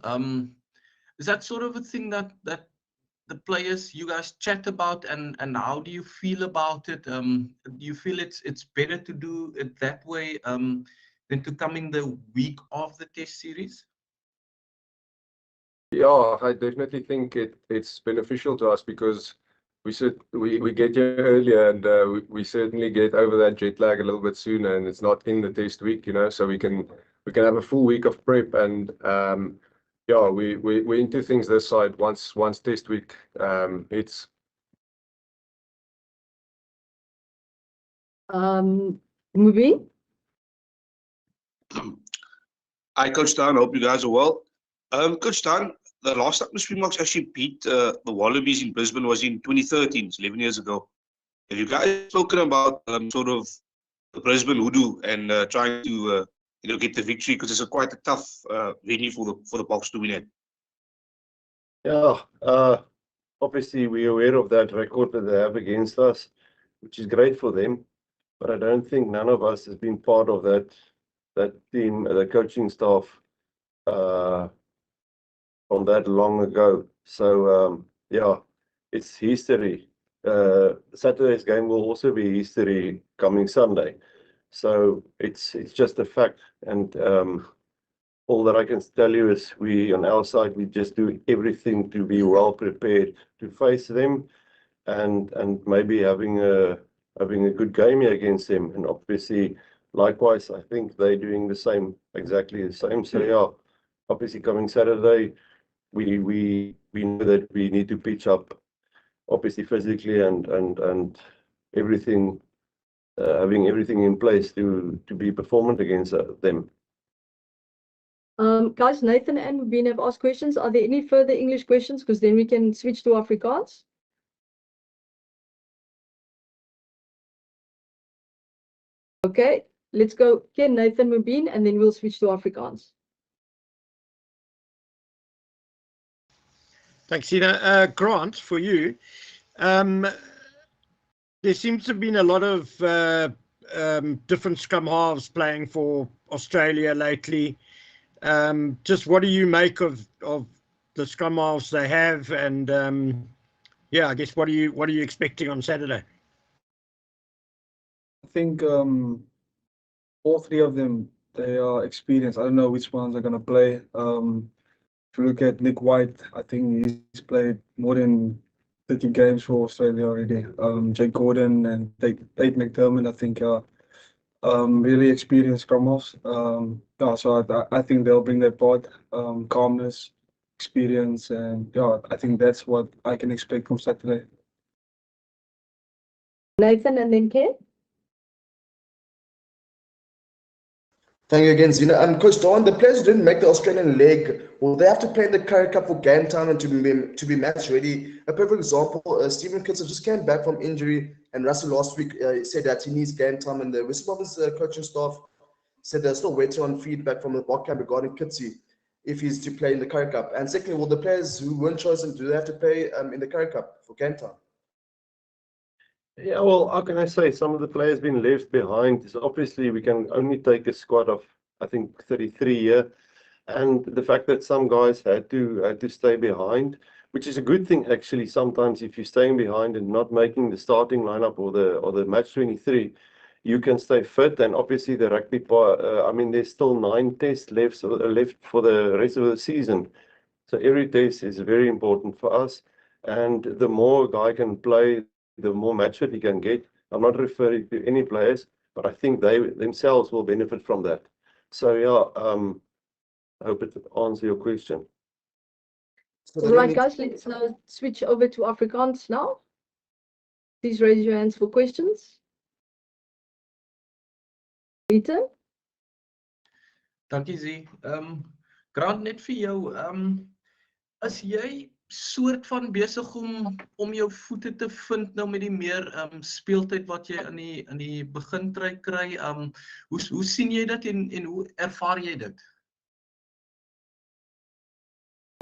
Is that sort of a thing that the players, you guys chat about, and how do you feel about it? Do you feel it's better to do it that way than to come in the week of the test series? Yeah, I definitely think it's beneficial to us because we get here earlier, and we certainly get over that jet lag a little bit sooner, and it's not in the test week, so we can have a full week of prep, and yeah, we're into things this side once test week it's. Moving. Hi, Coach Dan. Hope you guys are well. Coach Dan, the last time the Springboks actually beat the Wallabies in Brisbane was in 2013, 11 years ago. Have you guys spoken about sort of the Brisbane hoodoo and trying to get the victory, because it's quite a tough venue for the Boks to win it? Yeah, obviously we're aware of that record that they have against us, which is great for them. But I don't think none of us has been part of that team, the coaching staff, from that long ago. So yeah, it's history. Saturday's game will also be history coming Sunday. So it's just a fact. And all that I can tell you is we on our side, we just do everything to be well prepared to face them, and maybe having a good game here against them. And obviously, likewise, I think they're doing the same, exactly the same. So yeah, obviously coming Saturday, we know that we need to pitch up, obviously physically and everything, having everything in place to be performant against them. Guys, Nathan and Mubin have asked questions. Are there any further English questions? Because then we can switch to Afrikaans. Okay, let's go. Ken, Nathan, Mubin, and then we'll switch to Afrikaans. Thanks, Tina. Grant, for you. There seems to have been a lot of different scrum halves playing for Australia lately. Just what do you make of the scrum halves they have, and yeah, I guess what are you expecting on Saturday? I think all three of them, they are experienced. I don't know which ones are going to play. If you look at Nick White, I think he's played more than 30 games for Australia already. Jake Gordon and Tate McDermott, I think, are really experienced scrum halves. Yeah, so I think they'll bring their part, calmness, experience, and yeah, I think that's what I can expect from Saturday. Nathan and then Ken. Thank you again, Zina. Coach Dawn, the players who didn't make the Australian leg, will they have to play in the Currie Cup for game time and to be match ready? A perfect example, Stephen Kitson just came back from injury, and Russell last week said that he needs game time, and the Western Province coaching staff said they're still waiting on feedback from the Bok camp regarding Kitsi if he's to play in the Currie Cup. And secondly, will the players who weren't chosen, do they have to play in the Currie Cup for game time? Yeah, well, how can I say, some of the players been left behind. So obviously we can only take a squad of, I think, 33 here, and the fact that some guys had to stay behind, which is a good thing actually. Sometimes if you're staying behind and not making the starting lineup or the match 23, you can stay fit. And obviously the rugby part, I mean, there's still 9 tests left for the rest of the season, so every test is very important for us, and the more a guy can play, the more match fit he can get. I'm not referring to any players, but I think they themselves will benefit from that. So yeah, I hope it answers your question. All right, guys, let's switch over to Afrikaans now. Please raise your hands for questions. Peter? Dankie, Zee. Grant, net vir jou, as jy soort van besig om jou voete te vind nou met die meer speeltyd wat jy in die begin kry, hoe sien jy dit en hoe ervaar jy dit?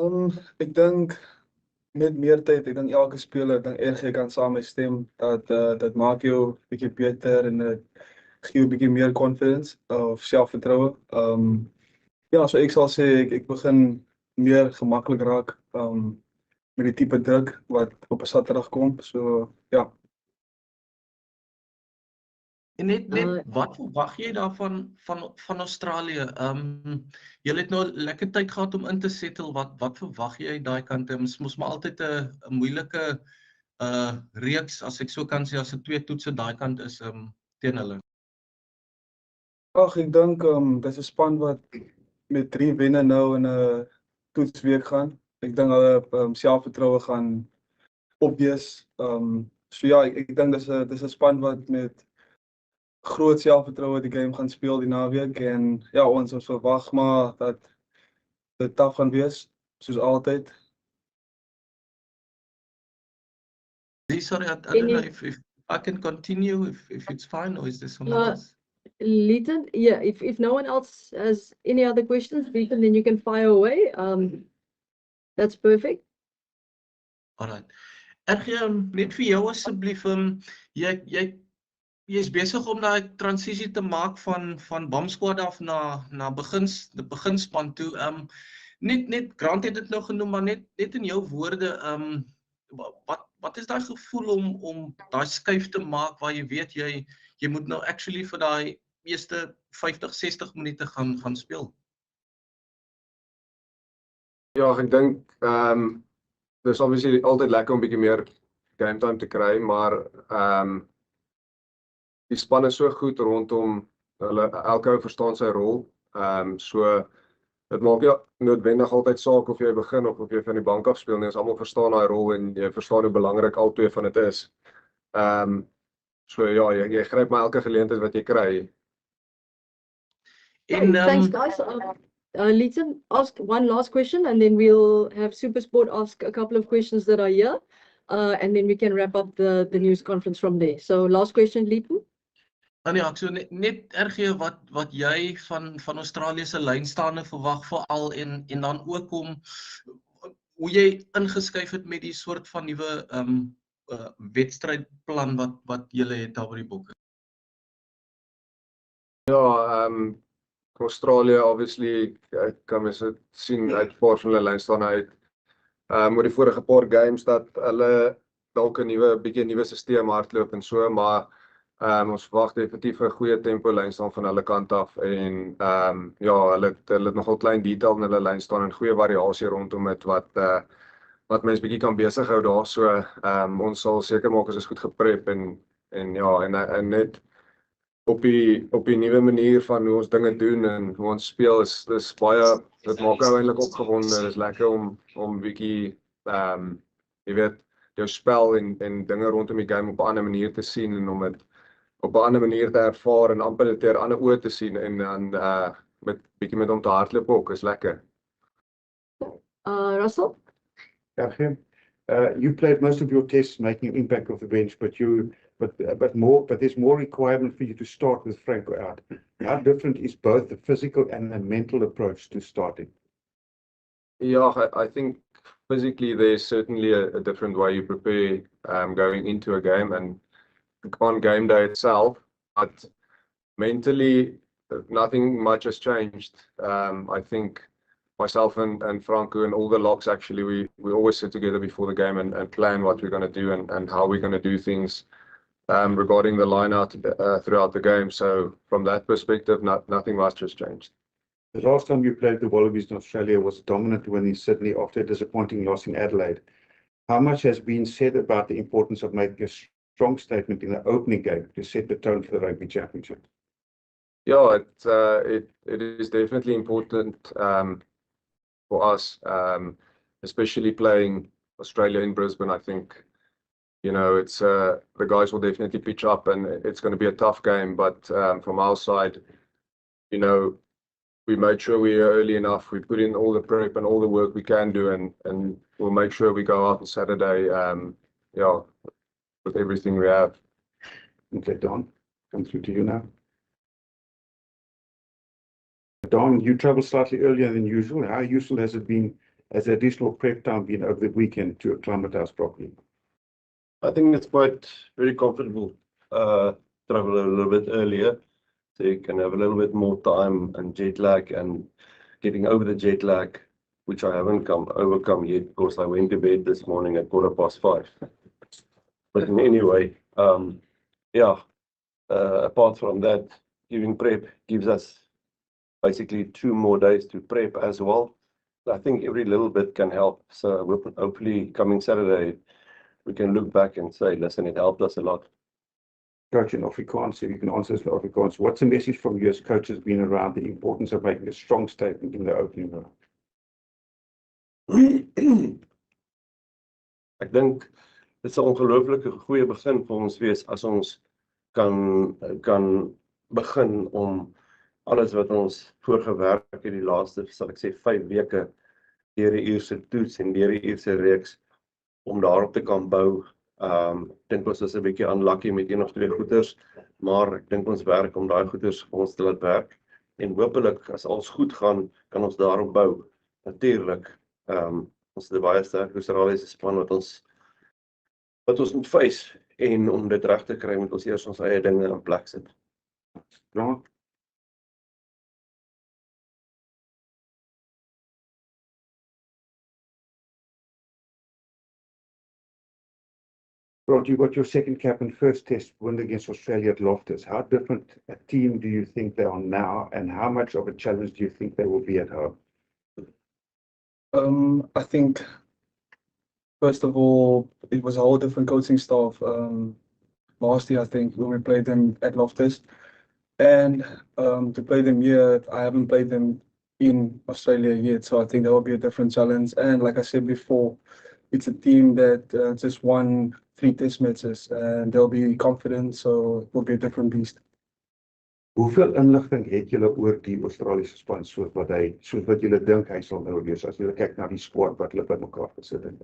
Ek dink met meer tyd, ek dink elke speler, ek dink erg jy kan saam stem, dat maak jou bietjie beter en dit gee jou bietjie meer confidence of selfvertroue. Ja, so ek sal sê ek begin meer gemakkelijk raak met die type druk wat op 'n Saterdag kom. So ja. En net wat verwag jy daarvan van Australië? Julle het nou lekker tyd gehad om in te settle. Wat verwag jy daai kant? Mos maar altyd 'n moeilike reeks, as ek so kan sê, as 'n 2 toetse daai kant is teen hulle. Ag, ek dink dis 'n span wat met 3 wenne nou in 'n toetsweek gaan. Ek dink hulle selfvertroue gaan opwees. So ja, ek dink dis 'n span wat met groot selfvertroue die game gaan speel die naweek en ja, ons verwag maar dat dit taaf gaan wees soos altyd. Sorry, I don't know if I can continue if it's fine, or is there someone else? Leighton, yeah, if no one else has any other questions, Leighton, then you can fire away. That's perfect. Alright. Net vir jou asseblief, jy is besig om daai transisie te maak van bomsquad af na beginspan toe. Net Grant het dit nou genoem, maar net in jou woorde, wat is daai gevoel om daai skuif te maak waar jy weet jy moet nou actually vir daai eerste 50-60 minute gaan speel? Ja, ek dink dis obviously altyd lekker om 'n bietjie meer game time te kry, maar die span is so goed rondom hulle, elke ou verstaan sy rol. So dit maak nie noodwendig altyd saak of jy begin of jy van die bank af speel nie, as almal verstaan daai rol en jy verstaan hoe belangrik al twee van dit is. So ja, jy gryp maar elke geleentheid wat jy kry. Thanks guys. Leighton, ask one last question and then we'll have SuperSport ask a couple of questions that are here. And then we can wrap up the news conference from there. So last question, Leighton. Ja, so net RG wat jy van Australië se lynstaande verwag veral en dan ook hoe jy ingeskuif het met die soort van nuwe wedstrydplan wat julle het daar by die bokke. Ja, Australië obviously kan mens dit sien uit paar van hulle lynstaande uit. Oor die vorige paar games dat hulle dalk 'n bietjie nuwe stelsel hardloop en so, maar ons verwag definitief 'n goeie tempo lynstaan van hulle kant af en ja, hulle het nogal klein detail in hulle lynstaan en goeie variasie rondom dit wat mens bietjie kan besig hou daar. So ons sal seker maak ons is goed geprep en ja, en net op die nuwe manier van hoe ons dinge doen en hoe ons speel is baie, dit maak eintlik opgewonde. Dit is lekker om bietjie jy weet, jou spel en dinge rondom die game op 'n ander manier te sien en om dit op 'n ander manier te ervaar en amper dit deur ander oë te sien en dan bietjie met hom te hardloop ook, is lekker. Russell? Yeah, you played most of your tests making an impact off the bench, but there's more requirement for you to start with Franco out. How different is both the physical and the mental approach to starting? Yeah, I think physically there's certainly a different way you prepare going into a game and on game day itself, but mentally nothing much has changed. I think myself and Franco and all the locks actually, we always sit together before the game and plan what we're going to do and how we're going to do things regarding the line out throughout the game. So from that perspective, nothing much has changed. The last time you played the Wallabies in Australia was a dominant win in Sydney after a disappointing loss in Adelaide. How much has been said about the importance of making a strong statement in the opening game to set the tone for the Rugby Championship? Yeah, it is definitely important for us, especially playing Australia in Brisbane. I think, you know, it's the guys will definitely pitch up and it's going to be a tough game. But from our side, you know, we made sure we are early enough. We put in all the prep and all the work we can do, and we'll make sure we go out on Saturday, yeah, with everything we have. Okay, Don, come through to you now. Don, you traveled slightly earlier than usual. How useful has it been, as the additional prep time been over the weekend to acclimatise properly? I think it's quite very comfortable. Travel a little bit earlier, so you can have a little bit more time and jet lag and getting over the jet lag. which I haven't overcome yet because I went to bed this morning at 5:15. But anyway, yeah, apart from that, giving prep gives us basically 2 more days to prep as well. I think every little bit can help. So hopefully coming Saturday, we can look back and say, listen, it helped us a lot. Coach in Afrikaans, if you can answer this in Afrikaans, what's the message from you as coaches being around the importance of making a strong statement in the opening round? Ek dink dit is 'n ongelooflike goeie begin vir ons wees as ons kan begin om alles wat ons voorgewerk het die laaste, sal ek sê, 5 weke deur die eerste toets en deur die eerste reeks om daarop te kan bou. Ek dink ons is 'n bietjie unlucky met 1 of 2 goeters, maar ek dink ons werk om daai goeters vir ons te laat werk en hopelik as alles goed gaan, kan ons daarop bou. Natuurlik, ons het 'n baie sterk Australiese span wat ons moet face en om dit reg te kry moet ons eers ons eie dinge in plek sit. Ja. Rod, you got your second cap and first test win against Australia at Loftus. How different a team do you think they are now, and how much of a challenge do you think they will be at home? I think, first of all, it was a whole different coaching staff. Last year, I think, when we played them at Loftus. And to play them here, I haven't played them in Australia yet, so I think that will be a different challenge. And like I said before, it's a team that just won 3 test matches, and they'll be confident, so it will be a different beast. Hoeveel inligting het julle oor die Australiese span soos wat julle dink hy sal nou wees as julle kyk na die squad wat hulle bymekaar gesit het?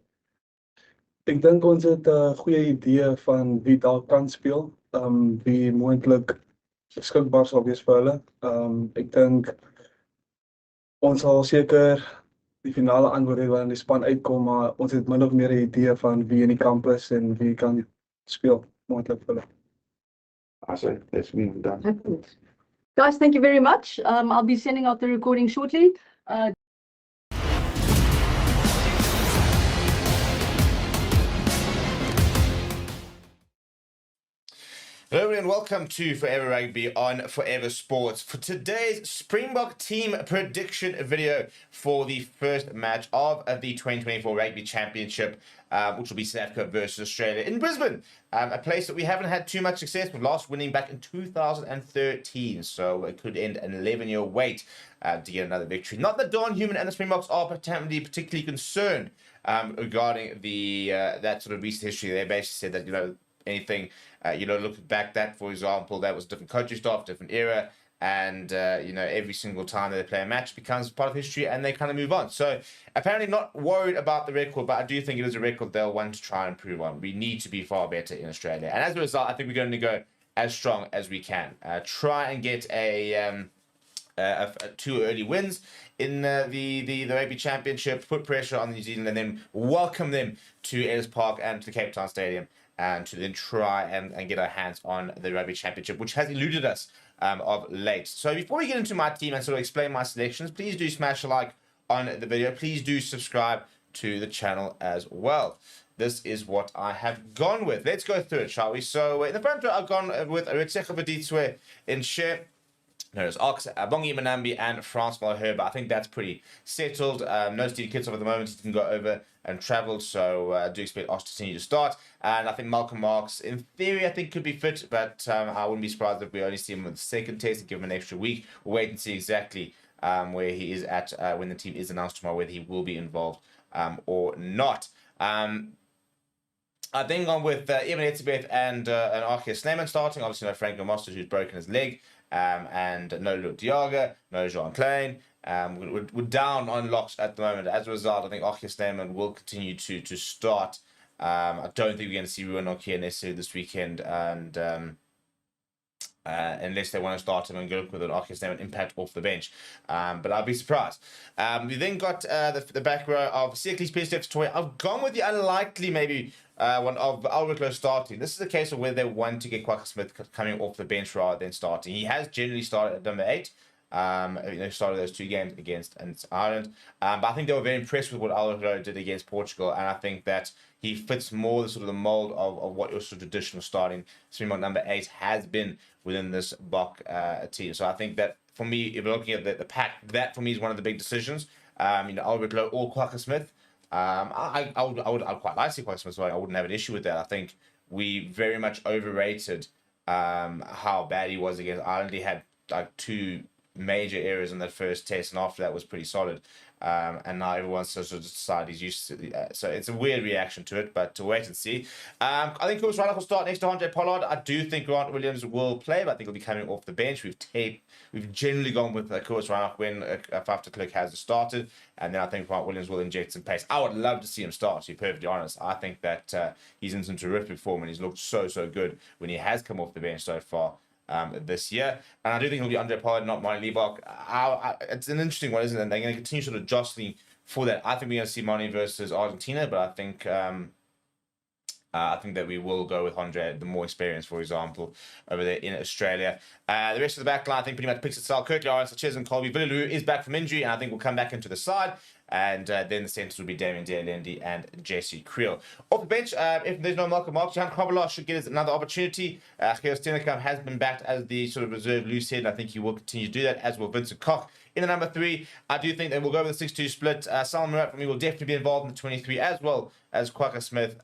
Ek dink ons het 'n goeie idee van wie daar kan speel, wie moontlik beskikbaar sal wees vir hulle. Ek dink ons sal seker die finale antwoord hê wanneer die span uitkom, maar ons het min of meer 'n idee van wie in die kamp is en wie kan speel moontlik vir hulle. Awesome, that's me done. Excellent. Guys, thank you very much. I'll be sending out the recording shortly. Hello and welcome to Forever Rugby on Forever Sports for today's Springbok team prediction video for the first match of the 2024 Rugby Championship, which will be South Africa versus Australia in Brisbane, a place that we haven't had too much success with, last winning back in 2013, so it could end an 11-year wait to get another victory. Not that Don Human and the Springboks are particularly concerned regarding the that sort of recent history. They basically said that, anything, looking back, that, for example, that was different coaching staff, different era, and, every single time that they play a match becomes part of history and they kind of move on. So apparently not worried about the record, but I do think it is a record they'll want to try and improve on. We need to be far better in Australia. And as a result, I think we're going to go as strong as we can. Try and get a 2 early wins in the Rugby Championship, put pressure on New Zealand, and then welcome them to Ellis Park and to the Cape Town Stadium, and to then try and get our hands on the Rugby Championship, which has eluded us of late. So before we get into my team and sort of explain my selections, please do smash a like on the video. Please do subscribe to the channel as well. This is what I have gone with. Let's go through it, shall we? So in the front row, I've gone with Retsego Baditswe in share. There's Ox, Bongi Manambi, and Francois Herber. I think that's pretty settled. No Steve Kitsoff at the moment. He can go over and travel, so I do expect Osh to continue to start. And I think Malcolm Marks, in theory, I think could be fit, but I wouldn't be surprised if we only see him with the second test and give him an extra week. We'll wait and see exactly where he is at when the team is announced tomorrow, whether he will be involved or not. I've then gone with Evan Etzebeth and Archie Snyman starting. Obviously, no Franco Mostert, who's broken his leg. And no Luke Diaga, no Jean Klein. We're down on locks at the moment. As a result, I think Archie Snyman will continue to start. I don't think we're going to see Ruan Nokia necessarily this weekend, and unless they want to start him and go with an Archie Snyman impact off the bench. But I'll be surprised. We then got the back row of Seklis, Pestef, Toy. I've gone with the unlikely maybe one of Albert starting. This is a case of where they want to get Kwaka Smith coming off the bench rather than starting. He has generally started at number 8, Started those 2 games against Ireland. But I think they were very impressed with what Alvaro did against Portugal, and I think that he fits more the sort of the mold of what your sort of traditional starting Springbok number 8 has been within this Bok team. So I think that for me, if you're looking at the pack, that for me is one of the big decisions. Alvaro or Kwagga Smith. I would quite like to see Kwagga Smith, so I wouldn't have an issue with that. I think we very much overrated how bad he was against Ireland. He had like 2 major errors in that first test, and after that was pretty solid. And now everyone's sort of decided he's used to it. So it's a weird reaction to it, but to wait and see. I think Kobus Reinach will start next to Andre Pollard. I do think Grant Williams will play, but I think he'll be coming off the bench. We've generally gone with Kobus Reinach when Faf de Klerk has started, and then I think Grant Williams will inject some pace. I would love to see him start, to be perfectly honest. I think that he's in some terrific form, and he's looked so good when he has come off the bench so far. This year, and I do think it'll be Andre Pollard, not Mani Libbok. It's an interesting one, isn't it? And they're going to continue sort of jostling for that. I think we're going to see Mani versus Argentina, but I think that we will go with Andre, the more experienced, for example, over there in Australia. The rest of the back line, I think, pretty much picks itself. Kirkley, Lawrence, Sanchez, and Colby Villaloo is back from injury, and I think will come back into the side. And then the centres will be Damien Dealendi and Jesse Creel. Off the bench, if there's no Malcolm Marx, Jan Krabbelar should get another opportunity. Geo Steenekamp has been backed as the sort of reserve loose head, and I think he will continue to do that, as will Vincent Koch. In the number 3, I do think that we'll go with the 6-2 split. Salman Murat for me will definitely be involved in the 23, as well as Kwagga Smith.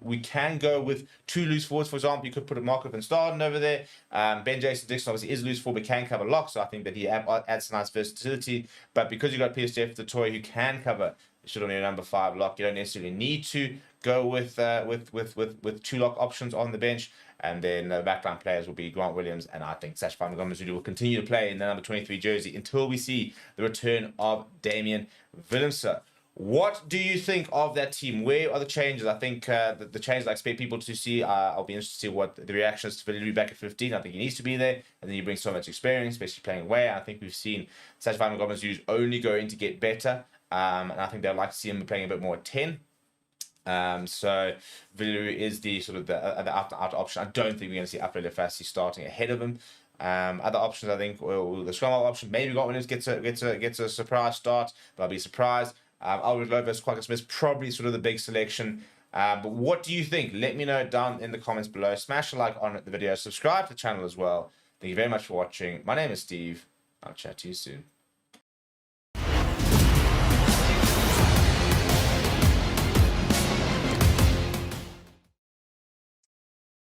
We can go with 2 loose forwards, for example. You could put a Marco van Staden over there. Ben Jason Dixon obviously is loose forward, but can cover lock, so I think that he adds some nice versatility. But because you've got PSF the toy who can cover, should only a number 5 lock, you don't necessarily need to go with 2 lock options on the bench. And then the backline players will be Grant Williams, and I think Sacha Van will continue to play in the number 23 jersey until we see the return of Damian Willemse. What do you think of that team? Where are the changes? I think the changes I expect people to see, I'll be interested to see what the reactions to Villaloo back at 15. I think he needs to be there, and then you bring so much experience, especially playing away. I think we've seen Sacha Van only going to get better, and I think they'd like to see him playing a bit more at 10. So Villaloo is the sort of the out option. I don't think we're going to see Apre Lefasi starting ahead of him. Other options, I think, the scrum option, maybe Grant Williams gets a surprise start, but I'll be surprised. Albert Lovis, Kwagga Smith, probably sort of the big selection. But what do you think? Let me know down in the comments below. Smash a like on the video. Subscribe to the channel as well. Thank you very much for watching. My name is Steve. I'll chat to you soon.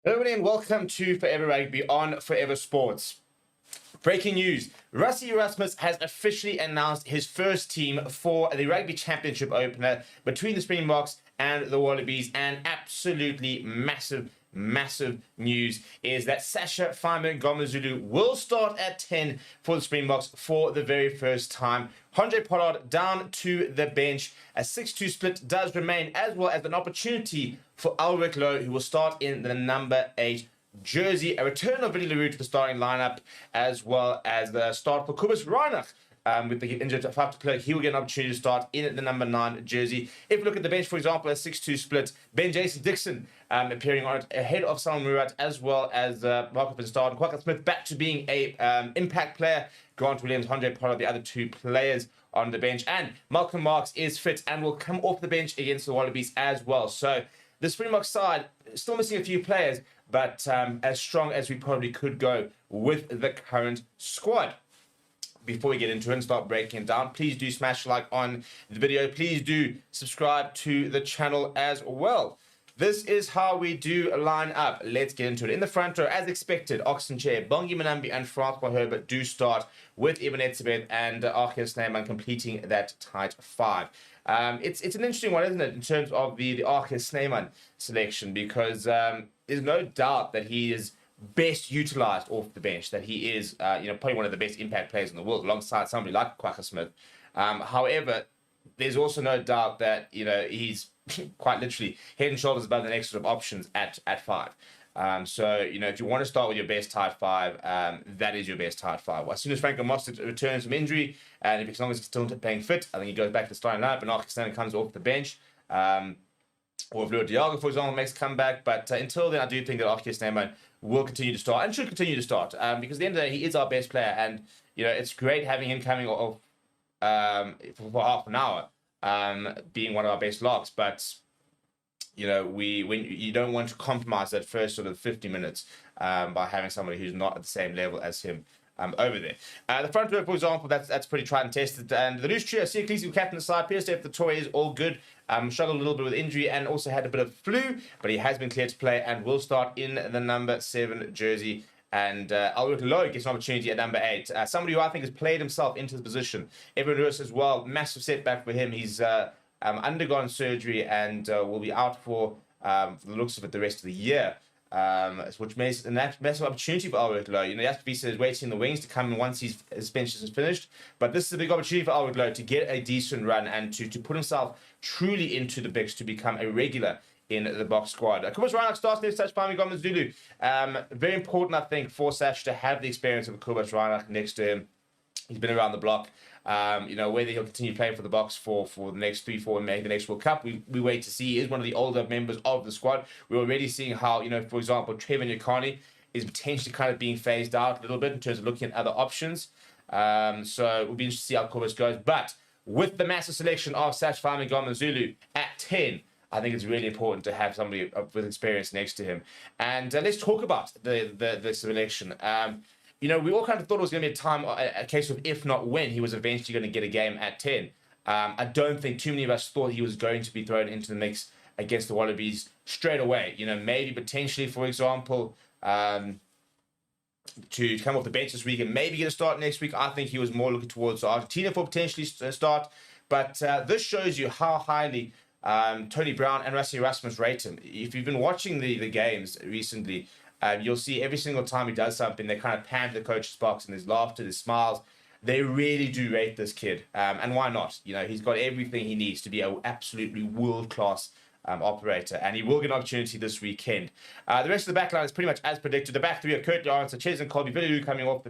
Hello everybody and welcome to Forever Rugby on Forever Sports. Breaking news, Rassie Erasmus has officially announced his first team for the Rugby Championship opener between the Springboks and the Wallabies, and absolutely massive news is that Sasha Feinberg-Ngomazulu will start at 10 for the Springboks for the very first time. Andre Pollard down to the bench. A 6-2 split does remain, as well as an opportunity for Ulrich Loh, who will start in the number 8 jersey. A return of Willie LaRue to the starting lineup, as well as the start for Kobus Reinach. With the injured Faf de Klerk, he will get an opportunity to start in the number 9 jersey. If you look at the bench, for example, a 6-2 split, Ben Jason Dixon appearing on it ahead of Salman Murat, as well as Marco van Staden. Kwagga Smith back to being a impact player. Grant Williams, Andre Pollard, the other 2 players on the bench. And Malcolm Marx is fit and will come off the bench against the Wallabies as well. So the Springbok side, still missing a few players, but as strong as we probably could go with the current squad. Before we get into it and start breaking it down, please do smash like on the video. Please do subscribe to the channel as well. This is how we do line up. Let's get into it. In the front row, as expected, Oxenchair, Bongi Manambi and Francois Herbert do start with Ibn Etzebeth and Archie Snyman completing that tight 5. It's an interesting one, isn't it, in terms of the Archie Snyman selection, because there's no doubt that he is best utilized off the bench, that he is probably one of the best impact players in the world alongside somebody like Kwagga Smith. However, there's also no doubt that he's quite literally head and shoulders above the next sort of options at 5. So if you want to start with your best tight 5, that is your best tight 5. Well, as soon as Franco Mostert returns from injury, and as long as he's still playing fit, I think he goes back to the starting lineup and Archie comes off the bench. Or if Lua Diago, for example, makes a comeback. But until then, I do think that Archie Snyman will continue to start and should continue to start, because at the end of the day, he is our best player. And it's great having him coming off for half an hour, being one of our best locks, but when you don't want to compromise that first sort of 50 minutes by having somebody who's not at the same level as him over there. The front row, for example, that's pretty tried and tested. And the loose trio, see Ecclesi captain the side, BITDEFENDER is all good. Struggled a little bit with injury and also had a bit of flu, but he has been cleared to play and will start in the number 7 jersey. And Albert Lowe gets an opportunity at number 8. Somebody who I think has played himself into the position. Everyone else as well, massive setback for him. He's undergone surgery and will be out for the looks of it the rest of the year. Which makes a massive opportunity for Albert Lowe. Jasper Wiese is waiting in the wings to come in once his suspension is finished. But this is a big opportunity for Albert Lowe to get a decent run and to put himself truly into the Biks to become a regular in the Boks squad. Kobus Reinach starts next to Sash Zulu. Very important, I think, for Sash to have the experience of Kobus Reinach next to him. He's been around the block. Whether he'll continue playing for the Boks for the next 3-4 and maybe the next World Cup, we wait to see. He is one of the older members of the squad. We're already seeing how, for example, Trevor Nyakani is potentially kind of being phased out a little bit in terms of looking at other options. So we'll be interested to see how Kobus goes. But with the massive selection of Sash Zulu at 10, I think it's really important to have somebody with experience next to him. And let's talk about the selection. We all kind of thought it was going to be a case of if not when he was eventually going to get a game at 10. I don't think too many of us thought he was going to be thrown into the mix against the Wallabies straight away. Maybe potentially, for example, to come off the bench this week and maybe get a start next week. I think he was more looking towards Argentina for potentially start. But this shows you how highly Tony Brown and Rassie Erasmus rate him. If you've been watching the games recently, you'll see every single time he does something, they kind of pan to the coach's box and there's laughter, there's smiles. They really do rate this kid. And why not? He's got everything he needs to be an absolutely world-class operator. And he will get an opportunity this weekend. The rest of the back line is pretty much as predicted. The back three are Kurt Lawrence, Ches and Colby Villilu coming off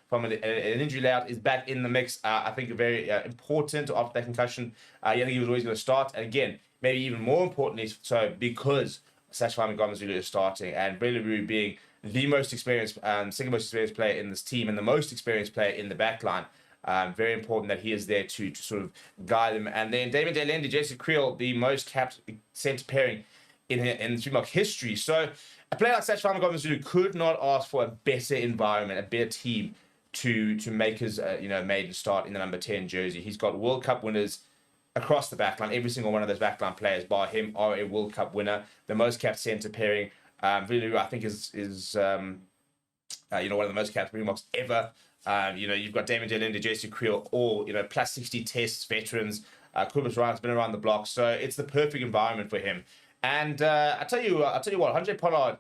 from an injury layout is back in the mix. I think very important after that concussion. I think he was always going to start. And again, maybe even more importantly, so because Sash Zulu is starting and Villilu being the most experienced, second most experienced player in this team and the most experienced player in the back line. Very important that he is there to sort of guide them. And then David Delende, Jason Creel, the most capped centre pairing in Springbok history. So a player like Sash Zulu could not ask for a better environment, a better team to make his maiden start in the number 10 jersey. He's got World Cup winners across the backline. Every single one of those backline players, bar him, are a World Cup winner. The most capped centre pairing. Villilu, I think, is one of the most capped Springboks ever. You've got Damon Delende, Jason Creel, all plus 60 tests veterans. Kobus Reinach's been around the block, so it's the perfect environment for him. And I tell you what, Andre Pollard,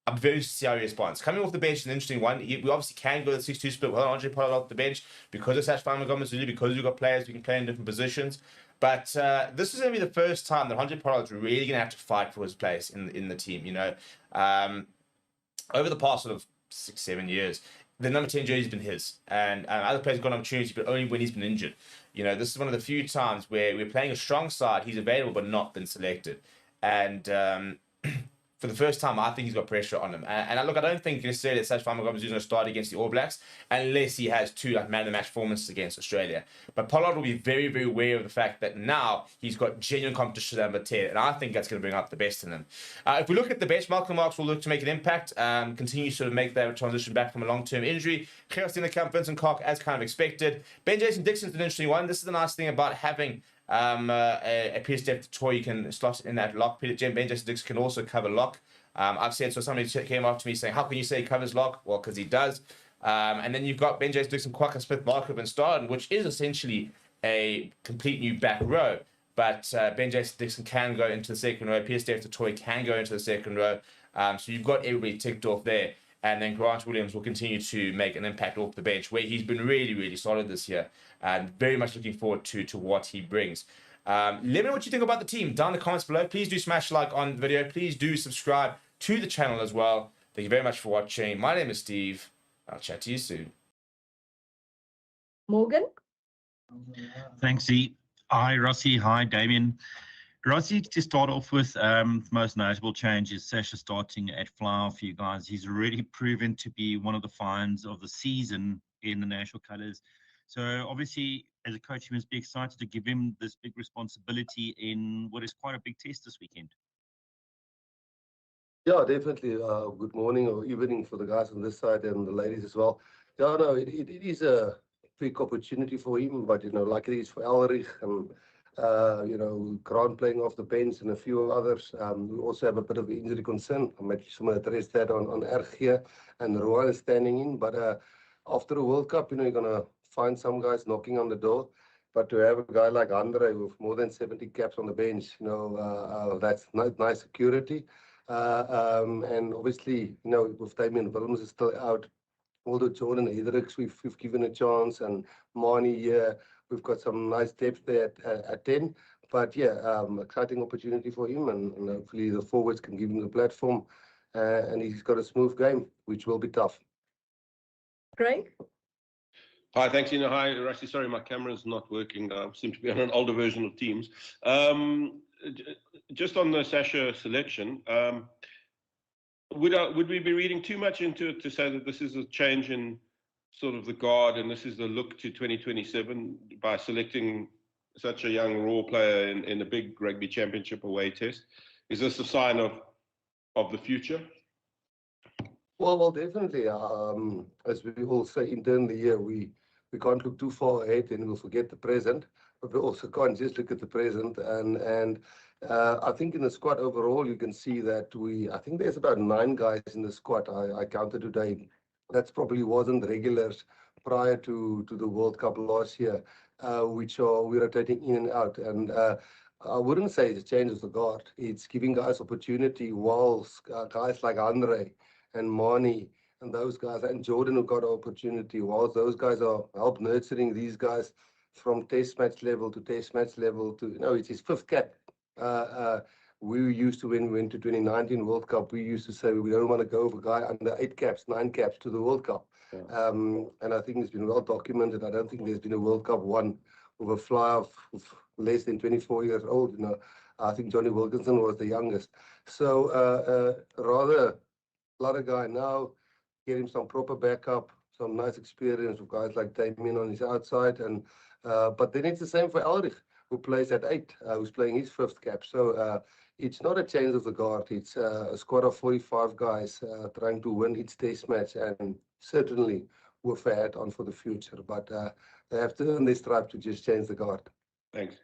a very serious response. Coming off the bench is an interesting one. We obviously can go to the 6-2 split with Andre Pollard off the bench because of Sash Zulu, because we've got players who can play in different positions. But this is going to be the first time that Andre Pollard's really going to have to fight for his place in the team. Over the past sort of 6-7 years, the number 10 jersey's been his, and other players got an opportunity, but only when he's been injured. This is one of the few times where we're playing a strong side, he's available but not been selected, and for the first time, I think he's got pressure on him. And look, I don't think necessarily that Sash Zulu is going to start against the All Blacks unless he has two man of the match performances against Australia. But Pollard will be very, very aware of the fact that now he's got genuine competition at number 10, and I think that's going to bring out the best in him. If we look at the bench, Malcolm Marx will look to make an impact, continue to sort of make that transition back from a long-term injury. Gerard Steenekamp, Vincent Koch, as kind of expected. Ben Jason Dixon's an interesting one. This is the nice thing about having a PSDF toy you can slot in that lock. Ben Jason Dixon can also cover lock. I've said, so somebody came up to me saying, how can you say he covers lock? Well, because he does. And then you've got Ben Jason Dixon, Kwaka Smith, Markov, and Starden, which is essentially a complete new back row. But Ben Jason Dixon can go into the second row. PSDF toy can go into the second row. So you've got everybody ticked off there. And then Grant Williams will continue to make an impact off the bench, where he's been really, really solid this year. And very much looking forward to what he brings. Let me know what you think about the team down in the comments below. Please do smash like on the video. Please do subscribe to the channel as well. Thank you very much for watching. My name is Steve. I'll chat to you soon. Morgan? Thanks, E. Hi, Rossi. Hi, Damien. Rossi, to start off with, the most notable change is Sasha starting at flower for you guys. He's already proven to be one of the finds of the season in the national colours. So obviously, as a coach, you must be excited to give him this big responsibility in what is quite a big test this weekend. Yeah, definitely. Good morning or evening for the guys on this side and the ladies as well. Yeah, no, it is a big opportunity for him, but like it is for Elrich and Grant playing off the bench and a few others. We also have a bit of injury concern. I might some address that on RG and Rowan is standing in. But after the World Cup, you're gonna find some guys knocking on the door. But to have a guy like Andre with more than 70 caps on the bench, that's nice security. And obviously, with Damian Williams is still out, although Jordan Hendricks we've given a chance, and Mani here, we've got some nice depth there at 10. But yeah, exciting opportunity for him, and hopefully the forwards can give him the platform. And he's got a smooth game, which will be tough. Craig? Hi, thanks, Ina. Hi, Rusty. Sorry, my camera's not working. I seem to be on an older version of Teams. Just on the Sasha selection, would we be reading too much into it to say that this is a change in sort of the guard and this is the look to 2027 by selecting such a young raw player in a big Rugby Championship away test? Is this a sign of the future? Well, definitely. As we all say internally here, we can't look too far ahead and we'll forget the present, but we also can't just look at the present. And I think in the squad overall, you can see that I think there's about 9 guys in the squad. I counted today. That's probably wasn't regulars prior to the World Cup last year, which we're rotating in and out. And I wouldn't say it's a change of the guard. It's giving guys opportunity whilst guys like Andre and Mani and those guys and Jordan who got an opportunity, whilst those guys are help nurturing these guys from test match level to test match level to, it's his 5th cap. We used to, when we went to 2019 World Cup, we used to say we don't want to go with a guy under 8 caps, 9 caps to the World Cup. Yeah. And I think it's been well documented. I don't think there's been a World Cup won with a fly of less than 24 years old. I think Johnny Wilkinson was the youngest. So rather a lot of guy now, get him some proper backup, some nice experience with guys like Damien on his outside. And but then it's the same for Elrich, who plays at 8, who's playing his 5th cap. So it's not a change of the guard. It's a squad of 45 guys trying to win each test match and certainly with a hat on for the future. But they have to earn their stripe to just change the guard. Thanks.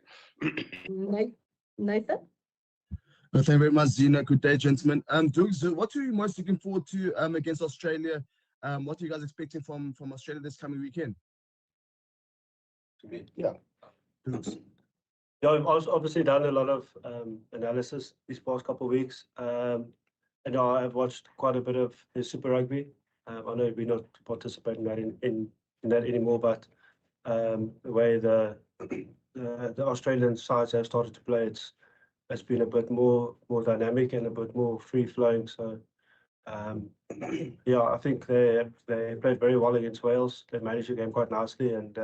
Nathan? Thank you very much, Zina. Good day, gentlemen. Dukes, what are you most looking forward to against Australia? What are you guys expecting from Australia this coming weekend? Yeah. Dukes. Yeah, I've obviously done a lot of analysis these past couple of weeks, and I've watched quite a bit of the Super Rugby. I know we're not participating in that anymore, but the way the Australian sides have started to play, it's been a bit more dynamic and a bit more free flowing. So yeah, I think they played very well against Wales. They managed the game quite nicely, and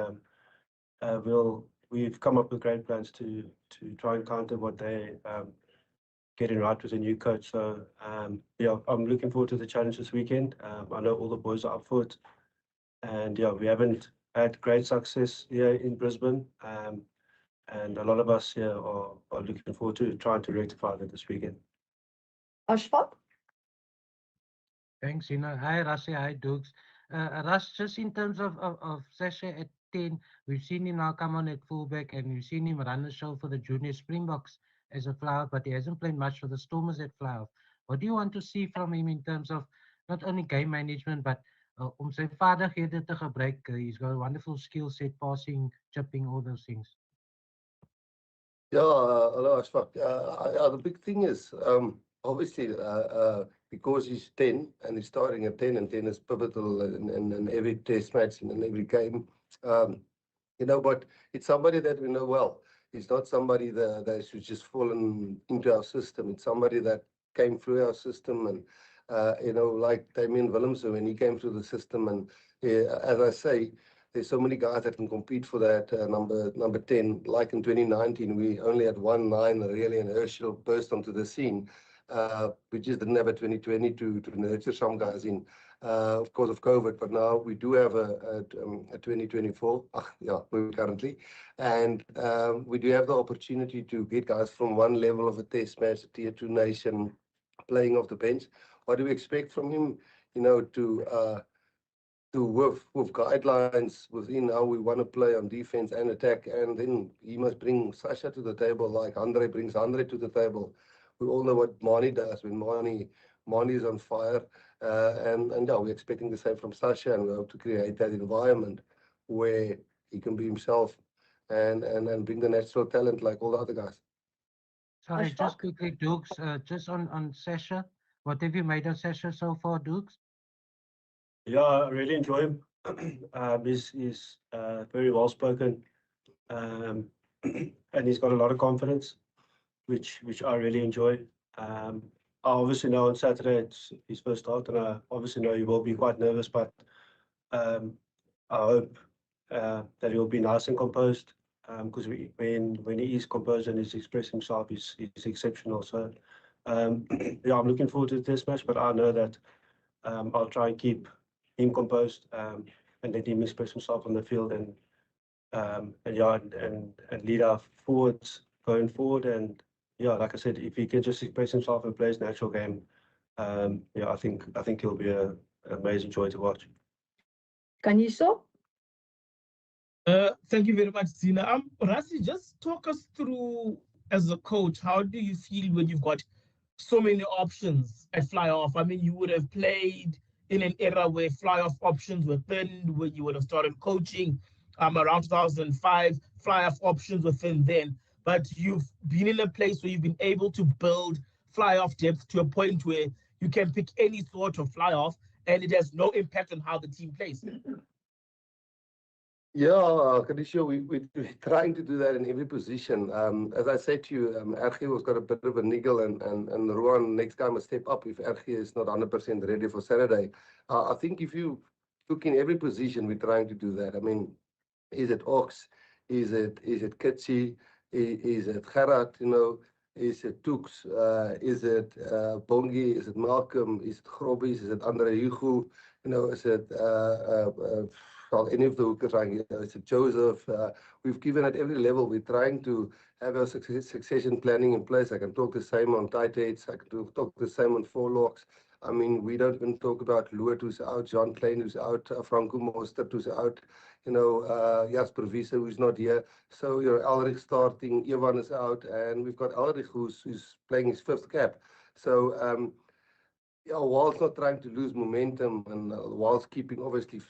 we've come up with great plans to try and counter what they getting right with a new coach. So yeah, I'm looking forward to the challenge this weekend. I know all the boys are up for it, and yeah, we haven't had great success here in Brisbane. And a lot of us here are looking forward to trying to rectify that this weekend. Ashfaq? Thanks, Hi, Rassi. Hi, Dukes. Russ, just in terms of Sasha at 10, we've seen him now come on at fullback and we've seen him run the show for the junior Springboks as a fly-off, but he hasn't played much for the Stormers at fly-off. What do you want to see from him in terms of not only game management, but om sy vaardighede te gebruik? He's got a wonderful skill set, passing, chipping, all those things. Yeah, hello, Ashfaq. The big thing is, obviously, because he's 10 and he's starting at 10, and 10 is pivotal in every test match and in every game. But it's somebody that we know well. He's not somebody that should just fallen into our system. It's somebody that came through our system, and like Damien Williams, when he came through the system, and as I say, there's so many guys that can compete for that number 10. Like in 2019, we only had 1-9 really, and Herschel burst onto the scene. We just didn't have a 2020 to nurture some guys in, of course, of COVID. But now we do have a 2024, we're currently, and we do have the opportunity to get guys from one level of a test match, a tier 2 nation, playing off the bench. What do we expect from him? With guidelines within how we want to play on defense and attack, and then he must bring Sasha to the table like Andre brings Andre to the table. We all know what Mani does when Mani is on fire, and we're expecting the same from Sasha, and we hope to create that environment where he can be himself and bring the natural talent like all the other guys. Sorry, just quickly, Dukes, just on Sasha, what have you made of Sasha so far, Dukes? Yeah, I really enjoy him. He's very well spoken, and he's got a lot of confidence, which I really enjoy. I obviously know on Saturday it's his first start, and I obviously know he will be quite nervous, but I hope that he will be nice and composed, because when he is composed and he's expressing himself, he's exceptional. So yeah, I'm looking forward to this match, but I know that I'll try and keep him composed, and let him express himself on the field, and lead our forwards going forward. And yeah, like I said, if he can just express himself and play his natural game, yeah, I think he'll be an amazing joy to watch. Kaniso? Thank you very much, Zina. Rassi, just talk us through, as a coach, how do you feel when you've got so many options at fly-off? I mean, you would have played in an era where fly-off options were thin, where you would have started coaching around 2005, fly-off options were thin then. But you've been in a place where you've been able to build fly-off depth to a point where you can pick any sort of fly-off and it has no impact on how the team plays. Yeah, Kadisha, we're trying to do that in every position. As I said to you, Ergie has got a bit of a niggle, and Ruan next guy must step up if Ergie is not 100% ready for Saturday. I think if you look in every position, we're trying to do that. I mean, is it Ox? Is it Kitsi? Is it Gerard? Is it Tux? Is it Bongi? Is it Malcolm? Is it Grobbies? Is it Andre Hugo? Is it any of the hookers? Is it Joseph? We've given at every level. We're trying to have a succession planning in place. I can talk the same on tight heads. I can talk the same on forelocks. I mean, we don't even talk about Luert who's out, John Klein who's out, Franco Mostert who's out, Jasper Wiese who's not here. So Elrich starting, Ivan is out, and we've got Elrich who's playing his 5th cap. So whilst not trying to lose momentum, and whilst keeping obviously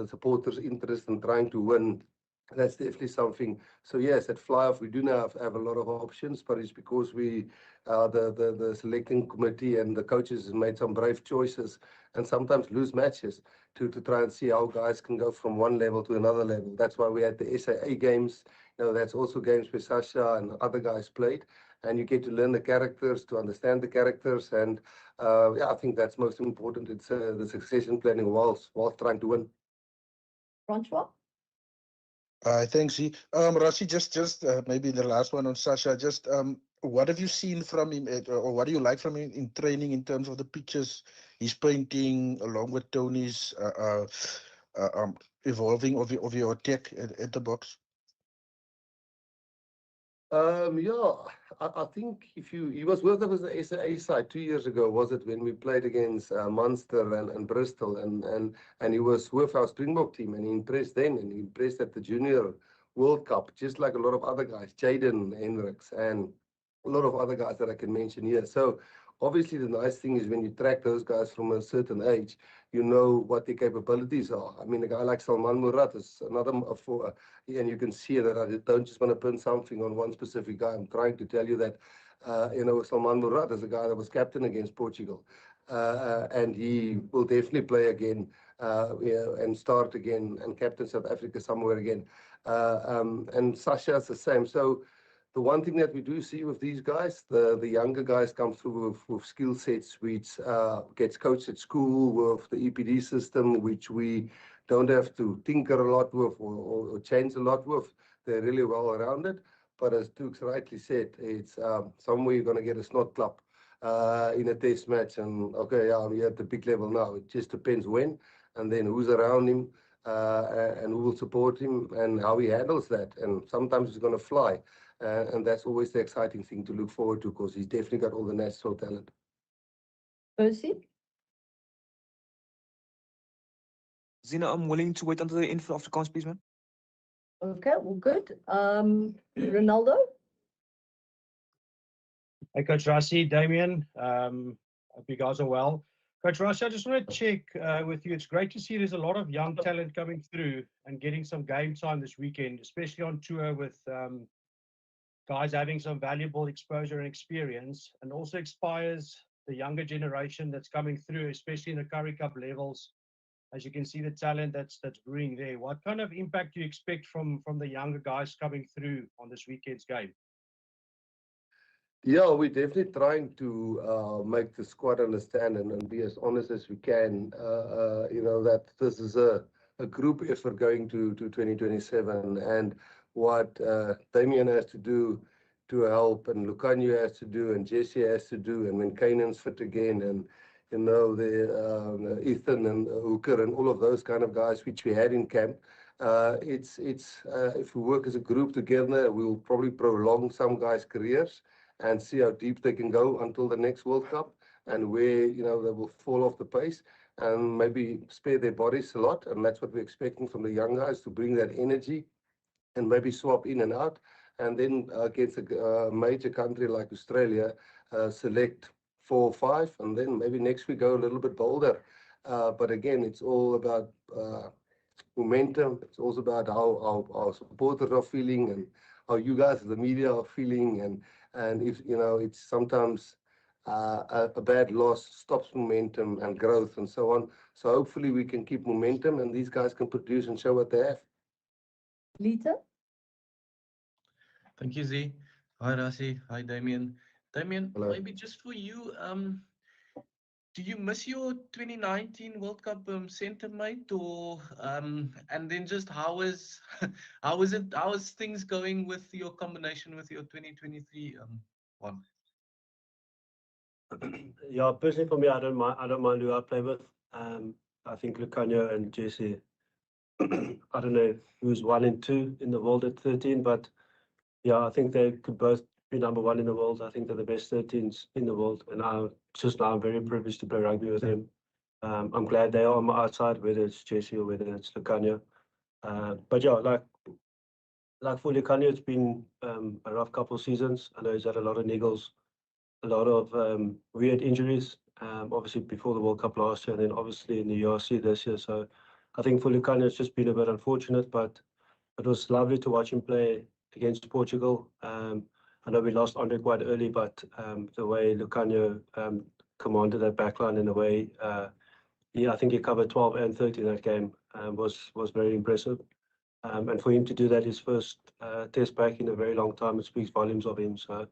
supporters' interest and trying to win, that's definitely something. So yes, at fly-off we do now have a lot of options, but it's because we, the selecting committee and the coaches have made some brave choices and sometimes lose matches to try and see how guys can go from one level to another level. That's why we had the SAA games. That's also games where Sasha and other guys played, and you get to learn the characters, to understand the characters, and I think that's most important. It's the succession planning whilst trying to win. Francois? Thanks, Z. Rassi, just maybe the last one on Sasha. Just what have you seen from him, or what do you like from him in training in terms of the pictures he's painting, along with Tony's evolving of your tech at the box? I think he was with us with the SAA side 2 years ago, was it, when we played against Munster and Bristol, and he was with our Springbok team, and he impressed then, and he impressed at the Junior World Cup, just like a lot of other guys, Jaden Hendricks, and a lot of other guys that I can mention here. So obviously the nice thing is when you track those guys from a certain age, you know what their capabilities are. I mean, a guy like Salman Murat is another, and you can see that I don't just want to pin something on one specific guy. I'm trying to tell you that, Salman Murat is a guy that was captain against Portugal, and he will definitely play again, and start again and captain South Africa somewhere again. And Sasha is the same. So the one thing that we do see with these guys, the younger guys come through with skill sets which gets coached at school with the EPD system, which we don't have to tinker a lot with or change a lot with. They're really well rounded. But as Dukes rightly said, it's somewhere you're going to get a snot club in a test match. And okay, yeah, we're at the big level now. It just depends when and then who's around him and who will support him and how he handles that. And sometimes he's going to fly. And that's always the exciting thing to look forward to because he's definitely got all the natural talent. Percy? Zina, I'm willing to wait until the end for Afrikaans, please, man. Okay, well, good. Ronaldo? Hey, Coach Rassi, Damien. Hope you guys are well. Coach Rassi, I just want to check with you. It's great to see there's a lot of young talent coming through and getting some game time this weekend, especially on tour with guys having some valuable exposure and experience, and also inspires the younger generation that's coming through, especially in the Currie Cup levels. As you can see, the talent that's brewing there. What kind of impact do you expect from the younger guys coming through on this weekend's game? Yeah, we're definitely trying to make the squad understand and be as honest as we can. That this is a group effort going to 2027, and what Damien has to do to help, and Lucanio has to do, and Jesse has to do, and when Kanan's fit again, and the Ethan and Hooker and all of those kind of guys which we had in camp. It's if we work as a group together, we'll probably prolong some guys' careers and see how deep they can go until the next World Cup and where, they will fall off the pace and maybe spare their bodies a lot. And that's what we're expecting from the young guys, to bring that energy and maybe swap in and out. And then against a major country like Australia, select 4 or 5, and then maybe next week go a little bit bolder. But again, it's all about momentum. It's also about how our supporters are feeling and how you guys, the media, are feeling. And if, it's sometimes a bad loss stops momentum and growth and so on. So hopefully we can keep momentum and these guys can produce and show what they have. Lita? Thank you, Z. Hi, Rassi. Hi, Damien. Damien, Hello. maybe just for you, do you miss your 2019 World Cup center mate, or and then just how is things going with your combination with your 2023 one? Yeah, personally for me, I don't mind who I play with. I think Lucanio and Jesse, I don't know who's 1 and 2 in the world at 13, but yeah, I think they could both be number 1 in the world. I think they're the best 13s in the world, and I'm very privileged to play rugby with them. I'm glad they are on my outside, whether it's Jesse or whether it's Lucanio. But yeah, like for Lucanio, it's been a rough couple of seasons. I know he's had a lot of niggles, a lot of weird injuries, obviously before the World Cup last year, and then obviously in the URC this year. So I think for Lucanio, it's just been a bit unfortunate, but it was lovely to watch him play against Portugal. I know we lost Andre quite early, but the way Lucanio commanded that backline in the way, I think he covered 12 and 30 in that game, was very impressive. And for him to do that his first test back in a very long time, it speaks volumes of him. So,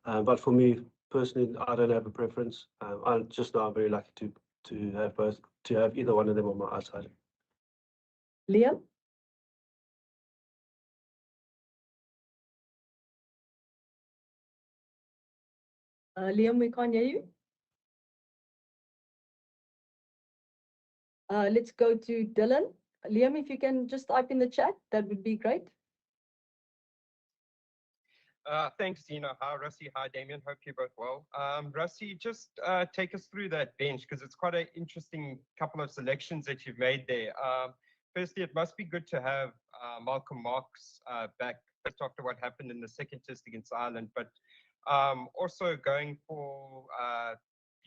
but for me personally, I don't have a preference. I'm very lucky to have either one of them on my outside. Liam? Liam, we can't hear you. Let's go to Dylan. Liam, if you can just type in the chat, that would be great. Thanks, Zina. Hi, Rassi. Hi, Damien. Hope you're both well. Rassi, just take us through that bench, because it's quite an interesting couple of selections that you've made there. Firstly, it must be good to have Malcolm Marx back just after what happened in the second test against Ireland, but also going for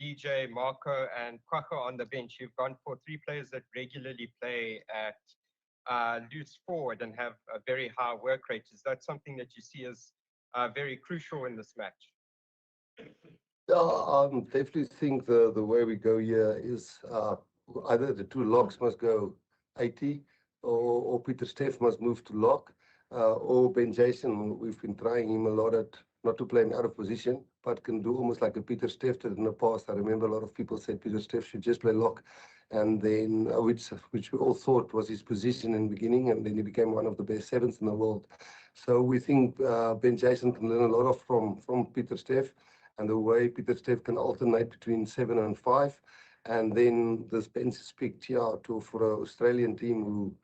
DJ, Marco, and Kwaku on the bench. You've gone for 3 players that regularly play at loose forward and have a very high work rate. Is that something that you see as very crucial in this match? Yeah, I definitely think the way we go here is either the 2 locks must go 80 or Peter Steff must move to lock, or Ben Jason. We've been trying him a lot at not to play him out of position, but can do almost like a Peter Steff did in the past. I remember a lot of people said Peter Steff should just play lock, and then which we all thought was his position in the beginning, and then he became one of the best sevens in the world. So we think Ben Jason can learn a lot from Peter Steff, and the way Peter Steff can alternate between 7 and 5. And then this bench is picked here for an Australian team who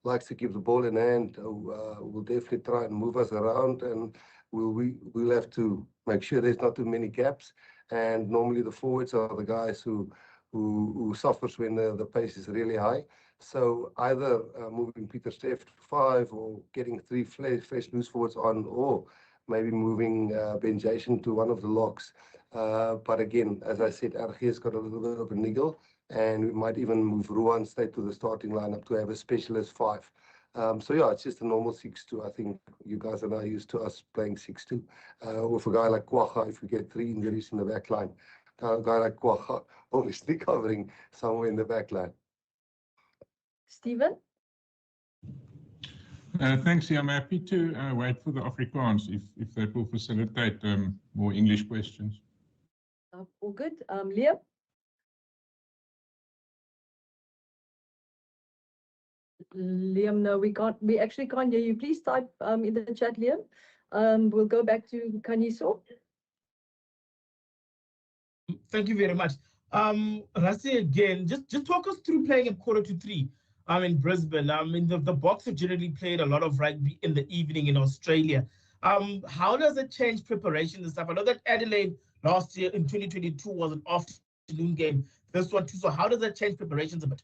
likes to keep the ball in hand, will definitely try and move us around, and we'll have to make sure there's not too many gaps. And normally the forwards are the guys who suffers when the pace is really high. So either moving Peter Steff to 5 or getting 3 fresh loose forwards on, or maybe moving Ben Jason to one of the locks. But again, as I said, RG's got a little bit of a niggle, and we might even move Ruan straight to the starting lineup to have a specialist 5. So yeah, it's just a normal 6-2. I think you guys are now used to us playing 6-2. With a guy like Kwacha, if we get 3 injuries in the back line, a guy like Kwacha obviously covering somewhere in the back line. Stephen? Thanks. Yeah, I'm happy to wait for the Afrikaans if that will facilitate more English questions. All good. Liam? Liam, no, we can't. We actually can't hear you. Please type in the chat, Liam. We'll go back to Kaniso. Thank you very much. Rassie, again, just talk us through playing at 2:45. In Brisbane. I mean, the Boks have generally played a lot of rugby in the evening in Australia. How does it change preparation and stuff? I know that Adelaide last year in 2022 was an afternoon game. This one too. So how does that change preparations a bit?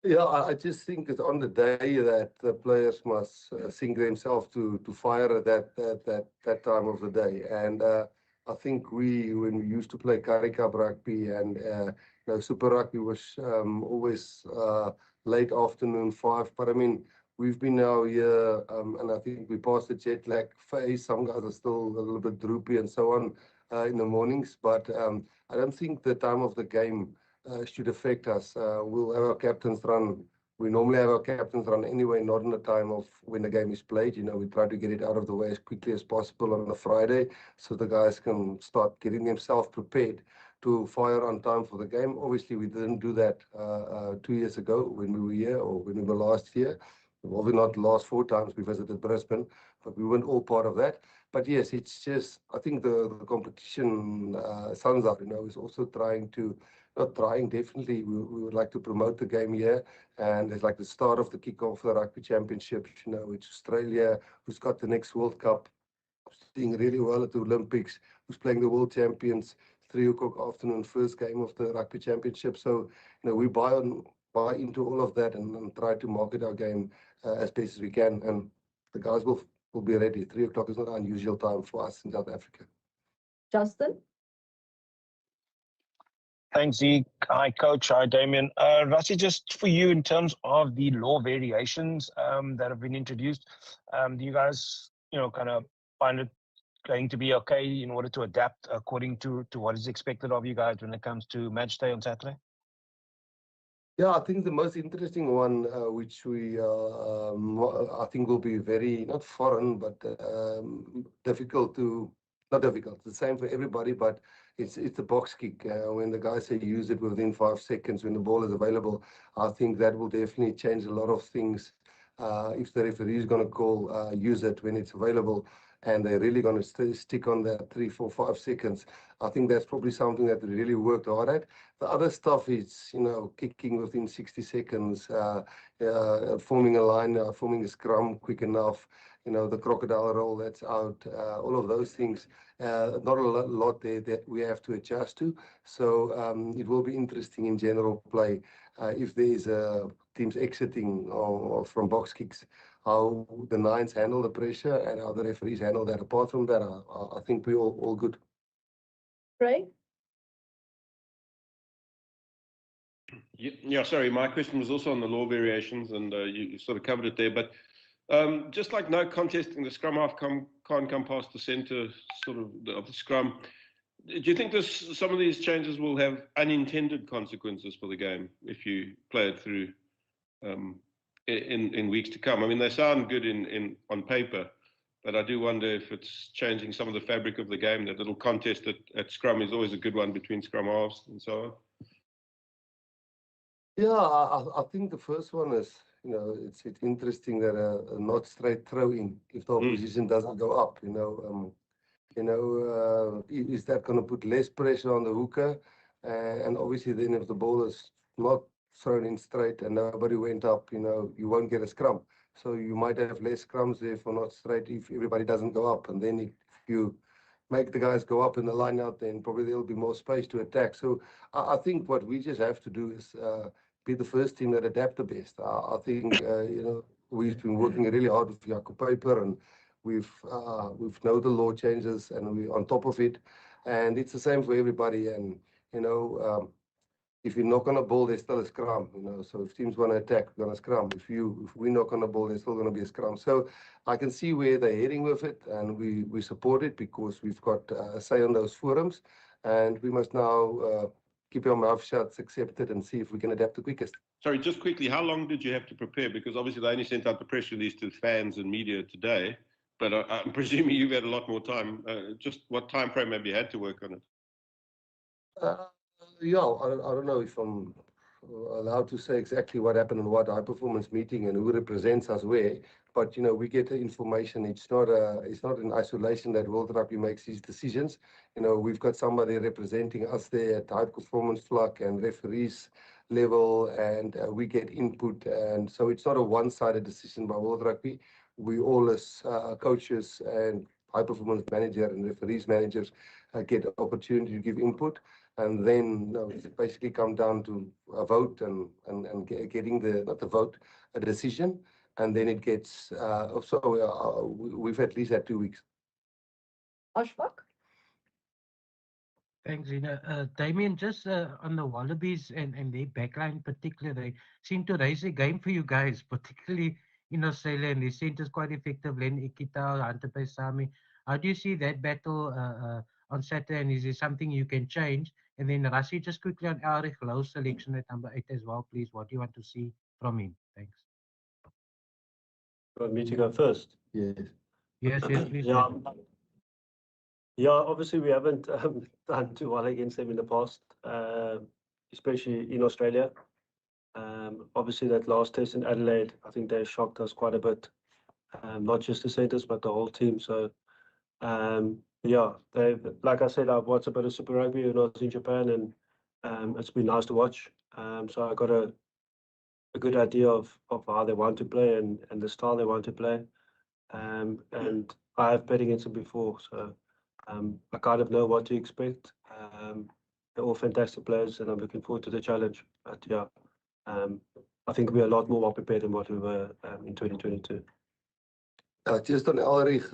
Yeah, I just think it's on the day that the players must sink themselves to fire at that time of the day. And I think when we used to play Currie Cup rugby and Super Rugby was always late afternoon 5. But I mean, we've been now here, and I think we passed the jet lag phase. Some guys are still a little bit droopy and so on in the mornings. But I don't think the time of the game should affect us. We'll have our captains run. We normally have our captains run anyway, not in the time of when the game is played. We try to get it out of the way as quickly as possible on a Friday so the guys can start getting themselves prepared to fire on time for the game. Obviously, we didn't do that 2 years ago when we were here or when we were last year. Probably not the last 4 times we visited Brisbane, but we weren't all part of that. But yes, it's just, I think the competition, Sanzar, is also trying to, not trying, definitely, we would like to promote the game here. And it's like the start of the kickoff for the Rugby Championship, it's Australia, who's got the next World Cup, doing really well at the Olympics, who's playing the World Champions, 3 o'clock afternoon, first game of the Rugby Championship. So, we buy into all of that and try to market our game as best as we can. And the guys will be ready. 3 o'clock is not an unusual time for us in South Africa. Justin? Thanks, Zeke. Hi, Coach. Hi, Damien. Rassie, just for you in terms of the law variations that have been introduced, do you guys, kind of find it going to be okay in order to adapt according to what is expected of you guys when it comes to match day on Saturday? Yeah, I think the most interesting one, which we I think will be very, not foreign, but difficult to, not difficult, it's the same for everybody, but it's the box kick. When the guys say use it within 5 seconds when the ball is available, I think that will definitely change a lot of things. If the referee is going to call use it when it's available, and they're really going to stick on that 3, 4, 5 seconds. I think that's probably something that we really worked hard at. The other stuff is, kicking within 60 seconds, forming a line, forming a scrum quick enough, the crocodile roll that's out, all of those things. Not a lot there that we have to adjust to. So it will be interesting in general play if there is teams exiting from box kicks, how the nines handle the pressure and how the referees handle that. Apart from that, I think we're all good. Right? Yeah, sorry, my question was also on the law variations, and you sort of covered it there. But just like no contesting, the scrum half can't come past the centre sort of the scrum. Do you think some of these changes will have unintended consequences for the game if you play it through in weeks to come? I mean, they sound good on paper, But I do wonder if it's changing some of the fabric of the game. That little contest at scrum is always a good one between scrum halves and so on. Yeah, I think the first one is, it's interesting that a not straight throw in if the opposition doesn't go up. Is that going to put less pressure on the hooker? And obviously, then if the ball is not thrown in straight and nobody went up, you won't get a scrum. So you might have less scrums there for not straight if everybody doesn't go up. And then if you make the guys go up in the line out, then probably there'll be more space to attack. So I think what we just have to do is be the first team that adapt the best. I think, we've been working really hard with Jaco Paper, and we've know the law changes and we're on top of it. And it's the same for everybody. And, if you knock on a ball, there's still a scrum, So if teams want to attack, we're going to scrum. If we knock on a ball, there's still going to be a scrum. So I can see where they're heading with it, and we support it because we've got a say on those forums, and we must now keep our mouth shut, accept it, and see if we can adapt the quickest. Sorry, just quickly, how long did you have to prepare? Because obviously they only sent out the press release to fans and media today, but I'm presuming you've had a lot more time. Just what time frame have you had to work on it? Yeah, I don't know if I'm allowed to say exactly what happened in what high-performance meeting and who represents us where, but we get the information. It's not in isolation that World Rugby makes these decisions. We've got somebody representing us there at high-performance flock and referees level, and we get input, and so it's not a one-sided decision by World Rugby. We all as coaches and high-performance manager and referees managers get opportunity to give input. And then it's basically come down to a vote and getting not the vote, a decision. And then it gets, we've at least had 2 weeks. Ashfaq? Thanks, Zina. Damien, just on the Wallabies and their backline in particular, they seem to raise the game for you guys, particularly in Australia, and the centers quite effective, Len Ikita, Hunter Paisami. How do you see that battle on Saturday, and is there something you can change? And then Rassie, just quickly on Elrich Louw's selection at number 8 as well, please. What do you want to see from him? Thanks. You want me to go first? Yes. Yes, please. Yeah, obviously we haven't done too well against them in the past, especially in Australia. Obviously that last test in Adelaide, I think they shocked us quite a bit, not just the centers, but the whole team. So, yeah, like I said, I've watched a bit of Super Rugby when I was in Japan, and it's been nice to watch. So I got a good idea of how they want to play and the style they want to play. And I have played against them before, so I kind of know what to expect. They're all fantastic players, and I'm looking forward to the challenge. But yeah, I think we're a lot more well prepared than what we were in 2022. Just on Elrich,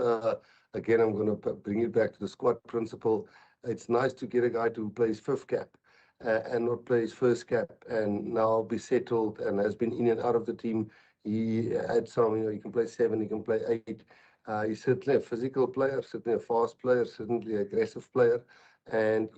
again, I'm going to bring it back to the squad principle. It's nice to get a guy who plays fifth cap and not plays first cap, and now be settled and has been in and out of the team. He had some, he can play 7, he can play 8. He's certainly a physical player, certainly a fast player, certainly an aggressive player. And,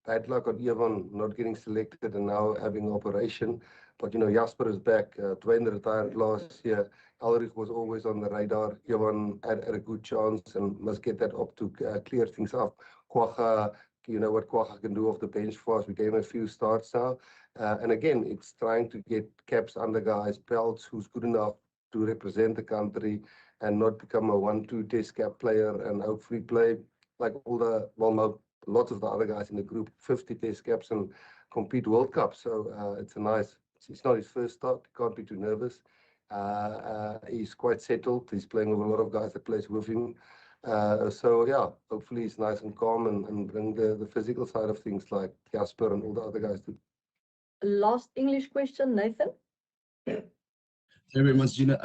bad luck on Ivan not getting selected and now having an operation. But, Jasper is back. Dwayne retired last year. Elrich was always on the radar. Ivan had a good chance and must get that up to clear things up. Kwagga, what Kwagga can do off the bench for us. We gave him a few starts now. And again, it's trying to get caps under guys, belts, who's good enough to represent the country and not become a 1-2 test cap player and hopefully play like lots of the other guys in the group, 50 test caps and compete World Cup. So it's it's not his first start, can't be too nervous. He's quite settled. He's playing with a lot of guys that plays with him. So yeah, hopefully he's nice and calm and bring the physical side of things like Jasper and all the other guys do. Last English question, Nathan. Thank you very much, Gina.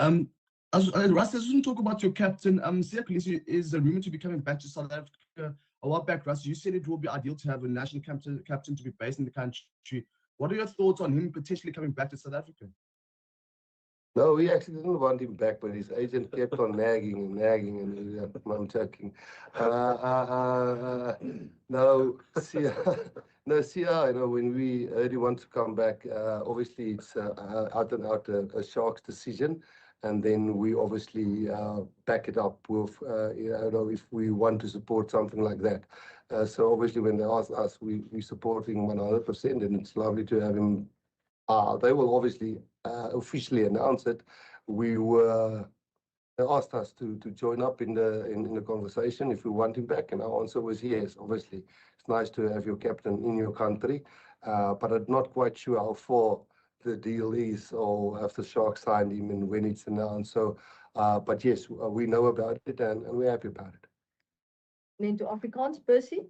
Russ, I just want to talk about your captain. Siya Kolisi is rumored to be coming back to South Africa a while back. Russ, you said it will be ideal to have a national captain to be based in the country. What are your thoughts on him potentially coming back to South Africa? No, we actually didn't want him back, but his agent kept on nagging, and I'm joking. No, Sia, when we heard he wants to come back, obviously it's out and out a Sharks decision. and then we obviously back it up with, if we want to support something like that. So obviously when they ask us, we supporting 100%, and it's lovely to have him. They will obviously officially announce it. They asked us to join up in the conversation if we want him back, and our answer was yes. Obviously, it's nice to have your captain in your country, but I'm not quite sure how far the deal is, or have the Sharks signed him and when it's announced. So, but yes, we know about it and we're happy about it. En toe Afrikaans, Percy.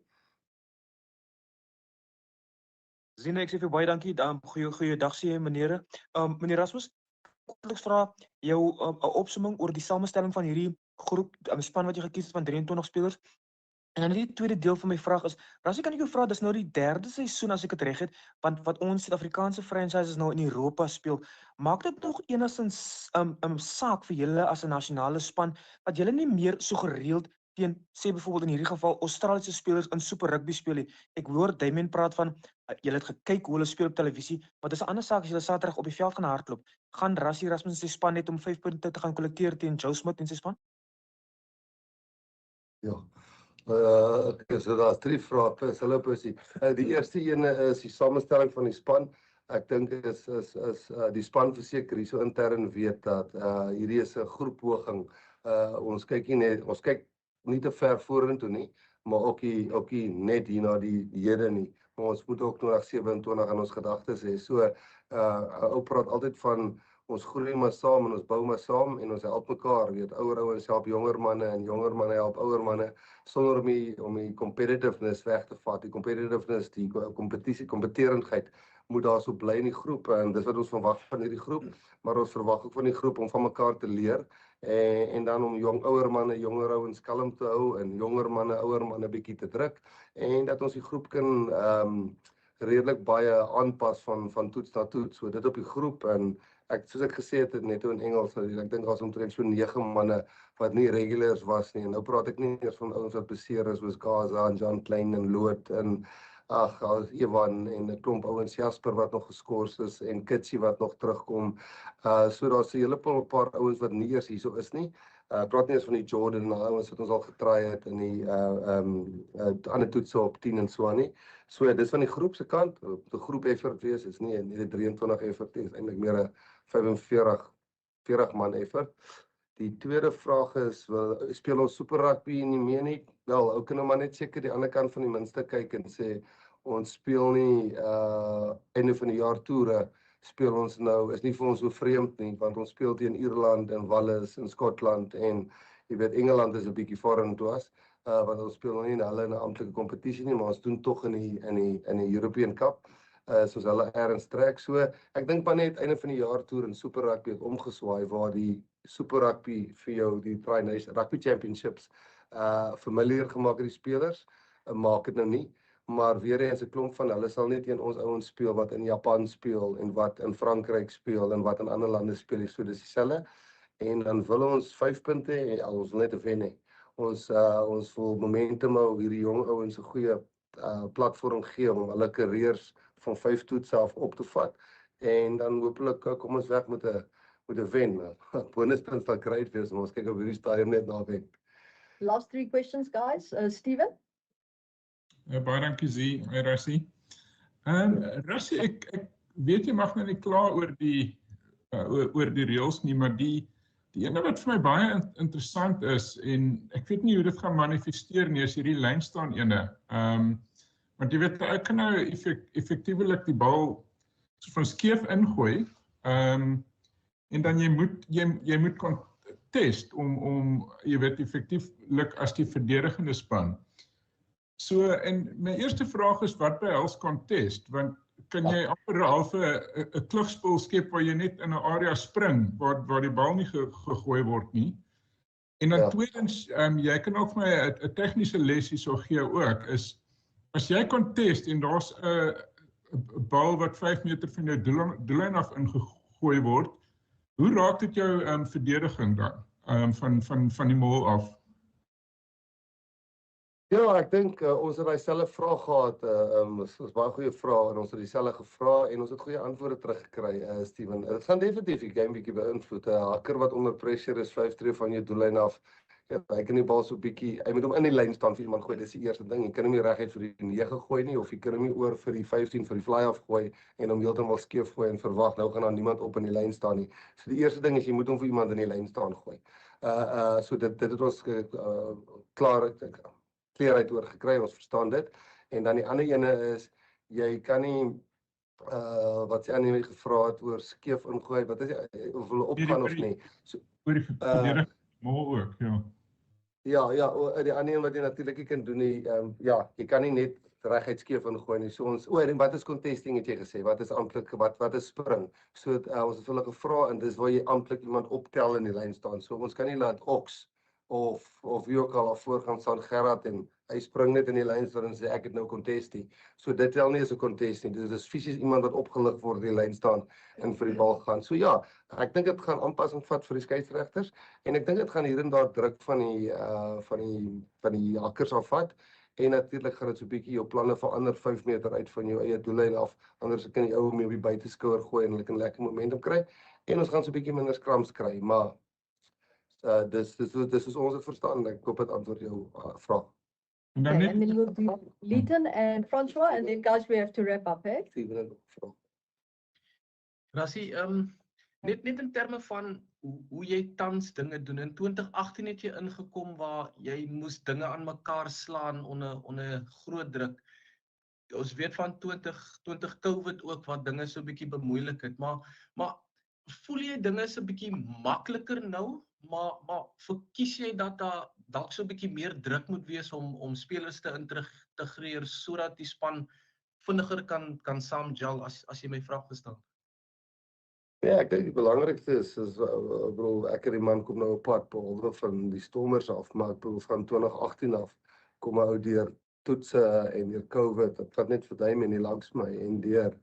Zina, ek sê vir baie dankie. Goeie dag sê menere. Meneer Rasmus, kortliks vra jou 'n opsomming oor die samestelling van hierdie groep, span wat jy gekies het van 23 spelers. En dan die tweede deel van my vraag is, Rassie, kan ek jou vra, dis nou die derde seisoen as ek dit reg het, wat ons Suid-Afrikaanse franchises nou in Europa speel. Maak dit nog enigstens saak vir julle as 'n nasionale span dat julle nie meer so gereeld teen, sê byvoorbeeld in hierdie geval, Australiese spelers in Super Rugby speel nie. Ek hoor Damien praat van julle het gekyk hoe hulle speel op televisie, maar dis 'n ander saak as julle Saterdag op die veld gaan hardloop. Gaan Rassie Rasmus se span net om 5 punte te gaan kollekteer teen Joe Smith en sy span? Ja. Okay, so daar's 3 vrae. Hallo Percy. Die eerste ene is die samestelling van die span. Ek dink is die span verseker hierso intern weet dat hierdie is 'n groeppoging. Ons kyk nie te ver vorentoe nie, maar ook nie net hier na die hede nie. Maar ons moet ook 2027 in ons gedagtes hê. So ou praat altyd van ons groei maar saam en ons bou maar saam en ons help mekaar, weet, ouer ouens help jonger manne en jonger manne help ouer manne, sonder om die competitiveness weg te vat. Die competitiveness, die kompeterendheid moet daar so bly in die groep, en dis wat ons verwag van hierdie groep, maar ons verwag ook van die groep om van mekaar te leer, en dan om ouer manne, jonger ouens kalm te hou, en jonger manne, ouer manne bietjie te druk, en dat ons die groep kan redelik baie aanpas van toets na toets. So dit op die groep, en soos ek gesê het net in Engels, ek dink daar's omtrent so 9 manne wat nie regulars was nie, en nou praat ek nie eers van ouens wat beseer is, soos Gaza en John Klein en Loot en Evan en 'n klomp ouens, Jasper wat nog geskort is en Kitsie wat nog terugkom. So daar's 'n hele paar ouens wat nie eers hierso is nie. Praat nie eens van die Jordan en ouens wat ons al getry het in die ander toetse op 10 en so aan nie. So dis van die groep se kant, die groep effort wees is nie 'n 23 effort nie, is eintlik meer 'n 45 man effort. Die tweede vraag is, speel ons Super Rugby nie meer nie? Wel, ou kan nou maar net seker die ander kant van die minste kyk en sê, ons speel nie einde van die jaar toere, speel ons nou, is nie vir ons so vreemd nie, want ons speel teen Ierland en Wales en Skotland, en jy weet, Engeland is 'n bietjie foreign to us, want ons speel nie in hulle in 'n amptelike kompetisie nie, maar ons doen tog in die European Cup, soos hulle erns trek. So ek dink maar net einde van die jaar toer in Super Rugby het omgeswaai, waar die Super Rugby vir jou die Rugby Championships familiar gemaak het die spelers, maak dit nou nie, maar weer eens 'n klomp van hulle sal net teen ons ouens speel wat in Japan speel en wat in Frankryk speel en wat in ander lande speel, so dis dieselfde. En dan wil ons 5 punte hê, ons wil net wen hê. Ons wil momentum hou, hierdie jong ouens 'n goeie platform gee om hulle kariers van 5 toetse af op te vat, en dan hopelik kom ons weg met 'n wen. Bonuspunt sal great wees, maar ons kyk op hierdie stadium net na wen. Last 3 questions, guys. Steven? Baie dankie, Zee. Hi, Rassie. Rassie, ek weet jy mag nou nie kla oor die reëls nie, maar die ene wat vir my baie interessant is, en ek weet nie hoe dit gaan manifesteer nie, is hierdie lyn staan ene. Want jy weet, ek kan nou effektiewelik die bal so van skeef ingooi, en dan jy moet contest om jy weet, effektiewelik as die verdedigende span. So, en my eerste vraag is, wat behels contest? Want kan jy amper half 'n klugspel skep waar jy net in 'n area spring, waar die bal nie gegooi word nie? En dan tweedens, jy kan ook vir my 'n tegniese les hierso gee ook, is, as jy contest en daar's 'n bal wat 5 meter van jou doellyn af ingegooi word, hoe raak dit jou verdediging dan, van die mol af? Ja, ek dink ons het daai selfe vraag gehad. Is baie goeie vrae en ons het dieselfde gevra en ons het goeie antwoorde teruggekry, Steven. Dit gaan definitief die game bietjie beïnvloed. 'n Hakker wat onder pressure is 5 tree van jou doellyn af. Ja, hy kan die bal so bietjie, hy moet hom in die lyn staan vir iemand gooi. Dis die eerste ding. Jy kan hom nie reguit vir die 9 gooi nie of jy kan hom nie oor vir die 15 vir die fly-off gooi en hom heeltemal skeef gooi en verwag nou gaan daar niemand op in die lyn staan nie. So die eerste ding is jy moet hom vir iemand in die lyn staan gooi. So dit het ons klaar kleerheid oor gekry, ons verstaan dit. En dan die ander ene is jy kan nie wat sy Annie gevra het oor skeef ingooi, wat is of hulle opgaan of nie. So oor die verdedig maar ook, ja. Ja, die ander een wat jy natuurlik nie kan doen nie, ja, jy kan nie net reguit skeef ingooi nie. So ons en wat is contesting het jy gesê? Wat is amptelik wat is spring? So ons het hulle gevra en dis waar jy amptelik iemand optel in die lyn staan. So ons kan nie laat Ox of wie ook al voor gaan staan Gerard en hy spring net in die lyn staan en sê ek het nou contest nie. So dit tel nie as 'n contest nie. Dit is fisies iemand wat opgelig word in die lyn staan en vir die bal gaan. So ja, ek dink dit gaan aanpassing vat vir die skeieregters en ek dink dit gaan hier en daar druk van die hakkers afvat. En natuurlik gaan dit so 'n bietjie jou planne verander 5 meter uit van jou eie doellyn af. Anders kan die ou mee op die buiteskouer gooi en hulle kan lekker momentum kry. En ons gaan so 'n bietjie minder scrums kry, maar dis is ons het verstaan. Ek hoop dit antwoord jou vraag. Okay, and then we'll do Leighton and Francois, and then guys, we have to wrap up, eh? Rassie, net in terme van hoe jy tans dinge doen. In 2018 het jy ingekom waar jy moes dinge aan mekaar slaan onder groot druk. Ons weet van 2020 COVID ook wat dinge so 'n bietjie bemoeilik het, maar voel jy dinge is 'n bietjie makliker nou, maar verkies jy dat daar dalk so 'n bietjie meer druk moet wees om spelers te integreer sodat die span vinniger kan saamgel as jy my vraag verstaan? Ja, ek dink die belangrikste is bedoel ek en die man kom nou op pad behalwe van die Stormers af, maar ek bedoel van 2018 af kom ou deur toetse en deur COVID. Dit vat net vir my nie langs my en deur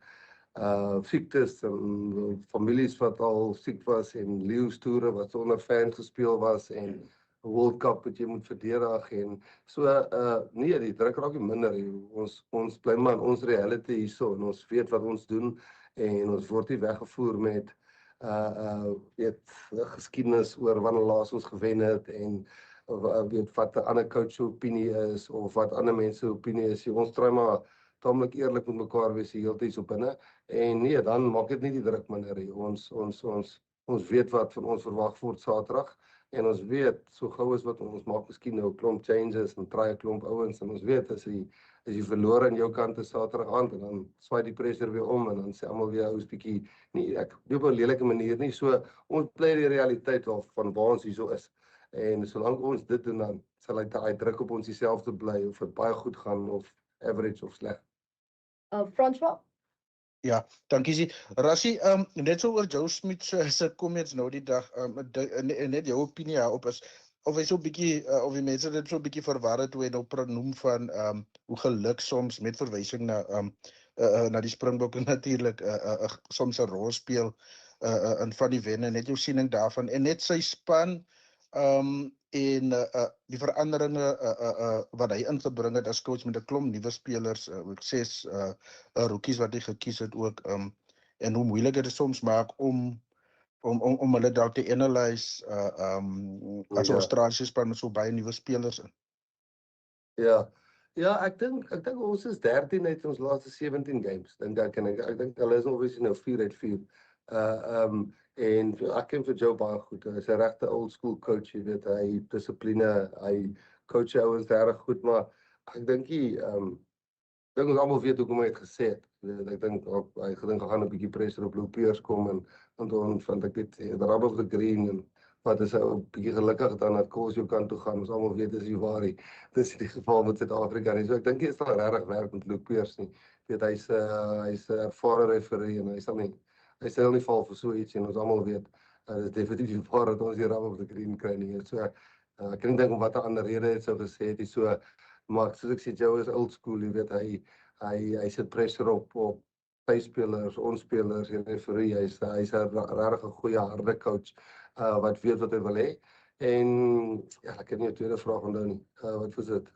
siektes en families wat al siek was en Leeu's toere wat sonder fans gespeel was en World Cup wat jy moet verdedig en so nee, die druk raak nie minder. Ons bly maar in ons reality hierso en ons weet wat ons doen en ons word nie weggevoer met weet geskiedenis oor wanneer laas ons gewen het en weet wat 'n ander coach se opinie is of wat ander mense se opinie is. Ons probeer maar taamlik eerlik met mekaar wees heeltyd so binne en nee, dan maak dit nie die druk minder nie. Ons weet wat van ons verwag word Saterdag. En ons weet, so gou as wat ons maak miskien nou 'n klomp changes en try 'n klomp ouens en ons weet as jy verloor aan jou kant is Saterdag aand en dan swaai die pressure weer om en dan sê almal weer ou's bietjie nie ek doen op 'n lelike manier nie. So ons bly die realiteit van waar ons hierso is. En solank ons dit doen dan sal hy daai druk op ons dieselfde bly of dit baie goed gaan of average of sleg. Francois? Ja, dankie Zie. Rassie, net so oor Joe Smith se comments nou die dag, net jou opinie daarop is of hy so 'n bietjie of die mense dit so 'n bietjie verwar het toe hy nou noem van hoe geluk soms met verwysing na die Springbokke natuurlik soms 'n rol speel in van die wenne, net jou siening daarvan en net sy span en die veranderinge wat hy ingebring het as coach met 'n klomp nuwe spelers, 6 rookies wat hy gekies het ook en hoe moeilik dit soms maak om hulle dalk te analyse as Australiese span met so baie nuwe spelers in. Ja, ek dink ons is 13 uit ons laaste 17 games. Ek dink hulle is obviously nou 4 uit 4. En ek ken vir Joe baie goed. Hy is 'n regte old school coach, jy weet, hy dissipline, hy coach ouens reg goed, maar ek dink ons almal weet hoekom hy dit gesê het. Ek dink hy gedink gaan 'n bietjie pressure op Lopeers kom en dan vind ek dit the rub of the green en wat is 'n bietjie gelukkig dan dat Kos jou kant toe gaan. Ons almal weet dis nie waar nie. Dis die geval met Suid-Afrika nie. So ek dink hy sal regtig werk met Lopeers nie. Weet hy's 'n ervare referee en hy sal nie val vir so iets en ons almal weet dit is definitief waar dat ons die rub of the green kry nie. So ek kan nie dink om wat 'n ander rede het sou gesê het. So maar soos ek sê Joe is old school, jy weet hy sit pressure op spelers, ons spelers en referee. Hy's 'n regtig goeie harde coach wat weet wat hy wil hê En ja, ek het nie 'n tweede vraag onthou nie. Wat was dit?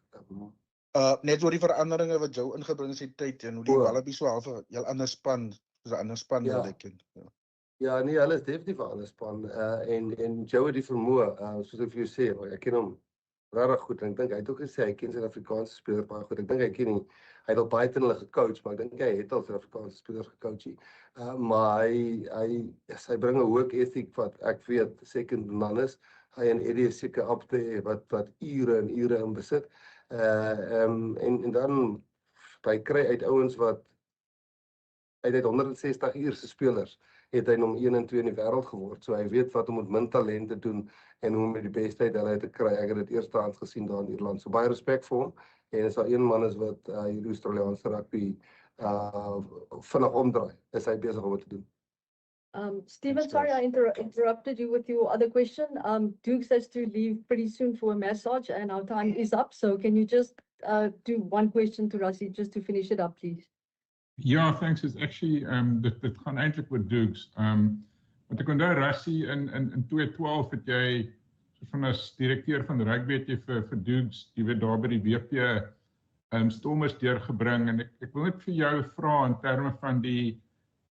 Net oor die veranderinge wat jou ingebring is in tyd en hoe die O. Wallabies so half 'n heel ander span, soos 'n ander span Ja. lyk en ja. Ja, nee, hulle is definitief 'n ander span. En Joe het die vermoë, soos ek vir jou sê, ek ken hom regtig goed. En ek dink hy het ook gesê hy ken Suid-Afrikaanse spelers baie goed. Ek dink hy ken nie, hy het al baie teen hulle gecoach, maar ek dink hy het al Suid-Afrikaanse spelers gecoach. Maar hy bring 'n work ethic wat ek weet second to none is. Hy en Eddie is seker up there wat ure en ure in besit. En dan hy kry uit ouens wat uit 160 uurse spelers het hy nommer 1 en 2 in die wêreld geword. So hy weet wat om met min talent te doen en hoe om met die beste uit hulle te kry. Ek het dit eerstehands gesien daar in Ierland. So baie respek vir hom. En as daar een man is wat hierdie Australiese rugby vinnig omdraai, is hy besig om dit te doen. Stephen, sorry I interrupted you with your other question. Dukes has to leave pretty soon for a massage and our time is up. So can you just do one question to Rassie just to finish it up, please? Ja, thanks. It's actually dit gaan eintlik oor Dukes. Want ek onthou Rassie in 2012 het jy van as direkteur van rugby het jy vir Dukes, jy weet daar by die WP stormers deurgebring en ek wil net vir jou vra in terme van die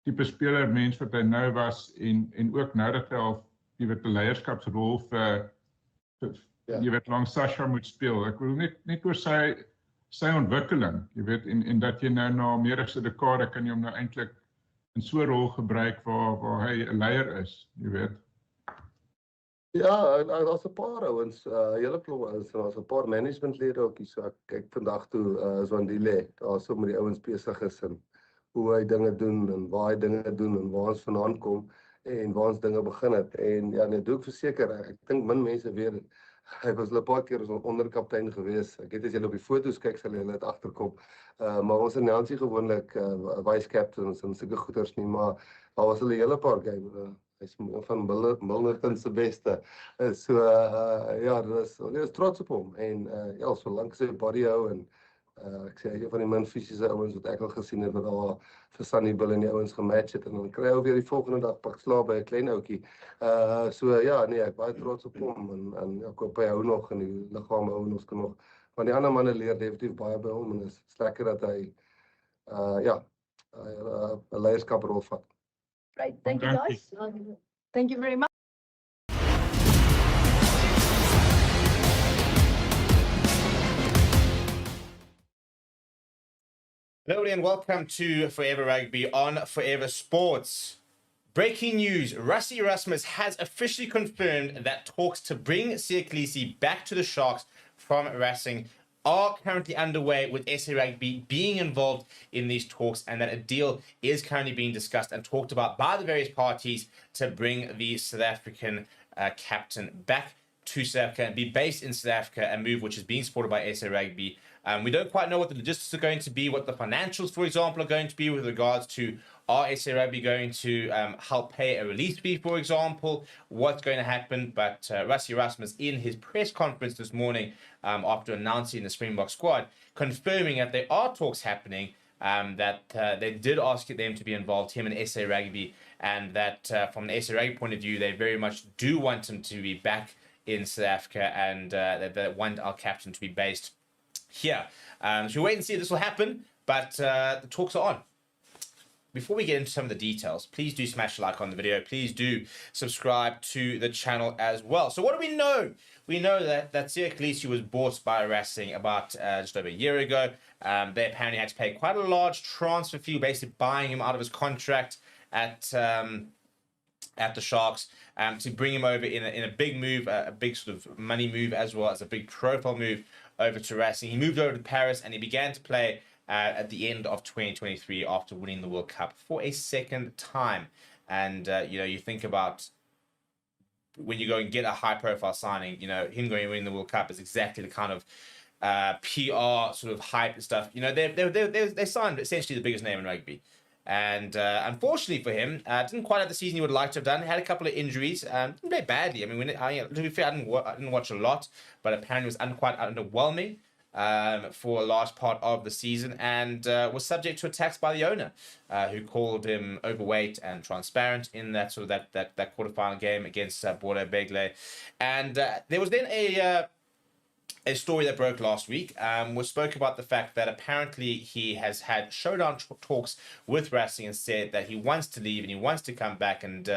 tipe speler mens wat hy nou was en ook nou dat hy al jy weet 'n leierskapsrol vir jy weet langs Sasha moet speel. Ek wil net oor sy ontwikkeling, jy weet, en dat jy nou na meer as 'n dekade kan jy hom nou eintlik in so 'n rol gebruik waar hy 'n leier is, jy weet. Ja, daar's 'n paar ouens, hele klomp ouens, daar's 'n paar managementlede ook hier. So ek kyk vandag toe Zwandile, daar so met die ouens besig is en hoe hy dinge doen en waar hy dinge doen en waar ons vandaan kom en waar ons dinge begin het. En ja, net ook verseker, ek dink min mense weet hy was 'n paar keer ons onderkaptein gewees. Ek het as jy op die foto's kyk sal jy dit agterkom. Maar ons announsie gewoonlik vice captains en sulke goeders nie, maar daar was hulle hele paar game. Hy's van Milnerton se beste. So ja, dit is trots op hom en ja, solank sy body hou en ek sê een van die min fisiese ouens wat ek al gesien het wat daar vir Sunny Bill en die ouens gematch het en dan kry hy weer die volgende dag pak slaap by 'n klein ouetjie. So ja, nee, ek baie trots op hom en ek hoop hy hou nog en die liggaam hou nog genoeg. Want die ander manne leer definitief baie by hom en dit is lekker dat hy ja, 'n leierskaprol vat. Right, thank you guys. Thank you very much. Hello and welcome to Forever Rugby on Forever Sports. Breaking news, Rassie Erasmus has officially confirmed that talks to bring Siya Kolisi back to the Sharks from Racing are currently underway, with SA Rugby being involved in these talks, and that a deal is currently being discussed and talked about by the various parties to bring the South African captain back to South Africa and be based in South Africa, a move which is being supported by SA Rugby. We don't quite know what the logistics are going to be, what the financials, for example, are going to be with regards to are SA Rugby going to help pay a release fee, for example, what's going to happen. But Rassie Erasmus, in his press conference this morning, after announcing the Springbok squad, confirming that there are talks happening, that they did ask them to be involved, him and SA Rugby, and that from the SA Rugby point of view, they very much do want him to be back in South Africa, and that they want our captain to be based here. So we'll wait and see if this will happen, but the talks are on. Before we get into some of the details, please do smash a like on the video. Please do subscribe to the channel as well. So what do we know? We know that Siya Kolisi was bought by Racing about just over a year ago. They apparently had to pay quite a large transfer fee, basically buying him out of his contract at the Sharks, to bring him over in a big move, a big sort of money move, as well as a big profile move over to Racing. He moved over to Paris and he began to play at the end of 2023 after winning the World Cup for a second time. And you think about when you go and get a high profile signing, him going and winning the World Cup is exactly the kind of PR sort of hype and stuff. They signed essentially the biggest name in rugby. And unfortunately for him, didn't quite have the season he would like to have done. He had a couple of injuries. Didn't play badly. I mean, to be fair, I didn't watch a lot, but apparently it was quite underwhelming. for a large part of the season, and was subject to attacks by the owner, who called him overweight and transparent in that sort of that quarterfinal game against Border Begle. And there was then a story that broke last week, was spoke about the fact that apparently he has had showdown talks with Racing and said that he wants to leave and he wants to come back and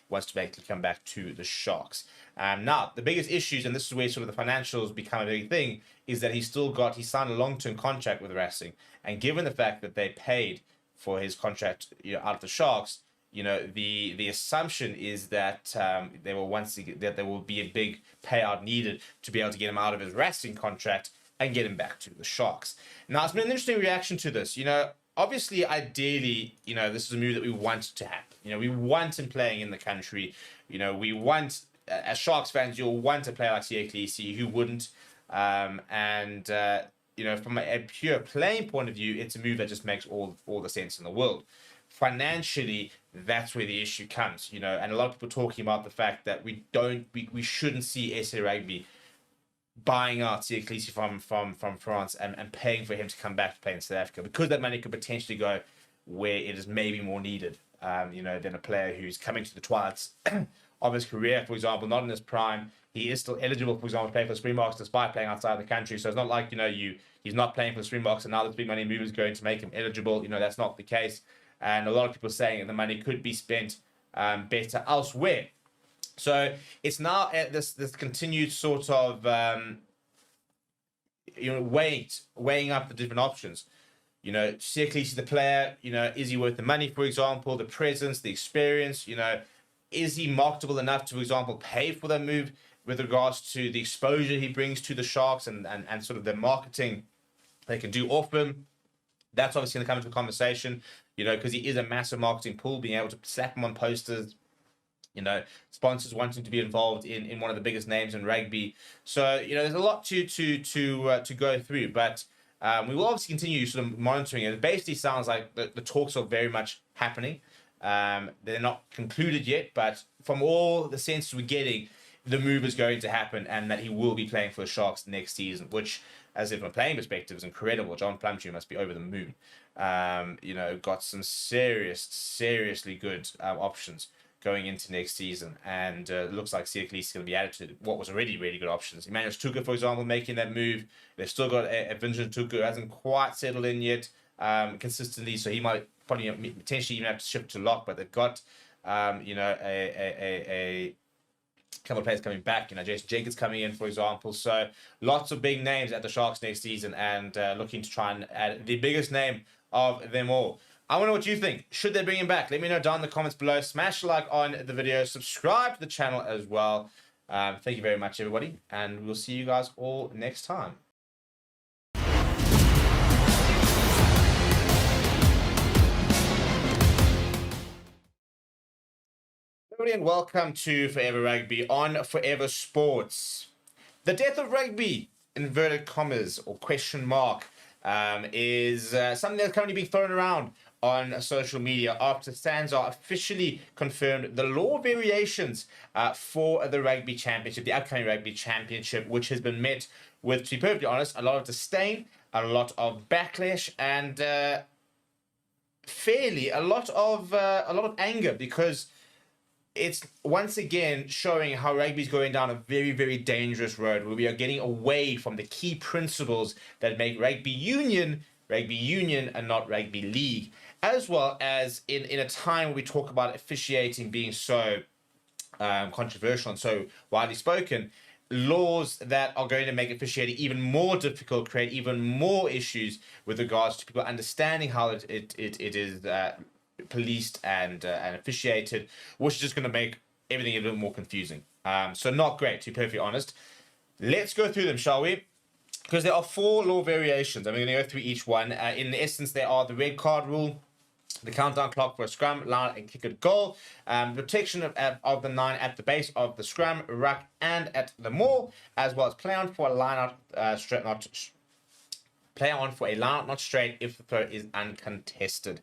wants to basically come back to the Sharks. Now, the biggest issues, and this is where sort of the financials become a big thing, is that he signed a long-term contract with Racing, and given the fact that they paid for his contract, out of the Sharks, the assumption is that there will be a big payout needed to be able to get him out of his Racing contract and get him back to the Sharks. Now, it's been an interesting reaction to this. Obviously, ideally, this is a move that we want to happen. We want him playing in the country. We want, as Sharks fans, you'll want a player like Siya who wouldn't. From a pure playing point of view, it's a move that just makes all the sense in the world. Financially, that's where the issue comes, and a lot of people talking about the fact that we shouldn't see SA Rugby buying out Siya from France and paying for him to come back to play in South Africa, because that money could potentially go where it is maybe more needed, than a player who's coming to the twilights of his career, for example, not in his prime. He is still eligible, for example, to play for the Springboks despite playing outside the country. So it's not like, he's not playing for the Springboks and now the big money move is going to make him eligible. That's not the case. And a lot of people saying that the money could be spent better elsewhere. So it's now at this continued sort of weighing up the different options. Siya the player, is he worth the money, for example, the presence, the experience, is he marketable enough to, for example, pay for that move with regards to the exposure he brings to the Sharks and sort of the marketing they can do off him? That's obviously going to come into a conversation, because he is a massive marketing pool, being able to slap him on posters, sponsors wanting to be involved in one of the biggest names in rugby. So, there's a lot to go through, but we will obviously continue sort of monitoring it. It basically sounds like the talks are very much happening. They're not concluded yet, but from all the sense we're getting, the move is going to happen and that he will be playing for the Sharks next season, which, as if from a playing perspective, is incredible. John Plumtree must be over the moon. Got some seriously good options going into next season, and looks like Siya is going to be added to what was already really good options. Emmanuel Tuka, for example, making that move. They've still got a Vincent Tuka who hasn't quite settled in yet consistently, so he might probably potentially even have to shift to lock, but they've got a couple of players coming back, Jason Jenkins coming in, for example. So lots of big names at the Sharks next season, and looking to try and add the biggest name of them all. I want to know what you think. Should they bring him back? Let me know down in the comments below. Smash a like on the video. Subscribe to the channel as well. Thank you very much, everybody, and we'll see you guys all next time. Everybody, and welcome to Forever Rugby on Forever Sports. The death of rugby, inverted commas or question mark, is something that's currently being thrown around on social media after SANZAAR officially confirmed the law variations for the Rugby Championship, the upcoming Rugby Championship, which has been met with, to be perfectly honest, a lot of disdain, a lot of backlash, and a lot of anger, because it's once again showing how rugby is going down a very, very dangerous road, where we are getting away from the key principles that make rugby union and not rugby league, as well as in a time where we talk about officiating being so controversial and so widely spoken, laws that are going to make officiating even more difficult, create even more issues with regards to people understanding how it is policed and officiated, which is just going to make everything a little more confusing. So not great, to be perfectly honest. Let's go through them, shall we? Because there are 4 law variations. I'm going to go through each one. In essence, there are the red card rule, the countdown clock for a scrum, line and kick at goal, protection of the 9 at the base of the scrum, ruck, and at the maul, as well as play on for a line out play on for a line out not straight if the throw is uncontested.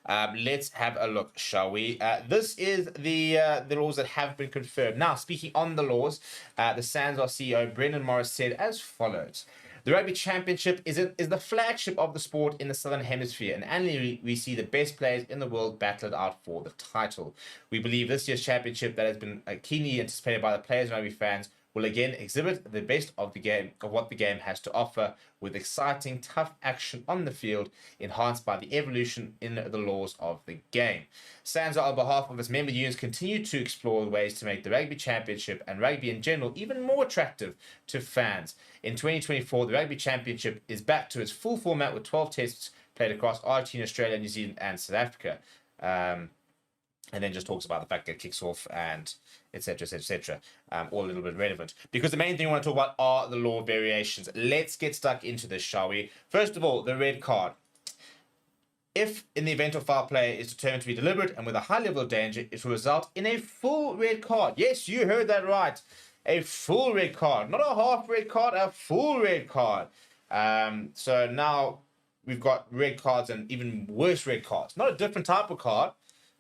Let's have a look, shall we? This is the laws that have been confirmed. Now, speaking on the laws, the SANZAAR CEO Brendan Morris said as follows: The Rugby Championship is the flagship of the sport in the Southern Hemisphere, and annually we see the best players in the world battle it out for the title. We believe this year's championship, that has been keenly anticipated by the players and rugby fans, will again exhibit the best of the game, of what the game has to offer, with exciting, tough action on the field, enhanced by the evolution in the laws of the game. SANZAAR, on behalf of its member unions, continue to explore ways to make the Rugby Championship and rugby in general even more attractive to fans. In 2024, the Rugby Championship is back to its full format with 12 tests played across Argentina, Australia, New Zealand, and South Africa. And then just talks about the fact that it kicks off and etc. All a little bit relevant. Because the main thing we want to talk about are the law variations. Let's get stuck into this, shall we? First of all, the red card. If, in the event of foul play is determined to be deliberate and with a high level of danger, it will result in a full red card. Yes, you heard that right. A full red card. Not a half red card, a full red card. So now we've got red cards and even worse red cards. Not a different type of card.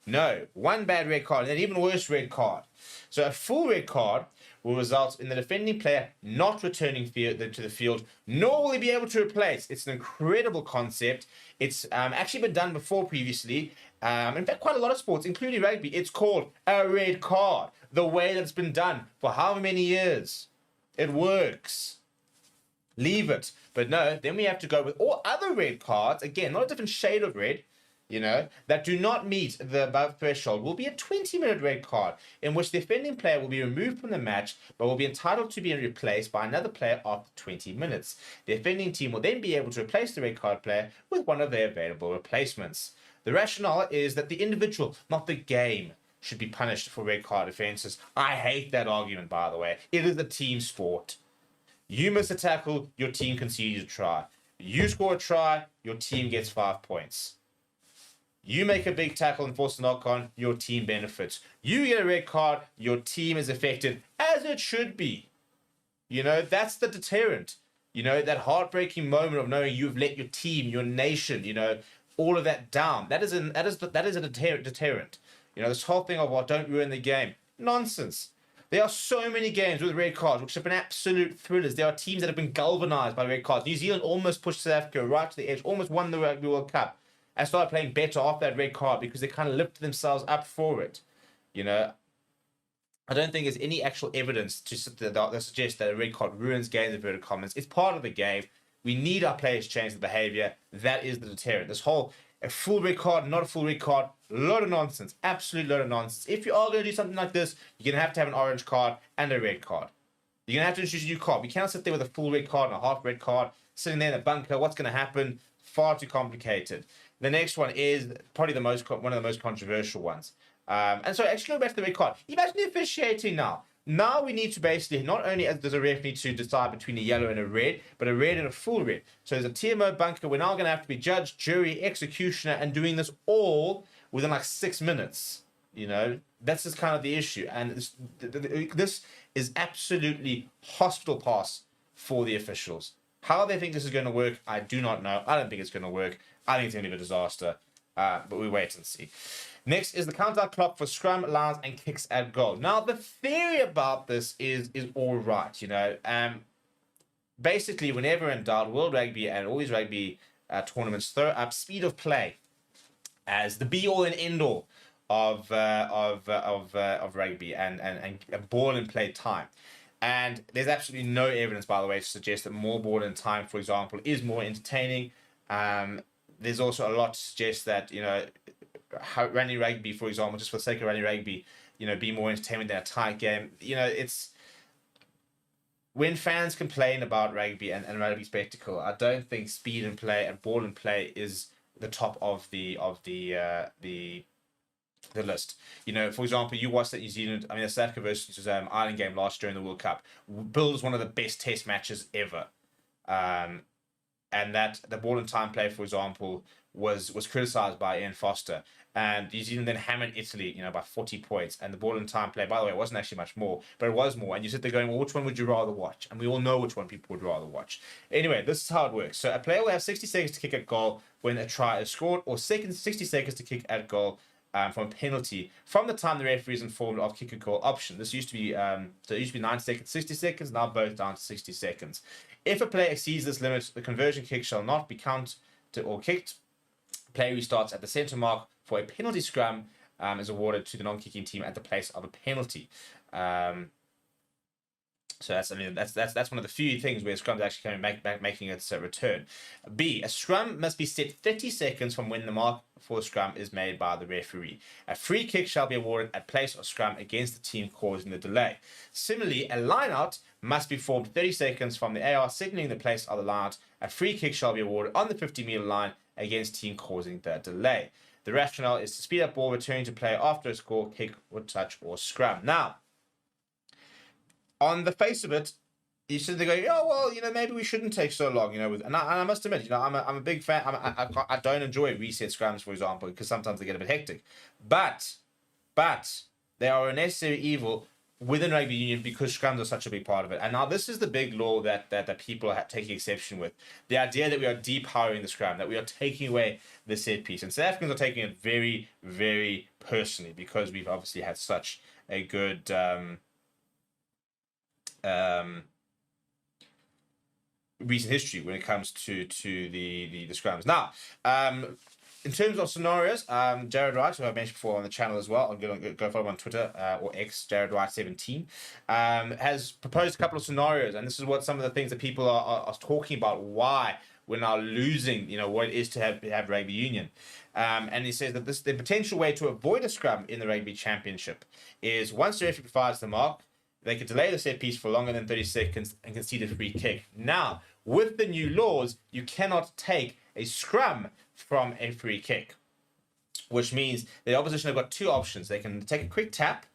No, one bad red card and an even worse red card. So a full red card will result in the defending player not returning to the field, nor will he be able to replace. It's an incredible concept. It's actually been done before previously. In fact, quite a lot of sports, including rugby, it's called a red card. The way that's been done for how many years? It works. Leave it. But no, then we have to go with all other red cards. Again, not a different shade of red, that do not meet the above threshold will be a 20-minute red card in which the offending player will be removed from the match but will be entitled to be replaced by another player after 20 minutes. The offending team will then be able to replace the red card player with one of their available replacements. The rationale is that the individual, not the game, should be punished for red card offences. I hate that argument, by the way. It is a team sport. You miss a tackle, your team concedes a try. You score a try, your team gets 5 points. You make a big tackle and force a knock-on, your team benefits. You get a red card, your team is affected, as it should be. That's the deterrent. That heartbreaking moment of knowing you've let your team, your nation, all of that down. That is a deterrent. This whole thing of, don't ruin the game. Nonsense. There are so many games with red cards which have been absolute thrillers. There are teams that have been galvanized by red cards. New Zealand almost pushed South Africa right to the edge, almost won the Rugby World Cup, and started playing better off that red card because they kind of lifted themselves up for it. I don't think there's any actual evidence to suggest that a red card ruins games, inverted commas. It's part of the game. We need our players to change the behavior. That is the deterrent. This whole a full red card, not a full red card, load of nonsense. Absolute load of nonsense. If you are going to do something like this, you're going to have an orange card and a red card. You're going to have to introduce a new card. We can't sit there with a full red card and a half red card, sitting there in the bunker. What's going to happen? Far too complicated. The next one is probably one of the most controversial ones. And so actually go back to the red card. Imagine the officiating now. Now we need to basically, not only does a ref need to decide between a yellow and a red, but a red and a full red. So there's a TMO bunker. We're now going to have to be judge, jury, executioner, and doing this all within like 6 minutes. That's just kind of the issue. And this is absolutely hospital pass for the officials. How they think this is going to work, I do not know. I don't think it's going to work. I think it's going to be a disaster. But we wait and see. Next is the countdown clock for scrum, lines, and kicks at goal. Now, the theory about this is all right. Basically, whenever in doubt, World Rugby and all these rugby tournaments throw up speed of play as the be-all and end-all of rugby and ball and play time. And there's absolutely no evidence, by the way, to suggest that more ball and time, for example, is more entertaining. There's also a lot to suggest that, running rugby, for example, just for the sake of running rugby, be more entertainment than a tight game. It's when fans complain about rugby and rugby spectacle, I don't think speed and play and ball and play is the top of the list. For example, you watched that New Zealand, the South Africa versus Ireland game last year in the World Cup. Billed was one of the best test matches ever. And that the ball and time play, for example, was criticised by Ian Foster. And New Zealand then hammered Italy, by 40 points. And the ball and time play, by the way, it wasn't actually much more, but it was more. And you sit there going, well, which one would you rather watch? And we all know which one people would rather watch. Anyway, this is how it works. So a player will have 60 seconds to kick at goal when a try is scored, or 60 seconds to kick at goal from a penalty from the time the referee is informed of kick and call option. This used to be so it used to be 90 seconds, 60 seconds, now both down to 60 seconds. If a player exceeds this limit, the conversion kick shall not be counted or kicked. Play restarts at the centre mark for a penalty scrum is awarded to the non-kicking team at the place of a penalty. So that's one of the few things where scrum is actually making its return. B, a scrum must be set 30 seconds from when the mark for the scrum is made by the referee. A free kick shall be awarded at place of scrum against the team causing the delay. Similarly, a line-out must be formed 30 seconds from the AR signaling the place of the line-out. A free kick shall be awarded on the 50-meter line against team causing the delay. The rationale is to speed up ball returning to play after a score, kick, or touch, or scrum. Now, on the face of it, you sit there going, oh, well, maybe we shouldn't take so long, and I must admit, I'm a big fan. I don't enjoy reset scrums, for example, because sometimes they get a bit hectic. But they are a necessary evil within rugby union because scrums are such a big part of it. And now this is the big law that people are taking exception with. The idea that we are depowering the scrum, that we are taking away the set piece. And South Africans are taking it very, very personally because we've obviously had such a good recent history when it comes to the scrums. Now, in terms of scenarios, Jared Wright, who I mentioned before on the channel as well, go follow him on Twitter or X, Jared Wright 17, has proposed a couple of scenarios, and this is what some of the things that people are talking about, why we're now losing, what it is to have rugby union. And he says that the potential way to avoid a scrum in the Rugby Championship is once the referee provides the mark, they could delay the set piece for longer than 30 seconds and concede a free kick. Now, with the new laws, you cannot take a scrum from a free kick, which means the opposition have got two options. They can take a quick tap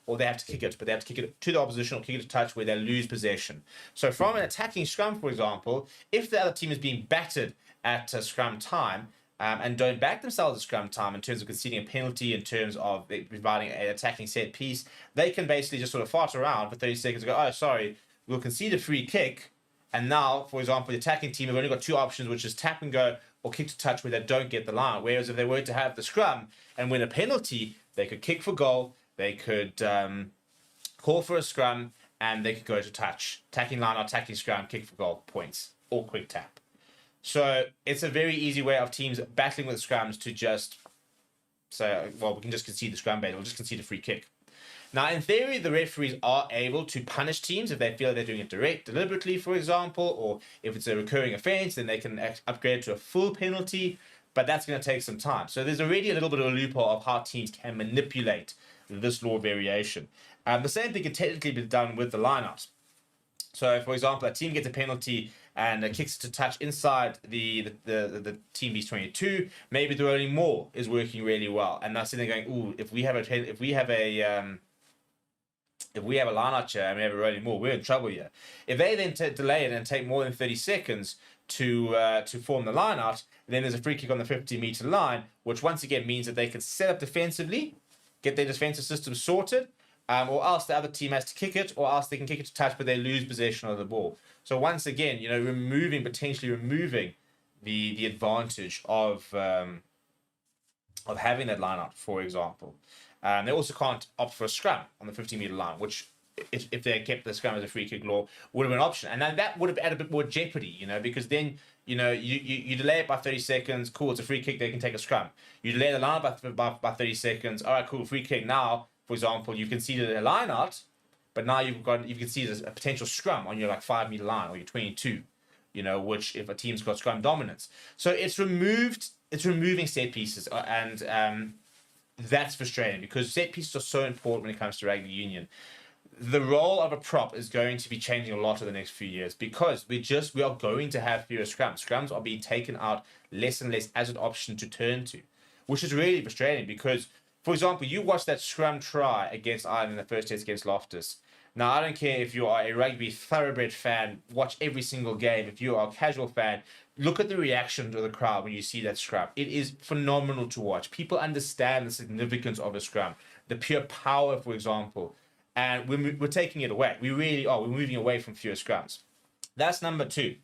or they have to kick it, but they have to kick it to the opposition or kick it to touch where they lose possession. So from an attacking scrum, for example, if the other team is being battered at scrum time, and don't back themselves at scrum time in terms of conceding a penalty, in terms of providing an attacking set piece, they can basically just sort of fart around for 30 seconds and go, oh, sorry, we'll concede a free kick. And now, for example, the attacking team have only got two options, which is tap and go or kick to touch where they don't get the line. Whereas if they were to have the scrum and win a penalty, they could kick for goal, they could call for a scrum, and they could go to touch. Attacking line or attacking scrum, kick for goal, points, or quick tap. So it's a very easy way of teams battling with scrums to just say, well, we can just concede the scrum bait, we'll just concede a free kick. Now, in theory, the referees are able to punish teams if they feel they're doing it deliberately, for example, or if it's a recurring offense, then they can upgrade to a full penalty, but that's going to take some time. So there's already a little bit of a loophole of how teams can manipulate this law variation. The same thing can technically be done with the lineouts. So, for example, a team gets a penalty and kicks to touch inside the team B's 22. Maybe the rolling more is working really well, and they're sitting there going, "Ooh, if we have a line out here and we have a rolling more, we're in trouble here." If they then delay it and take more than 30 seconds to form the line out, then there's a free kick on the 50-meter line, which once again means that they can set up defensively, get their defensive system sorted. Or else the other team has to kick it, or else they can kick it to touch, but they lose possession of the ball. So once again, potentially removing the advantage of having that line out, for example. They also can't opt for a scrum on the 50-meter line, which if they kept the scrum as a free kick law would have been an option, and then that would have added a bit more jeopardy, because then you delay it by 30 seconds, cool, it's a free kick, they can take a scrum. You delay the line by 30 seconds, all right, cool, free kick. Now, for example, you conceded a line out, but now you've conceded a potential scrum on your 5-meter line or your 22, which if a team's got scrum dominance. So it's removing set pieces, and that's frustrating because set pieces are so important when it comes to rugby union. The role of a prop is going to be changing a lot over the next few years because we are going to have fewer scrums. Scrums are being taken out less and less as an option to turn to, which is really frustrating because, for example, you watch that scrum try against Ireland in the first test against Loftus. Now, I don't care if you are a rugby thoroughbred fan, watch every single game. If you are a casual fan, look at the reaction of the crowd when you see that scrum. It is phenomenal to watch. People understand the significance of a scrum, the pure power, for example, and we're taking it away. We really are. We're moving away from fewer scrums. That's number 2.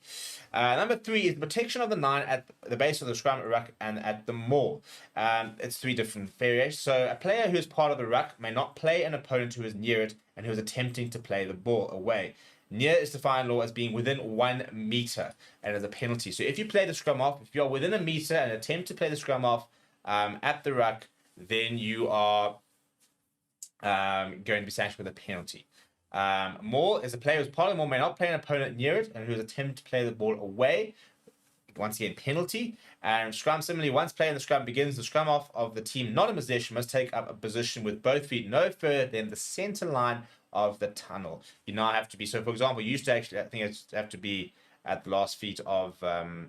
Number 3 is protection of the 9 at the base of the scrum, ruck, and at the maul. It's 3 different variations. So a player who is part of the ruck may not play an opponent who is near it and who is attempting to play the ball away. Near is defined law as being within 1 meter and as a penalty. So if you play the scrum off, if you're within a meter and attempt to play the scrum off at the ruck, then you are going to be sanctioned with a penalty. Maul is a player who's part of the maul may not play an opponent near it and who is attempting to play the ball away. Once again, penalty. And scrum, similarly, once play in the scrum begins, the scrum off of the team not in possession must take up a position with both feet no further than the center line of the tunnel. You now have to be, so for example, you used to actually, I think it's have to be at the last feet of where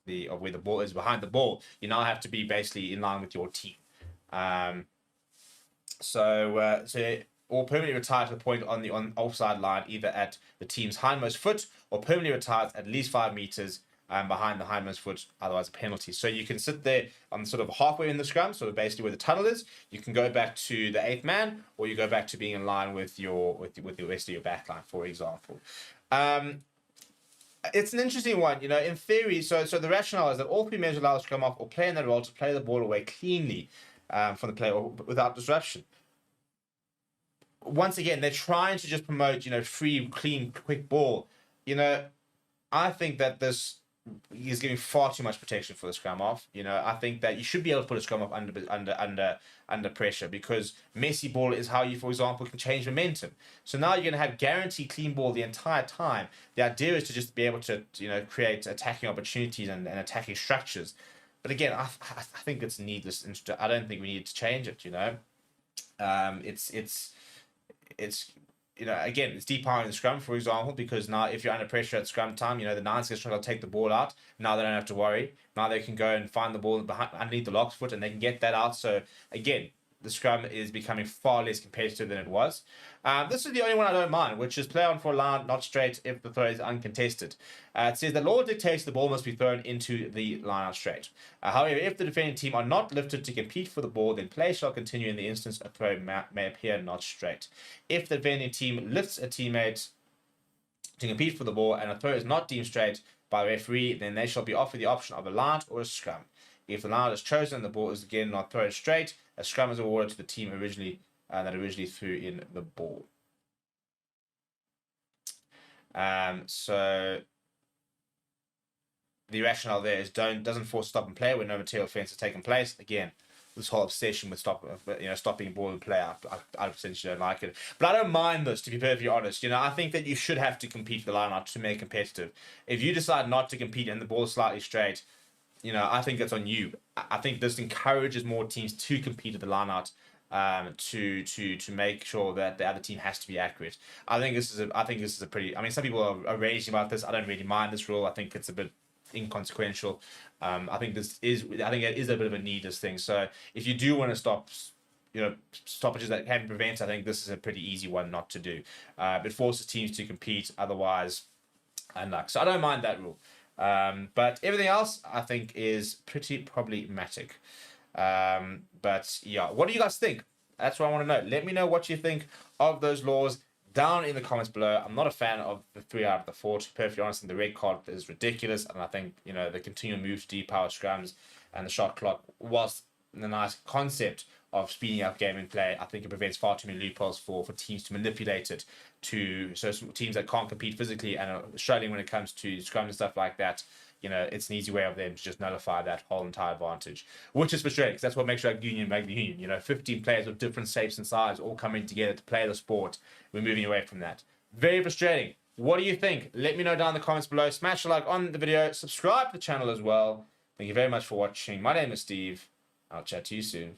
the ball is behind the ball. You now have to be basically in line with your team. So or permanently retired to the point on the offside line, either at the team's hindmost foot or permanently retired at least 5 meters behind the hindmost foot, otherwise a penalty. So you can sit there on sort of halfway in the scrum, sort of basically where the tunnel is. You can go back to the 8th man, or you go back to being in line with the rest of your back line, for example. It's an interesting one, you know. In theory, so the rationale is that all 3 men allow the scrum off or play in that role to play the ball away cleanly from the player or without disruption. Once again, they're trying to just promote, you know, free, clean, quick ball. You know, I think that this is giving far too much protection for the scrum off. You know, I think that you should be able to put a scrum off under pressure, because messy ball is how you, for example, can change momentum. So now you're going to have guaranteed clean ball the entire time. The idea is to just be able to, you know, create attacking opportunities and attacking structures. But again, I think it's needless. I don't think we need to change it. You know, it's you know, again, it's deep power in the scrum, for example, because now if you're under pressure at scrum time, you know, the 9's going to try to take the ball out. Now they don't have to worry. Now they can go and find the ball underneath the lock's foot and they can get that out. So again, the scrum is becoming far less competitive than it was. This is the only one I don't mind, which is play on for a line, not straight, if the throw is uncontested. It says the law dictates the ball must be thrown into the line out straight. However, if the defending team are not lifted to compete for the ball, then play shall continue in the instance a throw may appear not straight. If the defending team lifts a teammate to compete for the ball and a throw is not deemed straight by the referee, then they shall be offered the option of a line or a scrum. If the line is chosen and the ball is again not thrown straight, a scrum is awarded to the team that originally threw in the ball. So the rationale there is doesn't force stop and play when no material offence has taken place. Again, this whole obsession with stopping ball and play, I essentially don't like it. But I don't mind this, to be perfectly honest. You know, I think that you should have to compete for the line out to make it competitive. If you decide not to compete and the ball is slightly straight, you know, I think that's on you. I think this encourages more teams to compete at the line out, to make sure that the other team has to be accurate. I think this is a pretty. I mean, some people are raging about this. I don't really mind this rule. I think it's a bit inconsequential. I think it is a bit of a needless thing. So if you do want to stop, you know, stoppages that can be prevented, I think this is a pretty easy one not to do. It forces teams to compete. Otherwise, unlucky. So I don't mind that rule. But everything else I think is pretty problematic. But yeah, what do you guys think? That's what I want to know. Let me know what you think of those laws down in the comments below. I'm not a fan of the 3 out of the 4, to be perfectly honest, and the red card is ridiculous. And I think, you know, the continual move to deep power scrums and the shot clock, whilst the nice concept of speeding up game and play, I think it prevents far too many loopholes for teams to manipulate it so teams that can't compete physically and are struggling when it comes to scrum and stuff like that. You know, it's an easy way of them to just nullify that whole entire advantage, which is frustrating because that's what makes rugby union. You know, 15 players of different shapes and sizes all coming together to play the sport. We're moving away from that. Very frustrating. What do you think? Let me know down in the comments below. Smash a like on the video. Subscribe to the channel as well. Thank you very much for watching. My name is Steve. I'll chat to you soon.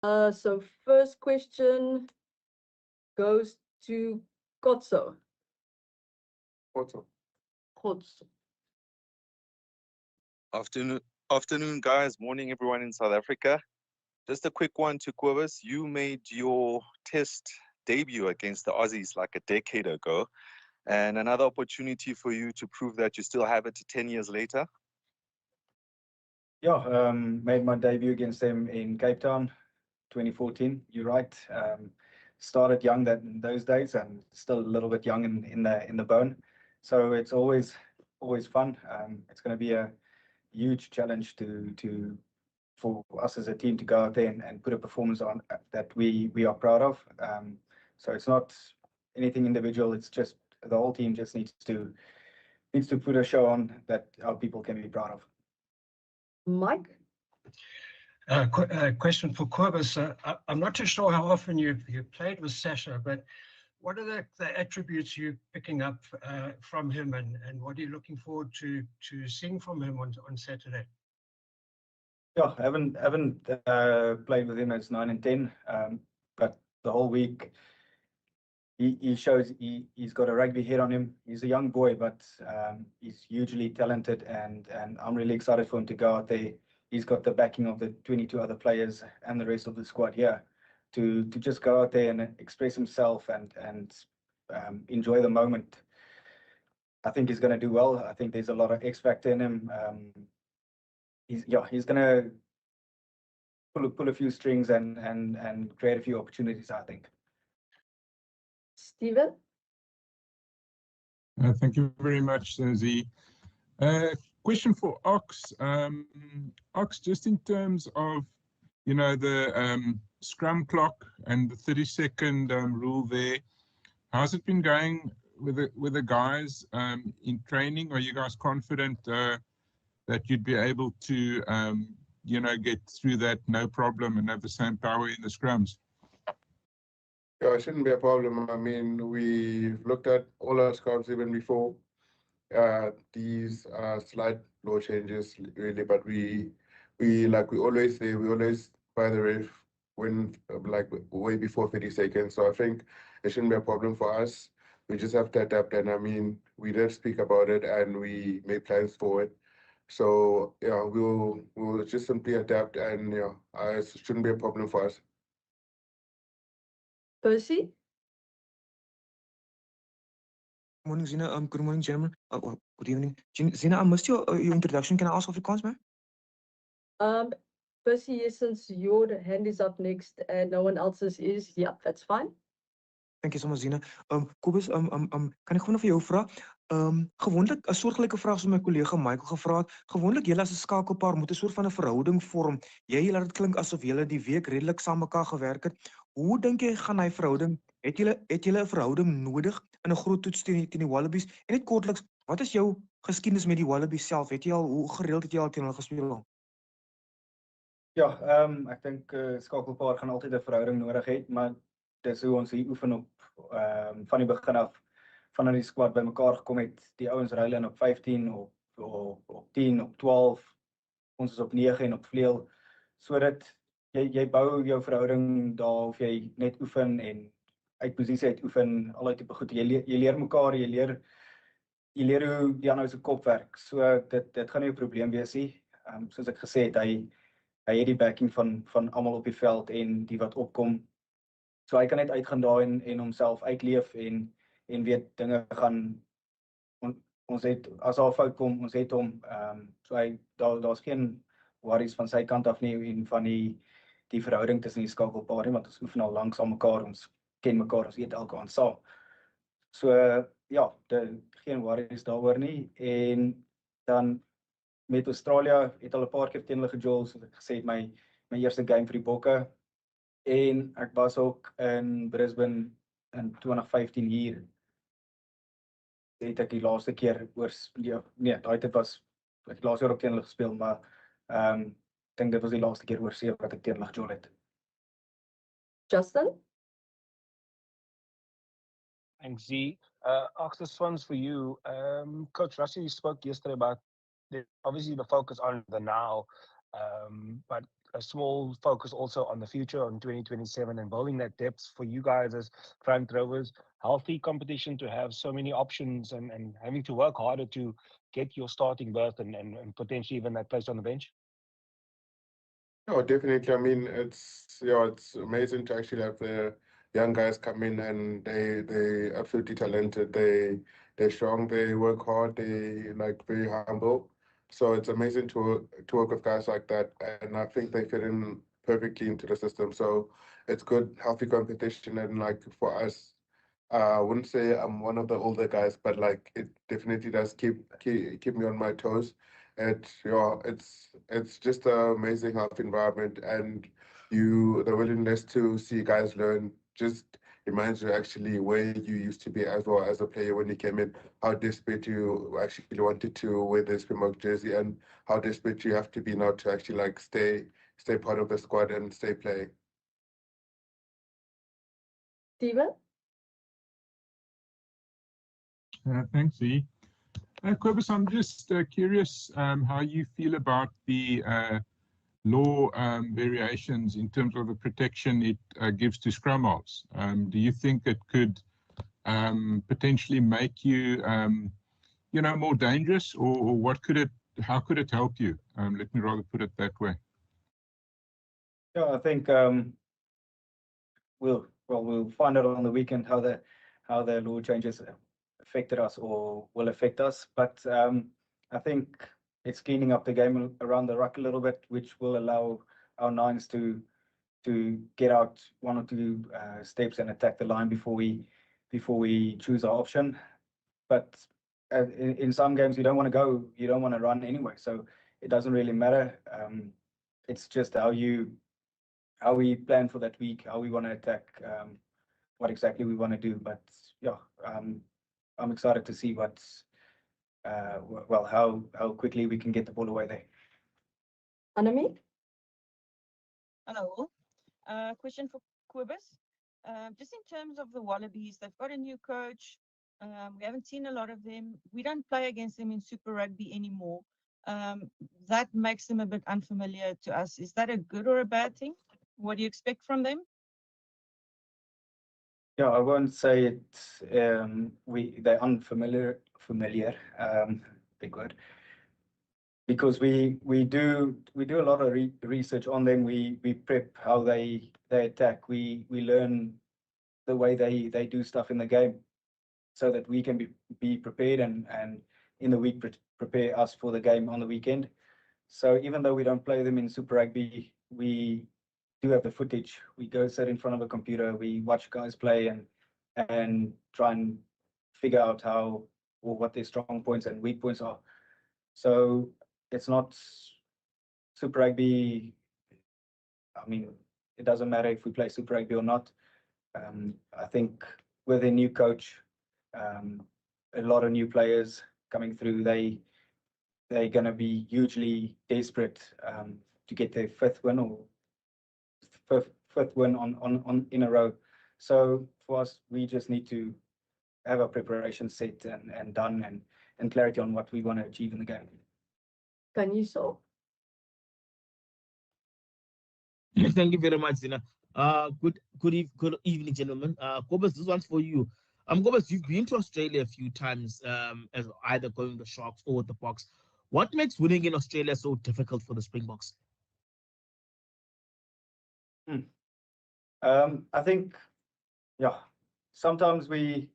So first question goes to Kotso. Kotso. Afternoon, guys. Morning, everyone in South Africa. Just a quick one to Quibus. You made your test debut against the Aussies like a decade ago, and another opportunity for you to prove that you still have it 10 years later. Yeah, made my debut against them in Cape Town, 2014. You're right. Started young in those days, and still a little bit young in the bone. So it's always fun. It's going to be a huge challenge for us as a team to go out there and put a performance on that we are proud of. So it's not anything individual. It's just the whole team just needs to put a show on that our people can be proud of. Mike? Question for Quibus. I'm not too sure how often you played with Sasha, but what are the attributes you're picking up from him, and what are you looking forward to seeing from him on Saturday? Yeah, I haven't played with him as 9 and 10, but the whole week he shows he's got a rugby head on him. He's a young boy, but he's hugely talented, and I'm really excited for him to go out there. He's got the backing of the 22 other players and the rest of the squad here to just go out there and express himself and enjoy the moment. I think he's going to do well. I think there's a lot of X factor in him. He's going to pull a few strings and create a few opportunities, I think. Stephen? Thank you very much, Z. Question for Ox. Ox, just in terms of, the scrum clock and the 30-second rule there, how's it been going with the guys in training? Are you guys confident that you'd be able to, get through that no problem and have the same power in the scrums? Yeah, it shouldn't be a problem. I mean, we've looked at all our scrums even before these slight law changes, really. But we like we always say, we always buy the ref when like way before 30 seconds. So I think it shouldn't be a problem for us. We just have to adapt. And I mean, we did speak about it and we made plans for it. So yeah, we'll just simply adapt, and yeah, it shouldn't be a problem for us. Percy? Morning, Zina. Good morning, gentlemen. Good evening. Zina, I missed your introduction. Can I ask Afrikaans, man? Percy, yes, since your hand is up next and no one else's is, yeah, that's fine. Thank you so much, Zina. Kobus, kan ek gewoon vir jou vra? Gewoonlik 'n soortgelyke vraag soos my kollega Michael gevra het. Gewoonlik julle as 'n skakelpaar moet 'n soort van 'n verhouding vorm. Jy laat dit klink asof julle die week redelik saam mekaar gewerk het. Hoe dink jy gaan hy verhouding? Het julle 'n verhouding nodig in 'n groot toets teen die Wallabies? En net kortliks, wat is jou geskiedenis met die Wallabies self? Hoe gereeld het jy al teen hulle gespeel? Ja, ek dink skakelpaar gaan altyd 'n verhouding nodig hê, maar dis hoe ons hier oefen op van die begin af, vanaf die squad bymekaar gekom het. Die ouens ruil in op 15, op 10, op 12. Ons is op 9 en op vleuel. Sodat jy bou jou verhouding daar of jy net oefen en uit posisie uit oefen, allerlei tipe goed. Jy leer mekaar, jy leer hoe die ander se kop werk. So dit gaan nie 'n probleem wees nie. Soos ek gesê het, hy het die backing van almal op die veld en die wat opkom. So hy kan net uitgaan daar en homself uitleef en weet dinge gaan ons het as daar 'n fout kom, ons het hom. So daar's geen worries van sy kant af nie en van die verhouding tussen die skakelpaar nie, want ons oefen al lank saam mekaar, ons ken mekaar, ons eet elke aand saam. So ja, geen worries daaroor nie. En dan met Australië het al 'n paar keer teen hulle gejoel, soos ek gesê het, my eerste game vir die Bokke. En ek was ook in Brisbane in 2015 hier. Het ek die laaste keer daai tyd was ek laas jaar ook teen hulle gespeel, maar ek dink dit was die laaste keer oorsee wat ek teen hulle gejol het. Justin? Thanks, Z. Ox, this one's for you. Coach Rassie spoke yesterday about obviously the focus on the now, but a small focus also on the future, on 2027, and building that depth for you guys as front rowers. Healthy competition to have so many options and having to work harder to get your starting berth and potentially even that place on the bench? Oh, definitely. I mean, it's amazing to actually have the young guys come in and they absolutely talented. They're strong. They work hard. They like very humble. So it's amazing to work with guys like that, and I think they fit in perfectly into the system. So it's good, healthy competition, and like for us, I wouldn't say I'm one of the older guys, but like it definitely does keep me on my toes. It's just an amazing health environment, and the willingness to see guys learn just reminds you actually where you used to be as well as a player when you came in, how desperate you actually wanted to wear the Springbok jersey, and how desperate you have to be now to actually like stay part of the squad and stay playing. Steven? Thanks, E. Cobus, I'm just curious how you feel about the law variations in terms of the protection it gives to scrum halves. Do you think it could potentially make you, more dangerous, or how could it help you? Let me rather put it that way. Yeah, I think we'll find out on the weekend how the law changes affected us or will affect us. But I think it's cleaning up the game around the ruck a little bit, which will allow our nines to get out one or two steps and attack the line before we choose our option. But in some games, you don't want to run anyway, so it doesn't really matter. It's just how we plan for that week, how we want to attack, what exactly we want to do. But yeah, I'm excited to see how quickly we can get the ball away there. Anami? Hello. Question for Cobus. Just in terms of the Wallabies, they've got a new coach. We haven't seen a lot of them. We don't play against them in Super Rugby anymore. That makes them a bit unfamiliar to us. Is that a good or a bad thing? What do you expect from them? Yeah, I won't say it's they're unfamiliar, big word, because we do a lot of research on them. We prep how they attack. We learn the way they do stuff in the game, so that we can be prepared and in the week prepare us for the game on the weekend. So even though we don't play them in Super Rugby, we do have the footage. We go sit in front of a computer, we watch guys play and try and figure out how or what their strong points and weak points are. So it's not Super Rugby. I mean, it doesn't matter if we play Super Rugby or not. I think with a new coach, a lot of new players coming through, they're going to be hugely desperate to get their fifth win on in a row. So for us, we just need to have our preparation set and done and clarity on what we want to achieve in the game. Can you solve? Thank you very much, Zina. Good evening, gentlemen. Cobus, this one's for you. Cobus, you've been to Australia a few times, as either going the Sharks or the Boks. What makes winning in Australia so difficult for the Springboks? I think, yeah, sometimes in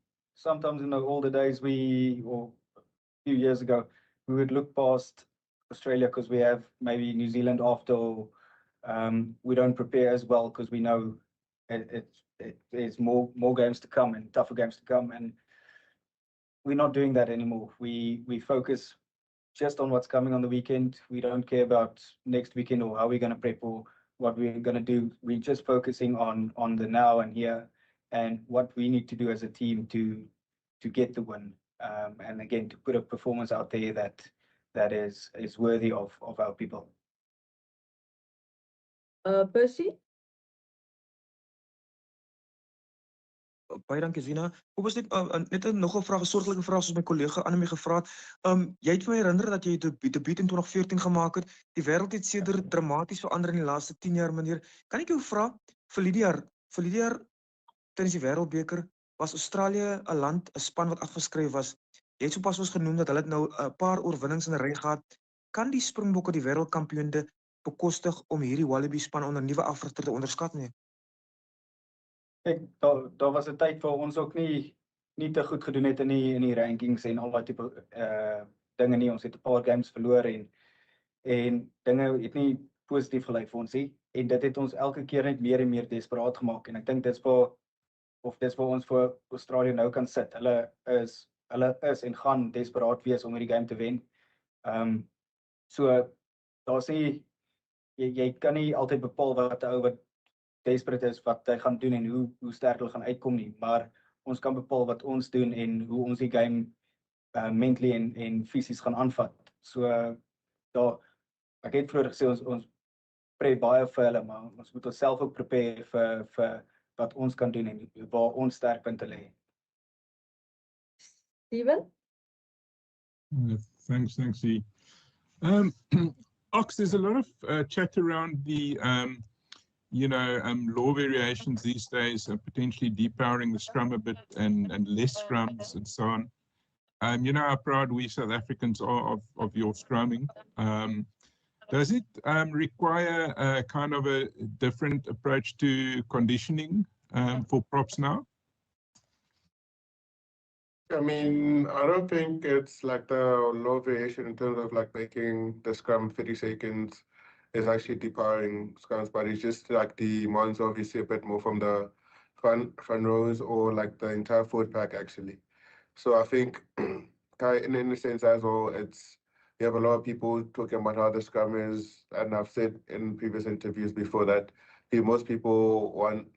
the older days, or a few years ago, we would look past Australia because we have maybe New Zealand after, or we don't prepare as well because we know there's more games to come and tougher games to come, and we're not doing that anymore. We focus just on what's coming on the weekend. We don't care about next weekend or how we're going to prep or what we're going to do. We're just focusing on the now and here and what we need to do as a team to get the win. And again, to put a performance out there that is worthy of our people. Percy? Baie dankie Zina. Kobus net nog 'n vraag, 'n soortgelyke vraag soos my kollega Annelie gevra het. Jy het vir my herinner dat jy debuut in 2014 gemaak het. Die wêreld het sedert dramaties verander in die laaste 10 jaar, meneer. Kan ek jou vra vir die jaar tydens die Wêreldbeker was Australië 'n land, 'n span wat afgeskryf was. Jy het sopas ons genoem dat hulle nou 'n paar oorwinnings in 'n ry gehad. Kan die Springbokke die wêreldkampioene bekostig om hierdie Wallaby span onder nuwe afrigter te onderskat nie? Kijk, daar was 'n tyd waar ons ook nie te goed gedoen het in die rankings en al daai tipe dinge nie. Ons het 'n paar games verloor en dinge het nie positief gelyk vir ons nie. En dit het ons elke keer net meer en meer desperaat gemaak. En ek dink dis waar ons vir Australië nou kan sit. Hulle is en gaan desperaat wees om hierdie game te wen. So daar's nie jy kan nie altyd bepaal wat 'n ou wat desperate is wat hy gaan doen en hoe sterk hulle gaan uitkom nie, maar ons kan bepaal wat ons doen en hoe ons die game mentally en fisies gaan aanvat. So ek het vroeër gesê ons prepare baie vir hulle, maar ons moet onsself ook prepare vir wat ons kan doen en waar ons sterkpunte lê. Steven? Thanks, Zee. Ox, there's a lot of chat around the law variations these days, potentially depowering the scrum a bit and less scrums and so on. You know how proud we South Africans are of your scrumming. Does it require a kind of a different approach to conditioning for props now? I mean, I don't think it's like the low variation in terms of like making the scrum 30 seconds is actually depowering scrums, but it's just like the demands obviously a bit more from the front rows or like the entire forward pack actually. So I think in a sense as well, you have a lot of people talking about how the scrum is, and I've said in previous interviews before that most people want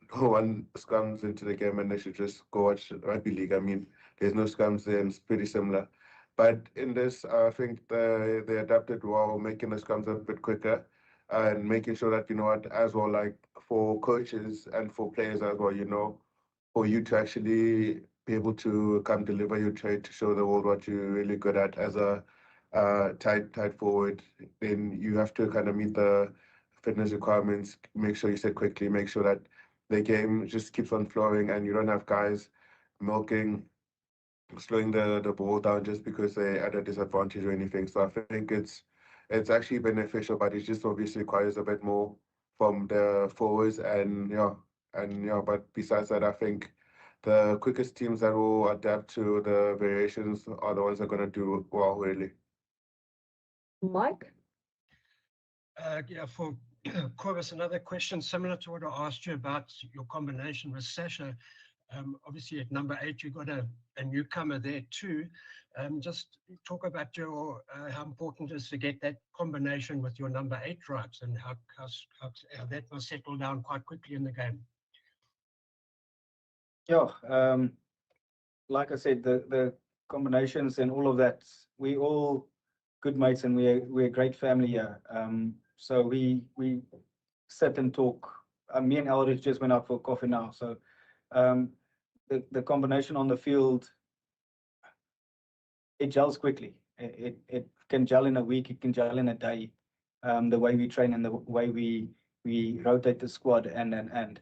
scrums into the game and they should just go watch rugby league. I mean, there's no scrums there and it's pretty similar. But in this, I think they adapted well, making the scrums a bit quicker and making sure that, as well, like for coaches and for players as well, for you to actually be able to come deliver your trade to show the world what you're really good at as a tight forward, then you have to kind of meet the fitness requirements, make sure you set quickly, make sure that the game just keeps on flowing and you don't have guys slowing the ball down just because they're at a disadvantage or anything. So I think it's actually beneficial, but it just obviously requires a bit more from the forwards but besides that, I think the quickest teams that will adapt to the variations are the ones that are going to do well, really. Mike? Yeah, for Cobus, another question similar to what I asked you about your combination with Sasha. Obviously at number 8, you got a newcomer there too. Just talk about how important it is to get that combination with your number 8 right and how that will settle down quite quickly in the game. Yeah, like I said, the combinations and all of that, we all good mates and we're a great family here. So we sit and talk. Me and Elrich just went out for coffee now. So the combination on the field, it gels quickly. It can gel in a week, it can gel in a day. The way we train and the way we rotate the squad and.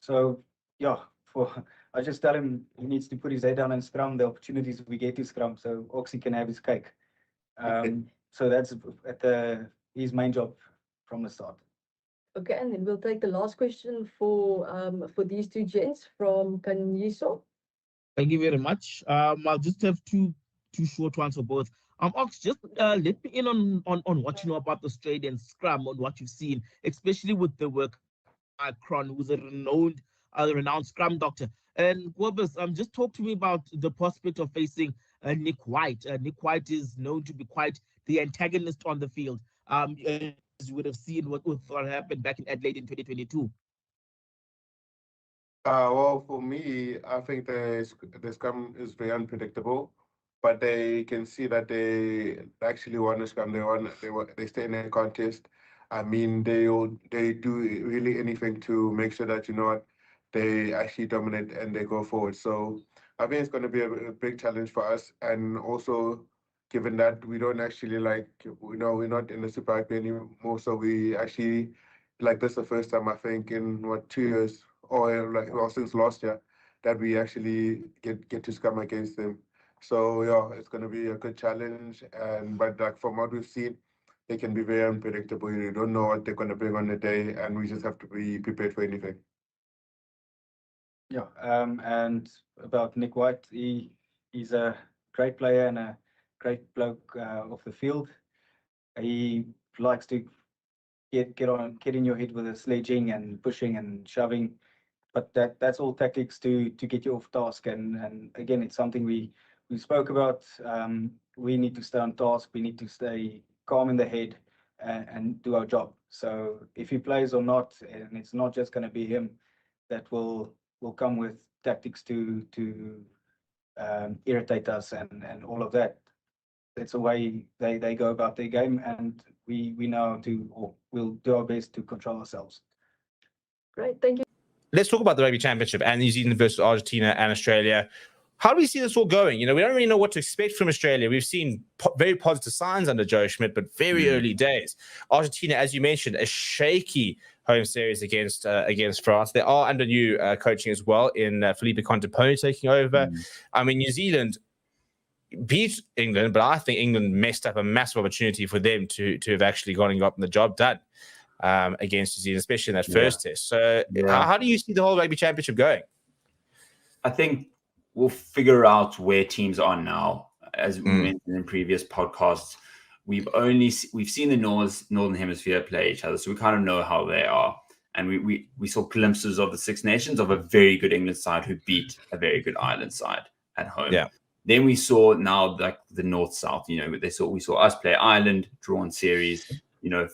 So yeah, I just tell him he needs to put his head down and scrum the opportunities we get to scrum so Oxy can have his cake. So that's his main job from the start. Okay, and then we'll take the last question for these two gents from Kanyiso. Thank you very much. I'll just have two short ones for both. Ox, just let me in on what you know about the Australian scrum, on what you've seen, especially with the work Kron, who's a renowned scrum doctor. And Cobus, just talk to me about the prospect of facing Nick White. Nick White is known to be quite the antagonist on the field. As you would have seen what happened back in Adelaide in 2022. Well, for me, I think the scrum is very unpredictable, but they can see that they actually won the scrum. They stay in a contest. I mean, they do really anything to make sure that they actually dominate and they go forward. So I think it's going to be a big challenge for us, and also given that we don't actually we're not in the Super Rugby anymore, so we actually this the first time I think in 2 years or since last year that we actually get to scum against them. So yeah, it's going to be a good challenge, but from what we've seen, they can be very unpredictable. You don't know what they're going to bring on the day, and we just have to be prepared for anything. Yeah, and about Nick White, he's a great player and a great bloke off the field. He likes to get in your head with the sledging and pushing and shoving, but that's all tactics to get you off task. And again, it's something we spoke about. We need to stay on task. We need to stay calm in the head and do our job. So if he plays or not, and it's not just going to be him that will come with tactics to irritate us and all of that. That's the way they go about their game, and we know we'll do our best to control ourselves. Great, thank you. Let's talk about the Rugby Championship and New Zealand versus Argentina and Australia. How do we see this all going? We don't really know what to expect from Australia. We've seen very positive signs under Joe Schmidt, but very early days. Argentina, as you mentioned, a shaky home series against France. They are under new coaching as well in Felipe Contepone taking over. I mean, New Zealand beat England, but I think England messed up a massive opportunity for them to have actually gone and gotten the job done against New Zealand, especially in that first test. So how do you see the whole Rugby Championship going? I think we'll figure out where teams are now. As we mentioned in previous podcasts, we've seen the Northern Hemisphere play each other, so we kind of know how they are. And we saw glimpses of the Six Nations of a very good England side who beat a very good Ireland side at home. Yeah. Then we saw now the North-South, we saw us play Ireland, drawn series,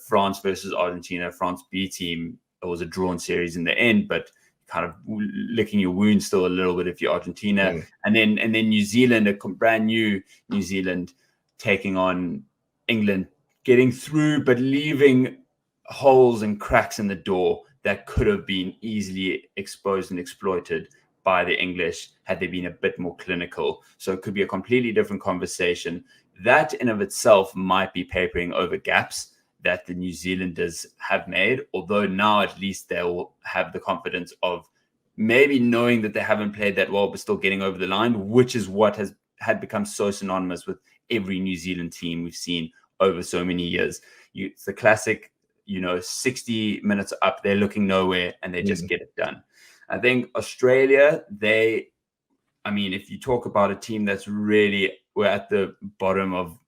France versus Argentina, France B team. It was a drawn series in the end, but kind of licking your wounds still a little bit if you're Argentina. And then New Zealand, a brand new New Zealand taking on England, getting through, but leaving holes and cracks in the door that could have been easily exposed and exploited by the English had they been a bit more clinical. So it could be a completely different conversation. That in of itself might be papering over gaps that the New Zealanders have made, although now at least they'll have the confidence of maybe knowing that they haven't played that well, but still getting over the line, which is what had become so synonymous with every New Zealand team we've seen over so many years. It's the classic, 60 minutes up, they're looking nowhere and they just get it done. I think Australia, if you talk about a team that's really, we're at the bottom of,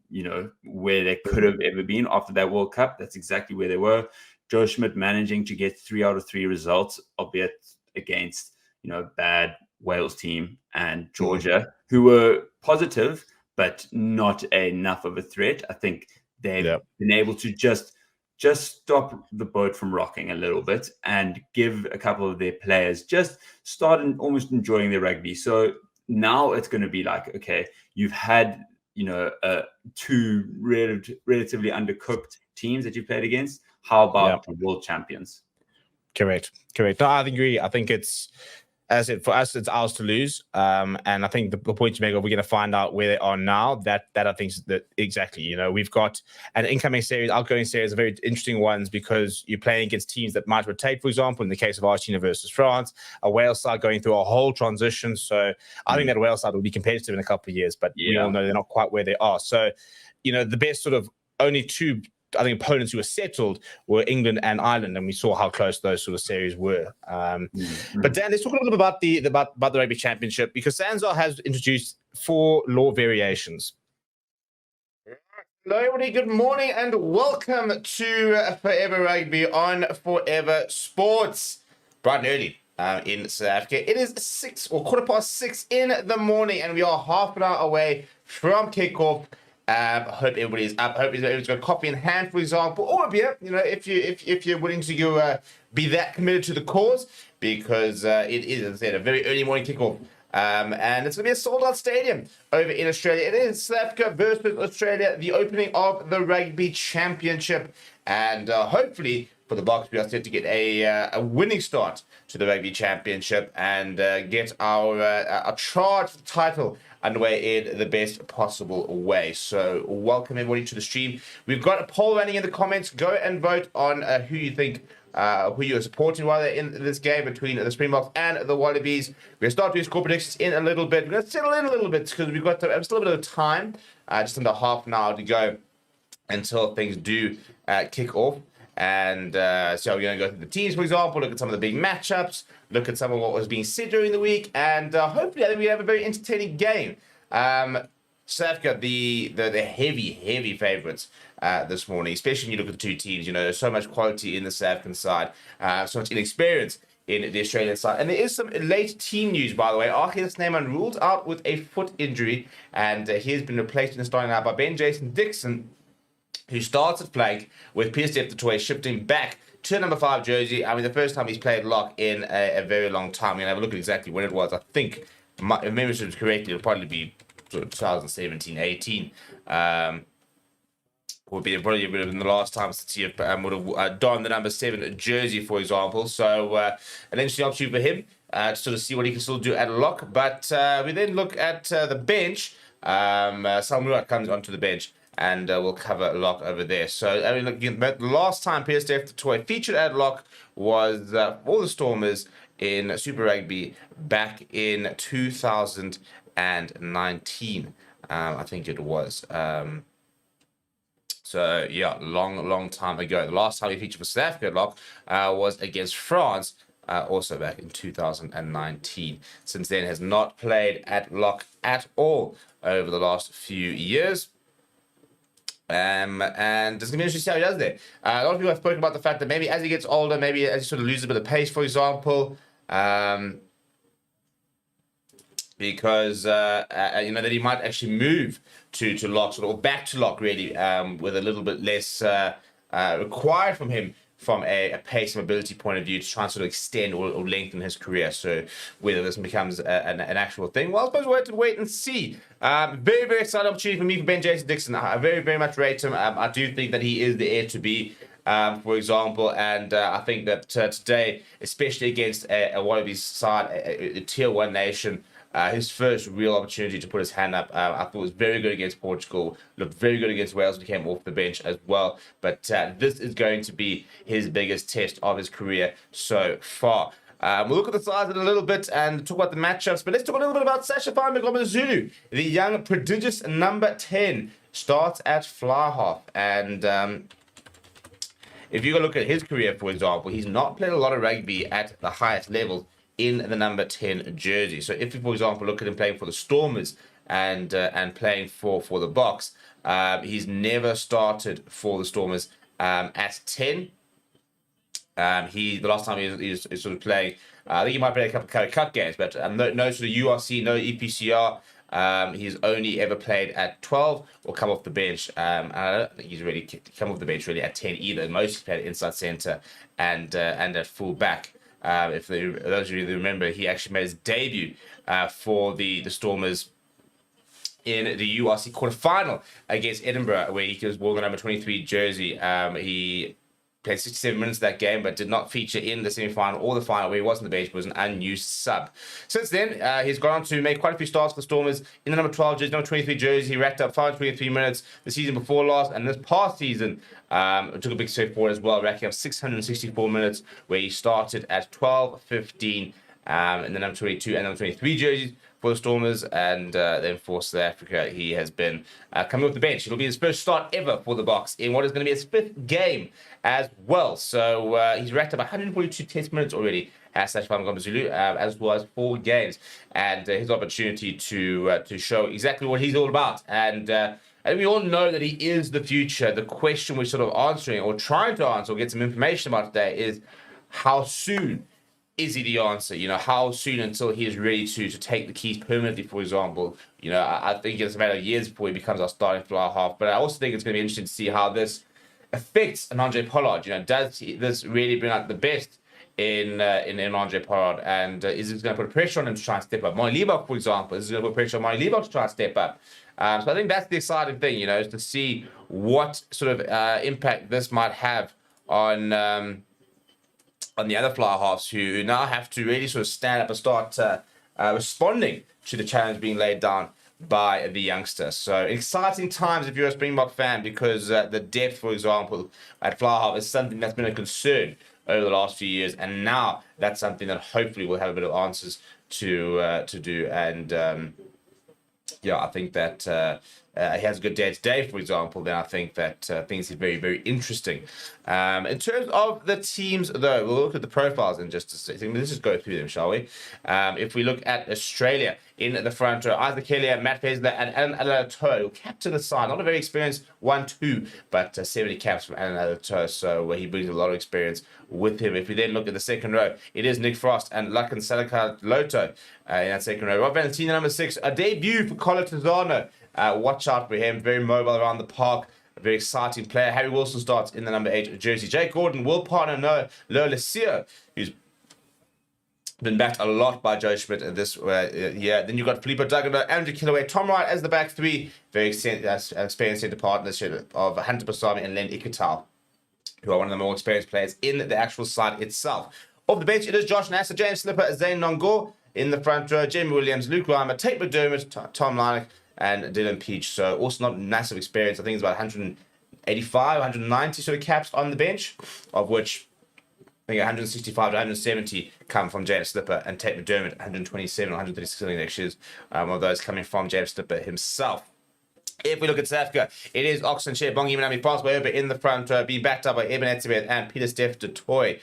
where they could have ever been after that World Cup. That's exactly where they were. Joe Schmidt managing to get 3 out of 3 results, albeit against, bad Wales team and Georgia, who were positive, but not enough of a threat. I think they've been able to just stop the boat from rocking a little bit and give a couple of their players just start almost enjoying their rugby. So now it's going to be like, okay, you've had, 2 relatively undercooked teams that you played against. How about the world champions? Correct. No, I agree. I think it's, as I said, for us, it's ours to lose. And I think the point you make, we're going to find out where they are now. That I think is that exactly. We've got an incoming series, outgoing series, are very interesting ones because you're playing against teams that might rotate. For example, in the case of Argentina versus France, a Wales side going through a whole transition. So I think that Wales side will be competitive in a couple of years, but we all know they're not quite where they are. So, the best sort of only 2. I think opponents who were settled were England and Ireland, and we saw how close those sort of series were. But Dan, let's talk a little bit about the Rugby Championship, because Sanzar has introduced 4 law variations. Hello, everybody. Good morning and welcome to Forever Rugby on Forever Sports. Bright and early in South Africa. It is 6 or 6:15 in the morning, and we are half an hour away from kickoff. I hope everybody's up. I hope everybody's got a coffee in hand, for example, or a beer. If you're willing to go be that committed to the cause, because it is, as I said, a very early morning kickoff. And it's going to be a sold-out stadium over in Australia. It is South Africa versus Australia, the opening of the Rugby Championship. And hopefully for the Boks. We are set to get a winning start to the Rugby Championship and get our charge for the title underway in the best possible way. So welcome everybody to the stream. We've got a poll running in the comments. Go and vote on who you think, who you're supporting rather in this game between the Springboks and the Wallabies. We're going to start doing score predictions in a little bit. We're going to settle in a little bit because we've got still a bit of time, just under half an hour to go until things do kick off. And so we're going to go through the teams, for example, look at some of the big matchups, look at some of what was being said during the week, and hopefully I think we have a very entertaining game. South Africa, the heavy favourites this morning, especially when you look at the two teams. You know, there's so much quality in the South African side, so much inexperience in the Australian side. And there is some late team news, by the way. Archie Snyman ruled out with a foot injury, and he has been replaced in the starting lineup by Ben Jason Dixon, who starts at flank with BITDEFENDER shifting back to number 5 jersey. I mean, the first time he's played lock in a very long time. I'm going to have a look at exactly when it was. I think, if memory serves correctly, it'll probably be sort of 2017, 18. Would be probably been the last time since he would have donned the number 7 jersey, for example. So an interesting opportunity for him to sort of see what he can still do at lock. But we then look at the bench. Salmurat comes onto the bench, and we'll cover lock over there. So, I mean, look, the last time BITDEFENDER featured at lock was for the Stormers in Super Rugby back in 2019. I think it was. So, yeah, long time ago. The last time he featured for South Africa at lock was against France, also back in 2019. Since then, has not played at lock at all over the last few years. And it's going to be interesting to see how he does there. A lot of people have spoken about the fact that maybe as he gets older, maybe as he sort of loses a bit of pace, for example, because, you know, that he might actually move to lock, sort of, or back to lock, really, with a little bit less required from him from a pace and mobility point of view to try and sort of extend or lengthen his career. So whether this becomes an actual thing, well, I suppose we'll have to wait and see. Very exciting opportunity for me for Ben Jason Dixon. I very much rate him. I do think that he is the heir to be, for example, and I think that today, especially against a Wallabies side, a tier 1 nation, his first real opportunity to put his hand up, I thought was very good against Portugal, looked very good against Wales when he came off the bench as well. But this is going to be his biggest test of his career so far. We'll look at the sides in a little bit and talk about the matchups, but let's talk a little bit about Sasha Zulu, the young prodigious number 10, starts at fly half. And if you go look at his career, for example, he's not played a lot of rugby at the highest levels in the number 10 jersey. So if you, for example, look at him playing for the Stormers and playing for the Boks, he's never started for the Stormers at 10. The last time he was sort of playing, I think he might play a couple of cup games, but no sort of URC, no EPCR. He's only ever played at 12 or come off the bench. I don't think he's really come off the bench really at 10 either. Most he's played inside centre and at full back. If those of you that remember, he actually made his debut for the Stormers in the URC quarterfinal against Edinburgh, where he was wearing the number 23 jersey. He played 67 minutes of that game, but did not feature in the semi-final or the final, where he was on the bench, but was an unused sub. Since then, he's gone on to make quite a few starts for the Stormers in the number 12 jersey, number 23 jersey. He racked up 523 minutes the season before last, and this past season took a big step forward as well, racking up 664 minutes, where he started at 12, 15 in the number 22 and number 23 jerseys for the Stormers, and then for South Africa, he has been coming off the bench. It'll be his first start ever for the Boks in what is going to be his 5th game as well. So he's racked up 142 test minutes already as Sasha Zulu, as well as 4 games, and his opportunity to show exactly what he's all about. And we all know that he is the future. The question we're sort of answering or trying to answer or get some information about today is how soon is he the answer? You know, how soon until he is ready to take the keys permanently, for example? You know, I think it's a matter of years before he becomes our starting fly half. But I also think it's going to be interesting to see how this affects an Andre Pollard. You know, does this really bring out the best in Andre Pollard? And is it going to put pressure on him to try and step up? Mali Libbok, for example, is it going to put pressure on Mali Libbok to try and step up? So I think that's the exciting thing, you know, is to see what sort of impact this might have on the other fly halves who now have to really sort of stand up and start responding to the challenge being laid down by the youngster. So exciting times if you're a Springbok fan, because the depth, for example, at fly half is something that's been a concern over the last few years, and now that's something that hopefully we'll have a bit of answers to do. And yeah, I think that he has a good day today, for example, then I think that things are very, very interesting. In terms of the teams, though, we'll look at the profiles in just a second. Let's just go through them, shall we? If we look at Australia in the front row, Isaac Kelly, Matt Fesler, and Alan Alatoa, who captain the side. Not a very experienced 1-2, but 70 caps from Alan Alatoa, so he brings a lot of experience with him. If we then look at the second row, it is Nick Frost and Lakan Salakar Loto in that second row. Rob Valentino, number 6, a debut for Colo Tizano. Watch out for him, very mobile around the park, a very exciting player. Harry Wilson starts in the number 8 jersey. Jake Gordon will partner Lola Sio, who's been backed a lot by Joe Schmidt this year. Then you've got Filippo Duggan, Andrew Killaway, Tom Wright as the back three. Very experienced centre partnership of Hunter Basami and Len Iketal, who are one of the more experienced players in the actual side itself. Off the bench, it is Josh Nasser, James Slipper, Zane Nongor. In the front row, Jamie Williams, Luke Reimer, Tate McDermott, Tom Lynick, and Dylan Peach. So also not massive experience. I think it's about 185, 190 sort of caps on the bench, of which I think 165 to 170 come from James Slipper, and Tate McDermott 127 or 136 next years, of those coming from James Slipper himself. If we look at South Africa, it is Oxen Shea, Bongi Manami, Frans Boyoba in the front row, being backed up by Eben Etzebeth and Peter Steph de Toy.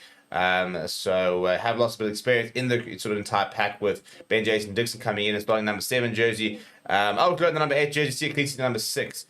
So have lots of experience in the sort of entire pack, with Ben Jason Dixon coming in and starting number 7 jersey. I'll go the number 8 jersey, Sia Cleese number 6.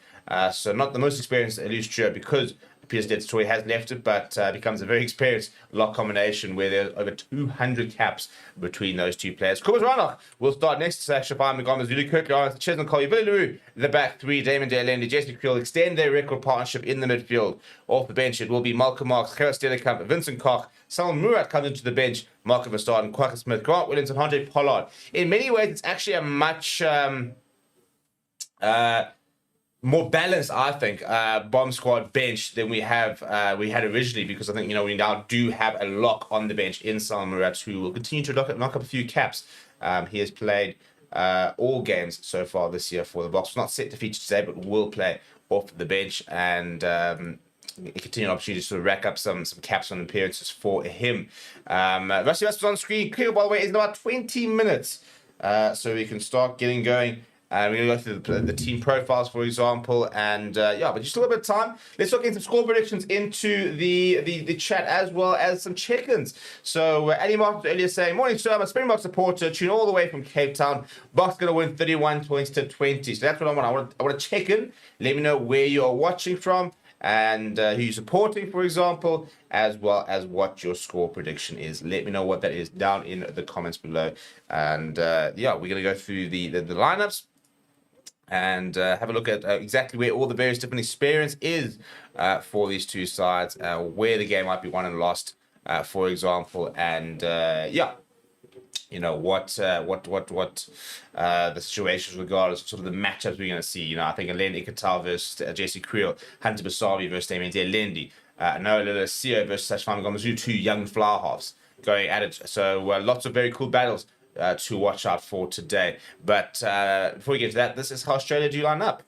So not the most experienced loose trio, because Peter Steph de Toy has left it, but becomes a very experienced lock combination where there's over 200 caps between those two players. Kobus Reinach will start next to Shafai McGomez, Zulu Kirk Lawrence, Chesney Collier, Billy LaRue, the back three, Damon Dalendi, Jesse Creel extend their record partnership in the midfield. Off the bench, it will be Malcolm Marks, Gerard Stellenkamp, Vincent Koch, Salman Murat comes into the bench, Marco Verstappen, Quacker Smith, Grant Williams, and Andre Pollard. In many ways, it's actually a much more balanced, I think, bomb squad bench than we had originally, because I think, we now do have a lock on the bench in Salman Murat, who will continue to knock up a few caps. He has played all games so far this year for the Boks. Not set to feature today, but will play off the bench, and continue opportunities to rack up some caps on appearances for him. Rusty Rasmus on screen. Clear, by the way, is in about 20 minutes, so we can start getting going. We're going to go through the team profiles, for example, and but just a little bit of time. Let's look into some score predictions into the chat, as well as some check-ins. So Eddie Martin earlier saying, morning, sir, I'm a Springbok supporter, tune all the way from Cape Town. Boks going to win 31 points to 20. So that's what I want. I want to check in. Let me know where you are watching from, and who you're supporting, for example, as well as what your score prediction is. Let me know what that is down in the comments below. And we're going to go through the lineups and have a look at exactly where all the various different experience is for these two sides, where the game might be won and lost, for example, and what the situations regardless of sort of the matchups we're going to see. I think Len Iketal versus Jesse Creel, Hunter Basavi versus Damien Dalendi, Noah Lilesio versus Sashfam Gomazu, two young flower halves going at it. So lots of very cool battles to watch out for today. But before we get to that, this is how Australia do line up.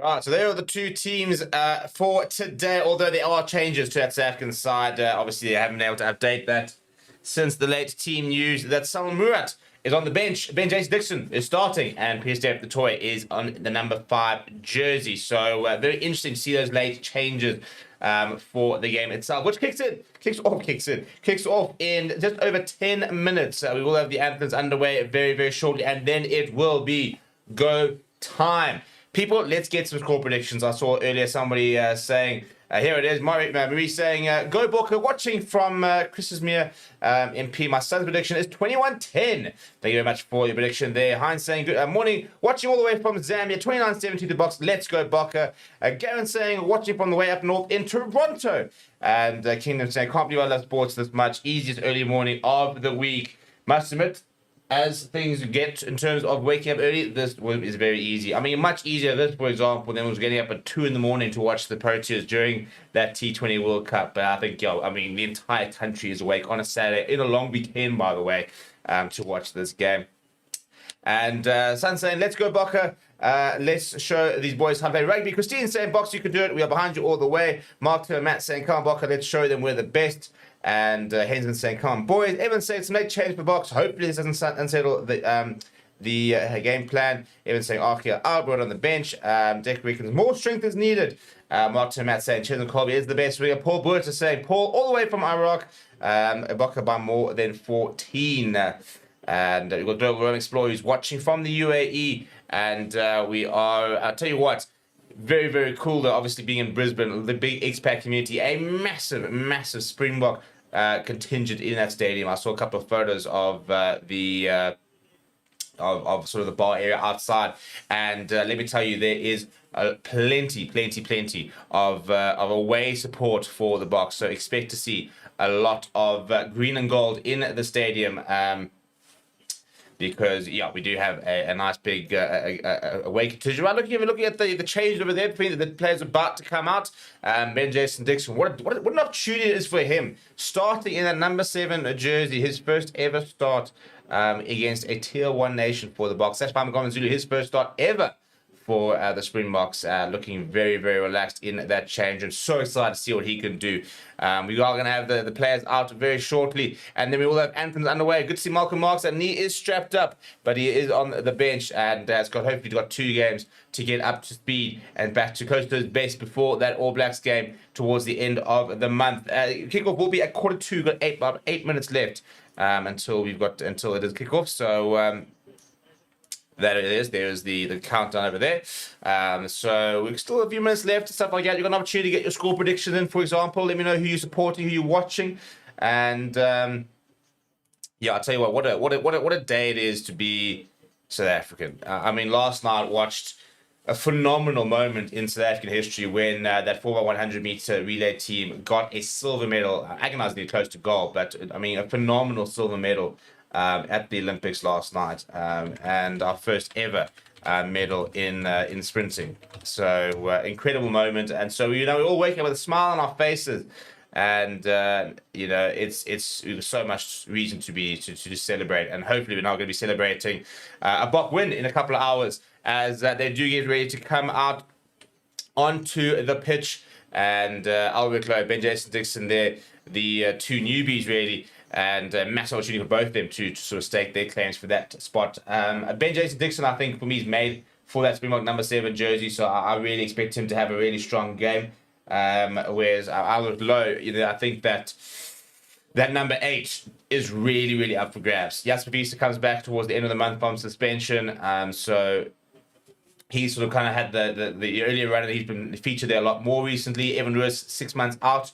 Right, so there are the two teams for today, although there are changes to that South African side. Obviously, they haven't been able to update that since the late team news that Samuel Murat is on the bench. Ben Jason Dixon is starting, and Pierre the Toy is on the number 5 jersey. So very interesting to see those late changes for the game itself, which kicks off in just over 10 minutes. We will have the anthems underway very, very shortly, and then it will be go time. People, let's get some score predictions. I saw earlier somebody saying, here it is, Marie saying, go Booker, watching from Christmasmere MP. My son's prediction is 21-10. Thank you very much for your prediction there. Heinz saying, good morning, watching all the way from Zambia, 29-17 the box. Let's go Booker. Garen saying, watching from the way up north in Toronto. And Kingdom saying, can't believe I love sports this much. Easiest early morning of the week. Must admit, as things get in terms of waking up early, this is very easy. I mean, much easier this, for example, than was getting up at 2 in the morning to watch the Proteas during that T20 World Cup. But I think, the entire country is awake on a Saturday, in a long weekend, by the way, to watch this game. And Sun saying, let's go, Bokke. Let's show these boys how to play rugby. Christine saying, Box, you can do it. We are behind you all the way. Mark to Matt saying, come on, Bokke, let's show them we're the best. And Hensman saying, come on, boys. Evan saying, some late change for Box. Hopefully this doesn't unsettle the game plan. Evan saying, Arkia Albert on the bench. Dick Rickens, more strength is needed. Mark to Matt saying, Chisholm Colby is the best winger. Paul Burter saying, Paul all the way from Iraq. Bokke by more than 14. And we've got Global Roam Explorer who's watching from the UAE. And we are, I'll tell you what, very, very cool though, obviously being in Brisbane, the big expat community, a massive, massive Springbok contingent in that stadium. I saw a couple of photos of of sort of the bar area outside. And let me tell you, there is plenty of away support for the Boks. So expect to see a lot of green and gold in the stadium. Because we do have a nice big away contingent. Right, looking at the change over there between the players about to come out. Ben Jason Dixon, what an opportunity it is for him, starting in that number 7 jersey, his first ever start against a tier 1 nation for the Boks. That's Pamagama Zulu, his first start ever for the Springboks, looking very, very relaxed in that change. I'm so excited to see what he can do. We are going to have the players out very shortly, and then we will have anthems underway. Good to see Malcolm Marks, and he is strapped up, but he is on the bench, and has hopefully got 2 games to get up to speed and back to close to his best before that All Blacks game towards the end of the month. Kickoff will be at 1:45. Got about 8 minutes left until it is kickoff. So. That it is. There's the countdown over there. So we've still a few minutes left and stuff like that. You've got an opportunity to get your score predictions in, for example. Let me know who you're supporting, who you're watching. And I'll tell you what a day it is to be South African. I mean, last night I watched a phenomenal moment in South African history when that 4x100 meter relay team got a silver medal, agonizingly close to gold, but I mean, a phenomenal silver medal at the Olympics last night, and our first ever medal in sprinting. So incredible moment, and so we all wake up with a smile on our faces, and it's so much reason to celebrate, and hopefully we're now going to be celebrating a Bok win in a couple of hours as they do get ready to come out onto the pitch, and Albert Lowe, Ben Jason Dixon there, the 2 newbies really. And massive opportunity for both of them to sort of stake their claims for that spot. Ben Jason Dixon, I think, for me, is made for that Springbok number 7 jersey, so I really expect him to have a really strong game. Whereas Albert Lowe, I think that number 8 is really, really up for grabs. Jasper Wiese comes back towards the end of the month from suspension, so he sort of kind of had the earlier run, and he's been featured there a lot more recently. Evan Lewis, 6 months out.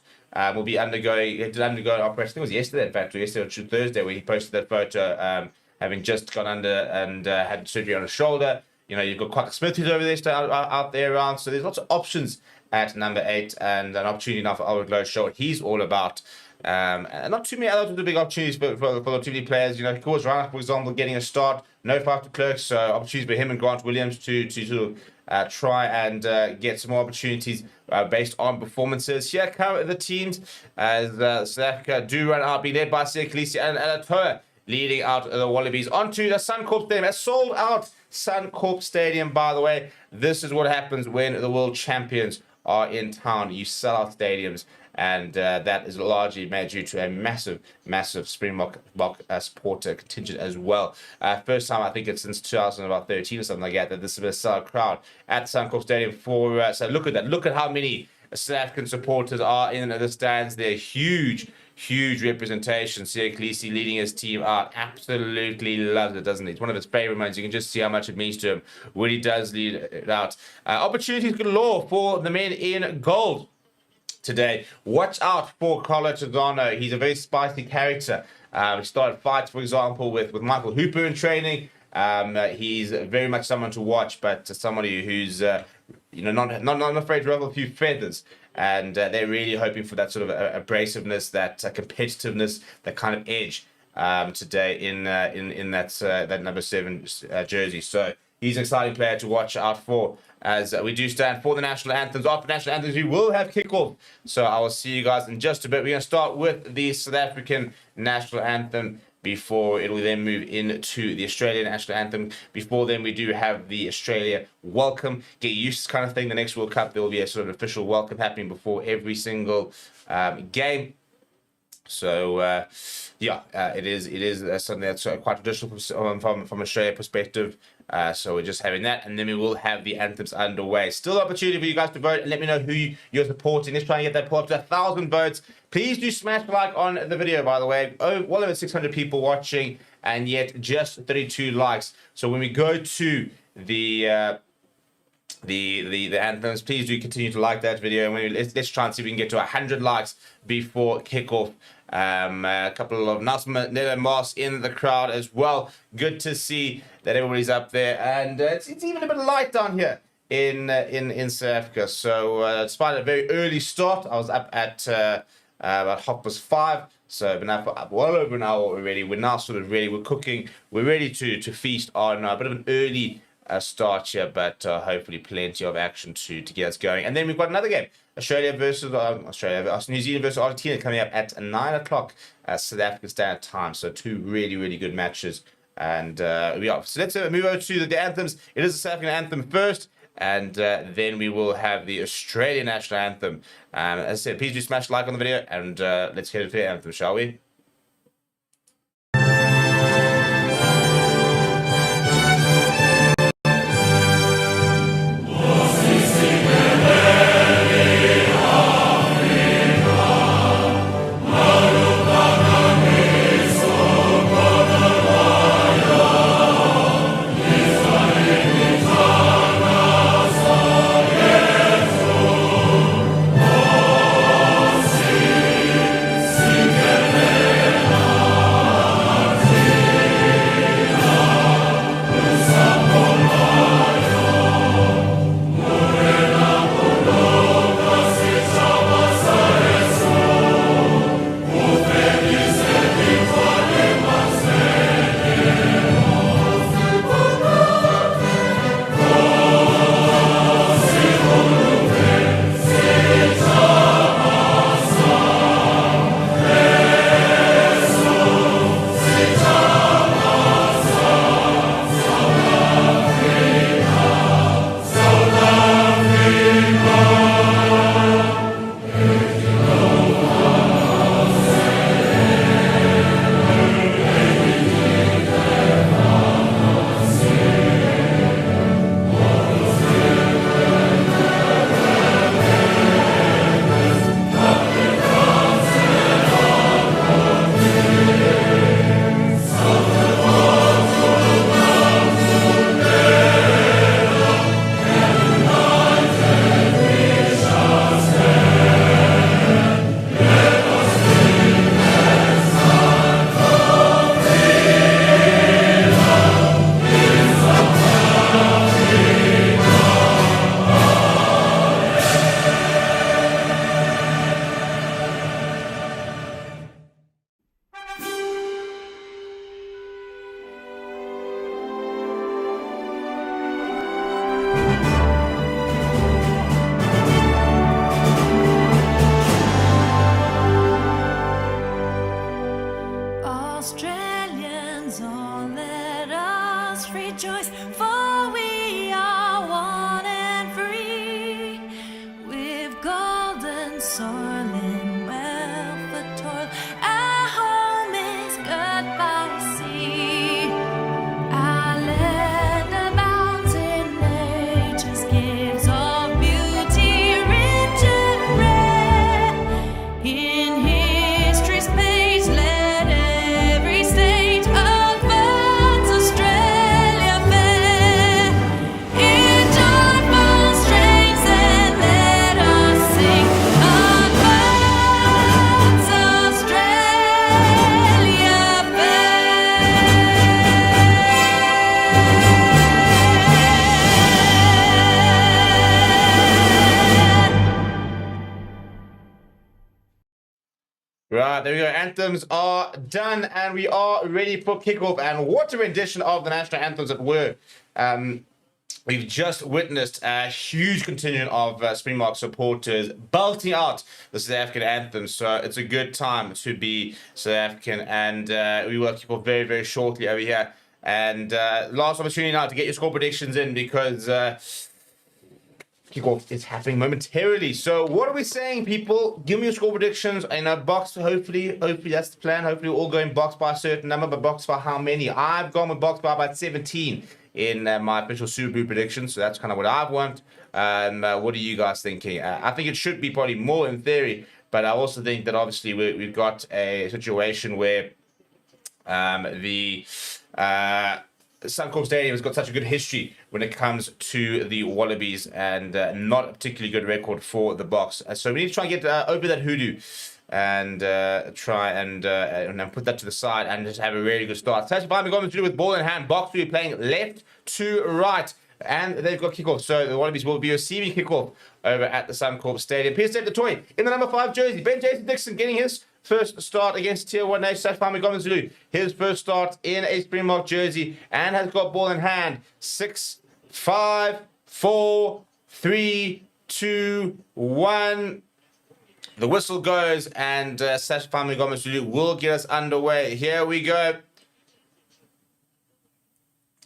Will be undergo an operation. I think it was yesterday, in fact, or yesterday or Thursday, where he posted that photo, having just gone under and had surgery on his shoulder. You've got Kwaka Smith who's over there, out there around. So there's lots of options at number 8, and an opportunity now for Albert Lowe to show what he's all about. And not too many other big opportunities for the TV players. Kors Reinach, for example, getting a start. No 5 to Clerks, so opportunities for him and Grant Williams to sort of try and get some more opportunities based on performances. Here come the teams as South Africa do run out, being led by Sekulisi and Alatoa, leading out the Wallabies onto the Suncorp Stadium. A sold out Suncorp Stadium, by the way. This is what happens when the world champions are in town. You sell out stadiums, and that is largely made due to a massive Springbok supporter contingent as well. First time, I think it's since 2013 or something like that this is a sellout crowd at Suncorp Stadium for. So look at that. Look at how many South African supporters are in the stands. They're huge representation. Siya Kolisi leading his team out. Absolutely loves it, doesn't he? It's one of his favorite moments. You can just see how much it means to him when he does lead it out. Opportunities galore for the men in gold today. Watch out for Carlo Tadano. He's a very spicy character. He started fights, for example, with Michael Hooper in training. He's very much someone to watch, but somebody who's not afraid to ruffle a few feathers. And they're really hoping for that sort of abrasiveness, that competitiveness, that kind of edge today in that number 7 jersey. So he's an exciting player to watch out for as we do stand for the national anthems. After national anthems, we will have kickoff. So I will see you guys in just a bit. We're going to start with the South African national anthem before it will then move into the Australian national anthem. Before then, we do have the Australia welcome. Get used to this kind of thing. The next World Cup, there will be a sort of official welcome happening before every single game. So it is something that's quite traditional from Australia perspective. So we're just having that, and then we will have the anthems underway. Still opportunity for you guys to vote and let me know who you're supporting. Let's try and get that poll up to 1,000 votes. Please do smash the like on the video, by the way. Well over 600 people watching, and yet just 32 likes. So when we go to the anthems, please do continue to like that video, and let's try and see if we can get to 100 likes before kickoff. A couple of Nelson Mandela masks in the crowd as well. Good to see that everybody's up there, and it's even a bit light down here in South Africa. So despite a very early start, I was up at about 5:30. So I've been up for well over an hour already. We're now sort of ready. We're cooking. We're ready to feast on a bit of an early start here, but hopefully plenty of action to get us going. And then we've got another game, New Zealand versus Argentina, coming up at 9 o'clock South African Standard Time. So two really good matches. And so let's move over to the anthems. It is the South African anthem first, and then we will have the Australian national anthem. As I said, please do smash like on the video, and let's get into the anthem, shall we? Sing Right, there we go. Anthems are done, and we are ready for kickoff. And what a rendition of the national anthems it were. We've just witnessed a huge contingent of Springbok supporters belting out the South African anthem. So it's a good time to be South African. And we will kick off very, very shortly over here. And last opportunity now to get your score predictions in, because kickoff is happening momentarily. So what are we saying, people? Give me your score predictions in a box. Hopefully that's the plan. Hopefully we're all going box by a certain number, but box by how many? I've gone with box by about 17 in my official Subaru prediction. So that's kind of what I've want. What are you guys thinking? I think it should be probably more in theory, but I also think that obviously we've got a situation where the Suncorp Stadium has got such a good history when it comes to the Wallabies, and not a particularly good record for the Boks. So we need to try and get over that hoodoo and try and put that to the side and just have a really good start. So finally going to do with ball in hand. Boks will be playing left to right, and they've got kickoff. So the Wallabies will be receiving kickoff over at the Suncorp Stadium. Pierce the toy in the number 5 jersey. Ben Jason Dixon getting his first start against Tier 1 nation. Safami Gomez his first start in a Springbok jersey, and has got ball in hand. 6, 5, 4, 3, 2, 1. The whistle goes, and Safami Gomez will get us underway. Here we go.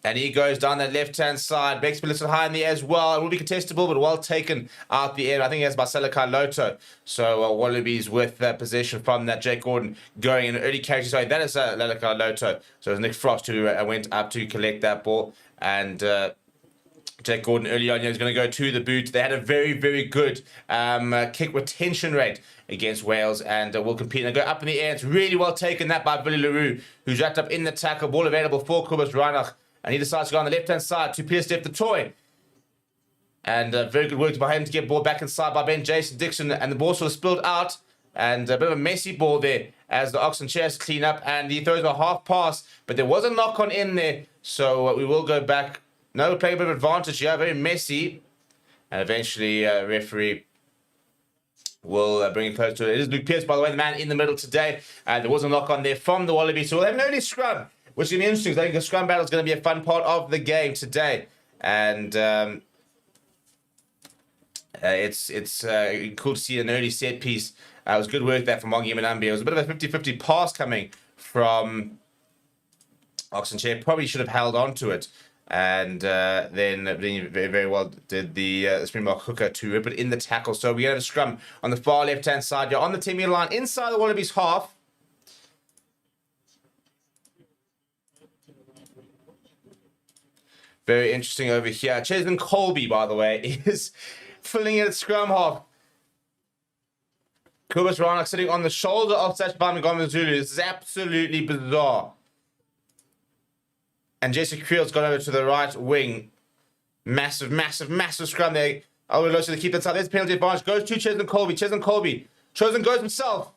And he goes down that left-hand side. Bex Melissa high in the air as well. It will be contestable, but well taken out the air. I think it's by Salakai Loto. So Wallabies with possession from that. Jake Gordon going in an early carry. Sorry, that is Salakai Loto. So it was Nick Frost who went up to collect that ball. And Jake Gordon early on, he's going to go to the boot. They had a very, very good kick retention rate against Wales, and will compete and go up in the air. It's really well taken that by Billy LaRue, who's wrapped up in the tackle. Ball available for Kobus Reinach. And he decides to go on the left-hand side to Pierce the toy. And very good work by him to get ball back inside by Ben Jason Dixon. And the ball sort of spilled out. And a bit of a messy ball there as the Oxen chairs clean up. And he throws a half pass. But there was a knock-on in there. So we will go back. No, we're playing a bit of advantage here. Very messy. And eventually referee will bring it close to it. It is Luke Pierce, by the way, the man in the middle today. There was a knock-on there from the Wallabies. So we'll have an early scrum, which is going to be interesting. I think the scrum battle is going to be a fun part of the game today. And it's cool to see an early set piece. It was good work there from Mongi Manambi. It was a bit of a 50-50 pass coming from Oxenchair. Probably should have held on to it. And then very, very well did the Springbok hooker to rip it in the tackle. So we have a scrum on the far left-hand side. You're on the 10-meter line inside the Wallabies half. Very interesting over here. Cheslin Colby, by the way, is filling in at scrum half. Kobus Reinach sitting on the shoulder of Sashbam Gomezulu. This is absolutely bizarre. And Jesse Creel's gone over to the right wing. Massive, massive, massive scrum there. Always low to keep that side. There's penalty advantage. Goes to Cheslin Colby. Cheslin Colby. Chosen goes himself.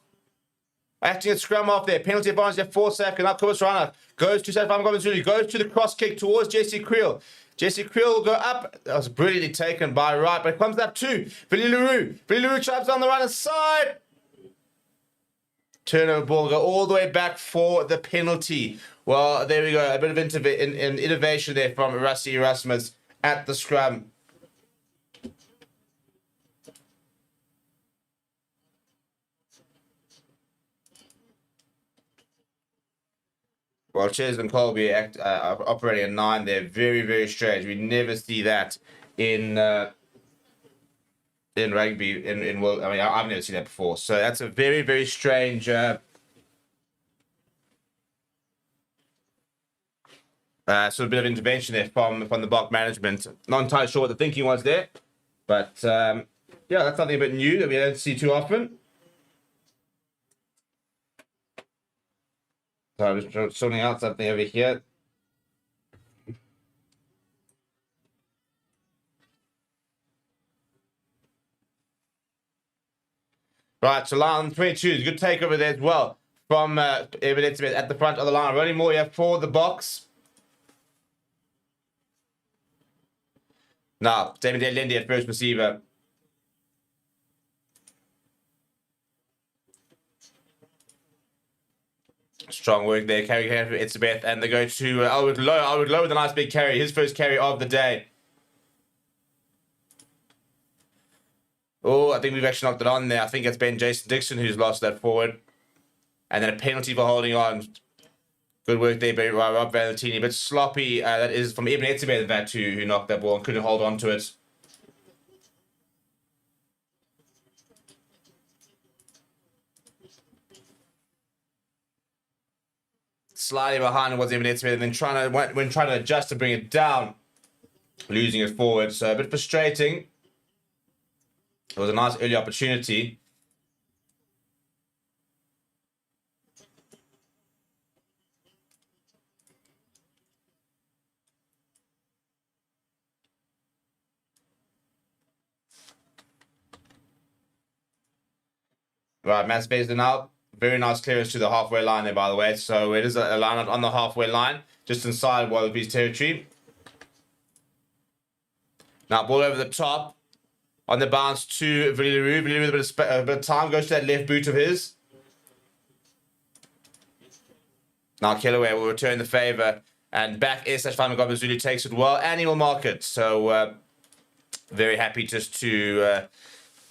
Acting at scrum off there. Penalty advantage there for South Africa. Now Kobus Reinach goes to Sashbam Gomezulu. Goes to the cross kick towards Jesse Creel. Jesse Creel will go up. That was brilliantly taken by Wright, but it comes up to Billy LaRue. Billy LaRue traps on the right hand side. Turnover ball, go all the way back for the penalty. Well, there we go. A bit of innovation there from Rassie Erasmus at the scrum. Well, Ches and Colby operating a 9 there. Very, very strange. We never see that in rugby. In world, I mean, I've never seen that before. So that's a very, very strange sort of bit of intervention there from the Bok management. Not entirely sure what the thinking was there, but yeah, that's something a bit new that we don't see too often. So I'm just sorting out something over here. Right, so line 22, good takeover there as well from Evidence at the front of the line. Ronnie Moore here for the Boks. Now, David Lindy at first receiver. Strong work there. Carry for Itzebeth, and they go to Albert Lowe. Albert Lowe with a nice big carry. His first carry of the day. Oh, I think we've actually knocked it on there. I think it's been Jason Dixon who's lost that forward. And then a penalty for holding on. Good work there by Rob Valentini. But sloppy. That is from Ibn Itzebeth, that too, who knocked that ball and couldn't hold on to it. Slightly behind was Ibn Itzebeth, and then when trying to adjust to bring it down, losing it forward. So a bit frustrating. It was a nice early opportunity. Right, Matt Spacey now. Very nice clearance to the halfway line there, by the way. So it is a line on the halfway line, just inside Wallabies territory. Now ball over the top. On the bounce to Villaroo. Villaroo with a bit of time. Goes to that left boot of his. Now Kellaway will return the favour. And back is Fama Zulu takes it well. And he will mark it. So very happy just to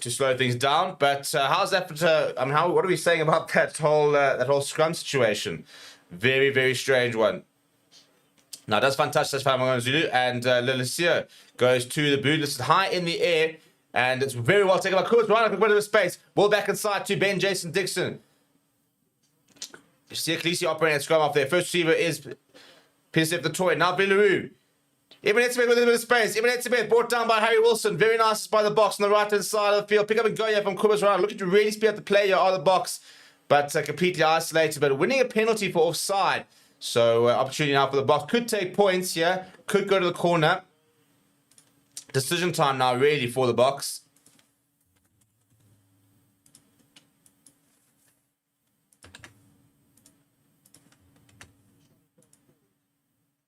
slow things down. But how's that? What are we saying about that whole scrum situation? Very, very strange one. Now that's fantastic. Zulu and Lelicio goes to the boot. It's high in the air, and it's very well taken by Kuz. Right, a quick bit of space. Ball back inside to Ben Jason Dixon. You see Khaleesi operating at scrum off there. First receiver is Peter the Toy. Now Villaroo. Ibn Itzebeth with a bit of space. Ibn Itzebeth brought down by Harry Wilson. Very nice by the box on the right-hand side of the field. Pick up and go here from Kubas Rana. Looking to really speed up the play here on the box, but completely isolated. But winning a penalty for offside. So opportunity now for the box. Could take points here. Could go to the corner. Decision time now really for the box.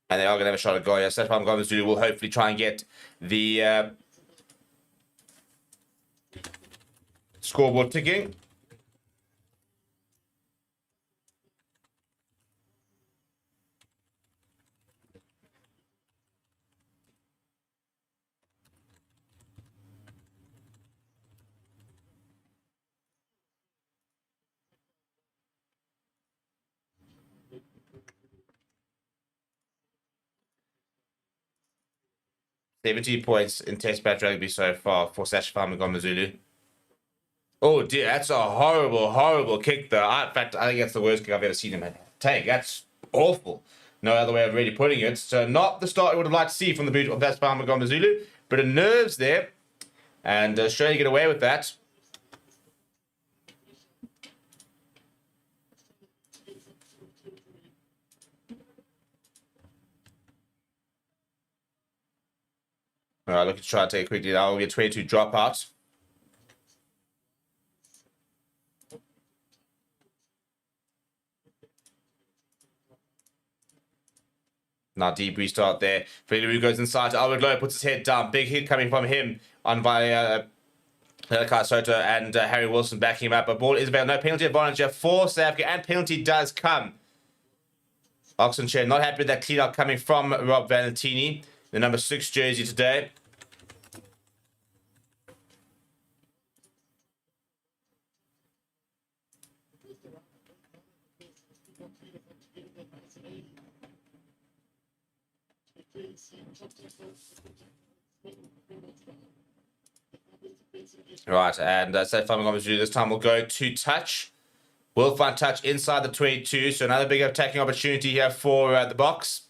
And they are going to have a shot at goal. Yeah, Stefan Gomez-Zulu will hopefully try and get the scoreboard ticking. $70 points in Test match rugby so far for Sashafam Gomezulu. Oh dear, that's a horrible, horrible kick though. In fact, I think that's the worst kick I've ever seen him take. That's awful. No other way of really putting it. So not the start I would have liked to see from the boot of Sashafam Gomezulu. But it nerves there. And Australia get away with that. All right, looking to try to take it quickly. That will be a 22 dropout. Now deep restart there. Villaroo goes inside to Albert Lowe, puts his head down. Big hit coming from him on by Kai Soto and Harry Wilson backing him up. But ball is available. No penalty advantage here for South Africa, and penalty does come. Oxenshire not happy with that clean up coming from Rob Valentini, the number 6 jersey today. Right, and Stefan Gomez-Zulu this time will go to touch. Will find touch inside the 22, so another big attacking opportunity here for the box.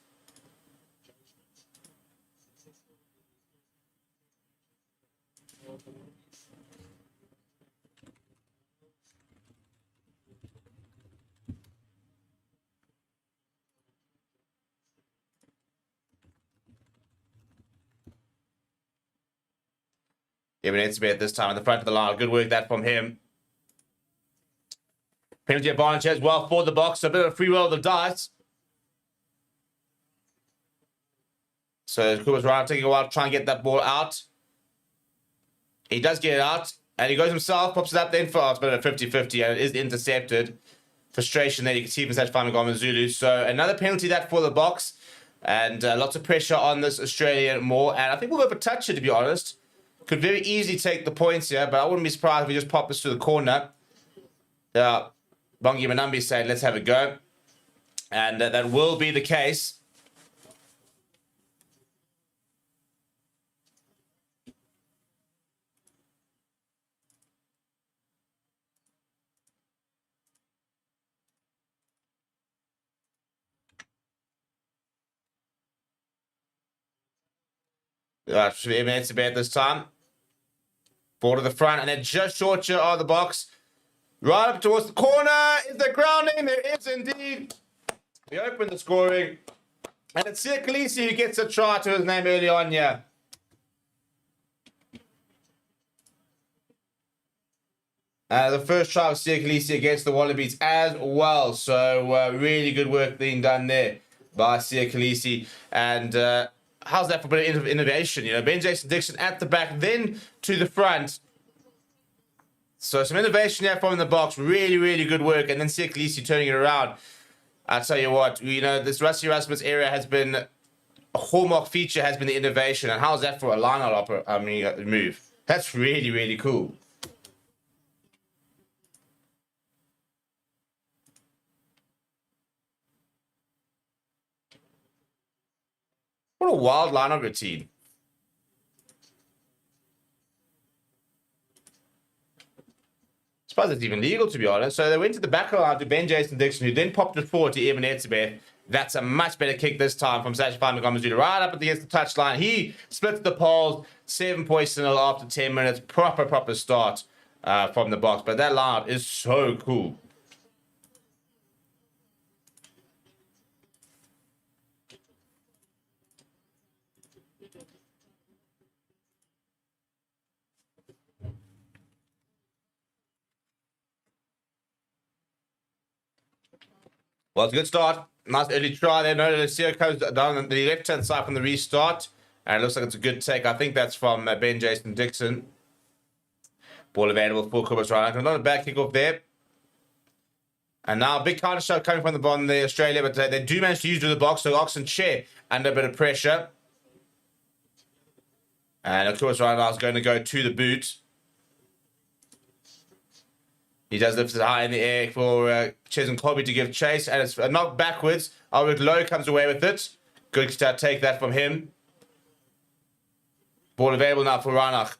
Ibn Itzebeth this time in the front of the line. Good work that from him. Penalty advantage as well for the box. So a bit of a free roll of the dice. So Kuba's right, taking a while to try and get that ball out. He does get it out. And he goes himself, pops it up then for a bit of a 50-50, and it is intercepted. frustration there. You can see from Sachaphamwe Ngomazulu. So another penalty that for the Boks. And lots of pressure on this Australian more. And I think we'll go for touch here, to be honest. Could very easily take the points here, but I wouldn't be surprised if we just pop this to the corner. Bongi Manambi saying, let's have a go. And that will be the case. Should be minutes about this time. Ball to the front, and then just short of the box. Right up towards the corner. Is there grounding? There is indeed. We open the scoring. And it's Siya Kolisi who gets a try to his name early on here. The first try of Siya Kolisi against the Wallabies as well. So really good work being done there by Siya Kolisi. And how's that for a bit of innovation? You know, Ben Jason Dixon at the back, then to the front. So some innovation here from the Boks. Really, really good work. And then Siya Kolisi turning it around. I tell you what, you know, this Rassie Erasmus area has been a hallmark feature, has been the innovation. And how's that for a line-out move? That's really, really cool. What a wild line-out routine. I suppose it's even legal, to be honest. So they went to the back line to Ben Jason Dixon, who then popped it forward to Evan Etzebeth. That's a much better kick this time from Sachaphamwe Ngomazulu. Right up against the touchline. He splits the poles. 7 points to 0 after 10 minutes. Proper start from the Boks. But that line is so cool. Well, it's a good start. Nice early try there. No, Lucia comes down the left-hand side from the restart. And it looks like it's a good take. I think that's from Ben Jason Dixon. Ball available for Cobus Ryan. Not a bad kick-off there. And now a big counter shot coming from the bottom there, Australia. But they do manage to use to the Boks. So Oxen Chair under a bit of pressure. And Cobus Ryan is going to go to the boot. He does lift it high in the air for Chesn Colby to give chase. And it's knocked backwards. Albert Lowe comes away with it. Good to take that from him. Ball available now for Ranach.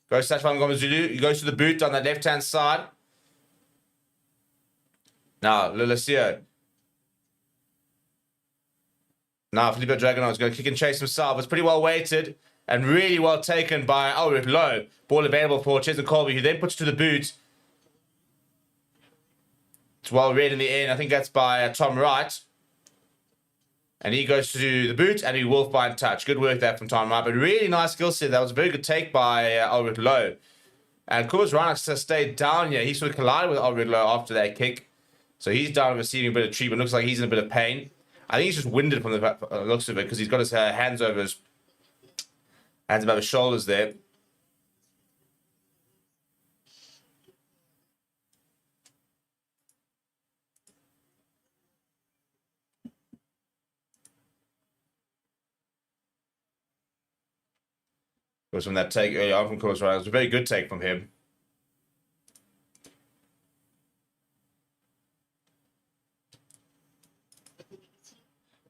Goes to Sachaphamwe Ngomazulu. He goes to the boot on the left-hand side. Now, Lulacio. Now, Felipe Dragunov is going to kick and chase himself. It's pretty well weighted and really well taken by Albert Lowe. Ball available for Chesn Colby, who then puts to the boot. It's well read in the end. I think that's by Tom Wright. And he goes to the boot and he will find touch. Good work there from Tom Wright. But really nice skill set. That was a very good take by Albert Lowe. And Cobus Ryan stayed down here. He sort of collided with Albert Lowe after that kick. So he's down receiving a bit of treatment. Looks like he's in a bit of pain. I think he's just winded from the looks of it because he's got his hands above his shoulders there. Was from that take early on from Cobus Ryan. It was a very good take from him.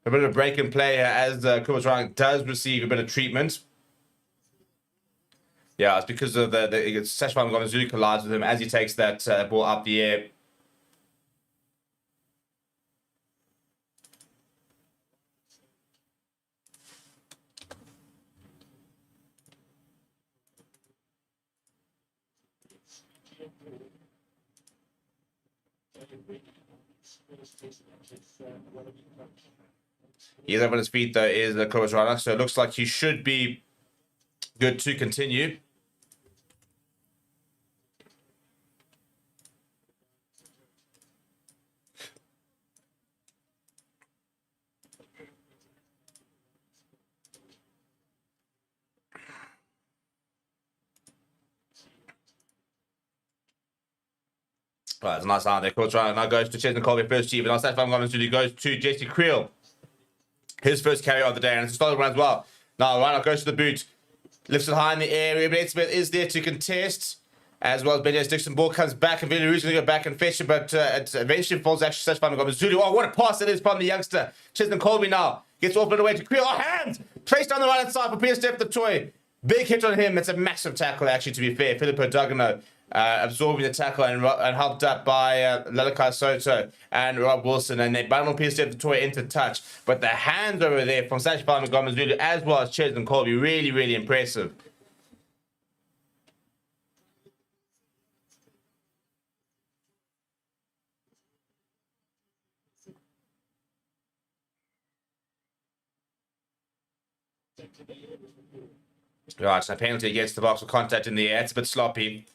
A bit of break and play here as Cobus Ryan does receive a bit of treatment. Yeah, it's because of the Sachaphamwe Ngomazulu collides with him as he takes that ball up the air. He's up on his feet though, is the Cobus Ryan. So it looks like he should be good to continue. Right, it's a nice line there. Coach Ryan now goes to Chesney Colby first G, but now Sash goes to Jesse Creel. His first carry of the day, and it's a solid run as well. Now Ryan goes to the boot, lifts it high in the air. Ruben Smith is there to contest, as well as Benjamin Dixon. Ball comes back, and Villaru's going to go back and fetch it, but it eventually falls actually Sash Zulu. Oh, what a pass it is from the youngster. Chesney Colby now gets off and away to Creel. Oh, hands! Placed down the right hand side for Peter Steph the Toy. Big hit on him. It's a massive tackle, actually, to be fair. Filippo Dugano absorbing the tackle and helped up by Lalakai Soto and Rob Wilson. And they bundled Peter Steph the Toy into touch. But the hands over there from Sash Zulu, as well as Chesney Colby, really, really impressive. Right, so penalty against the box for contact in the air. It's a bit sloppy.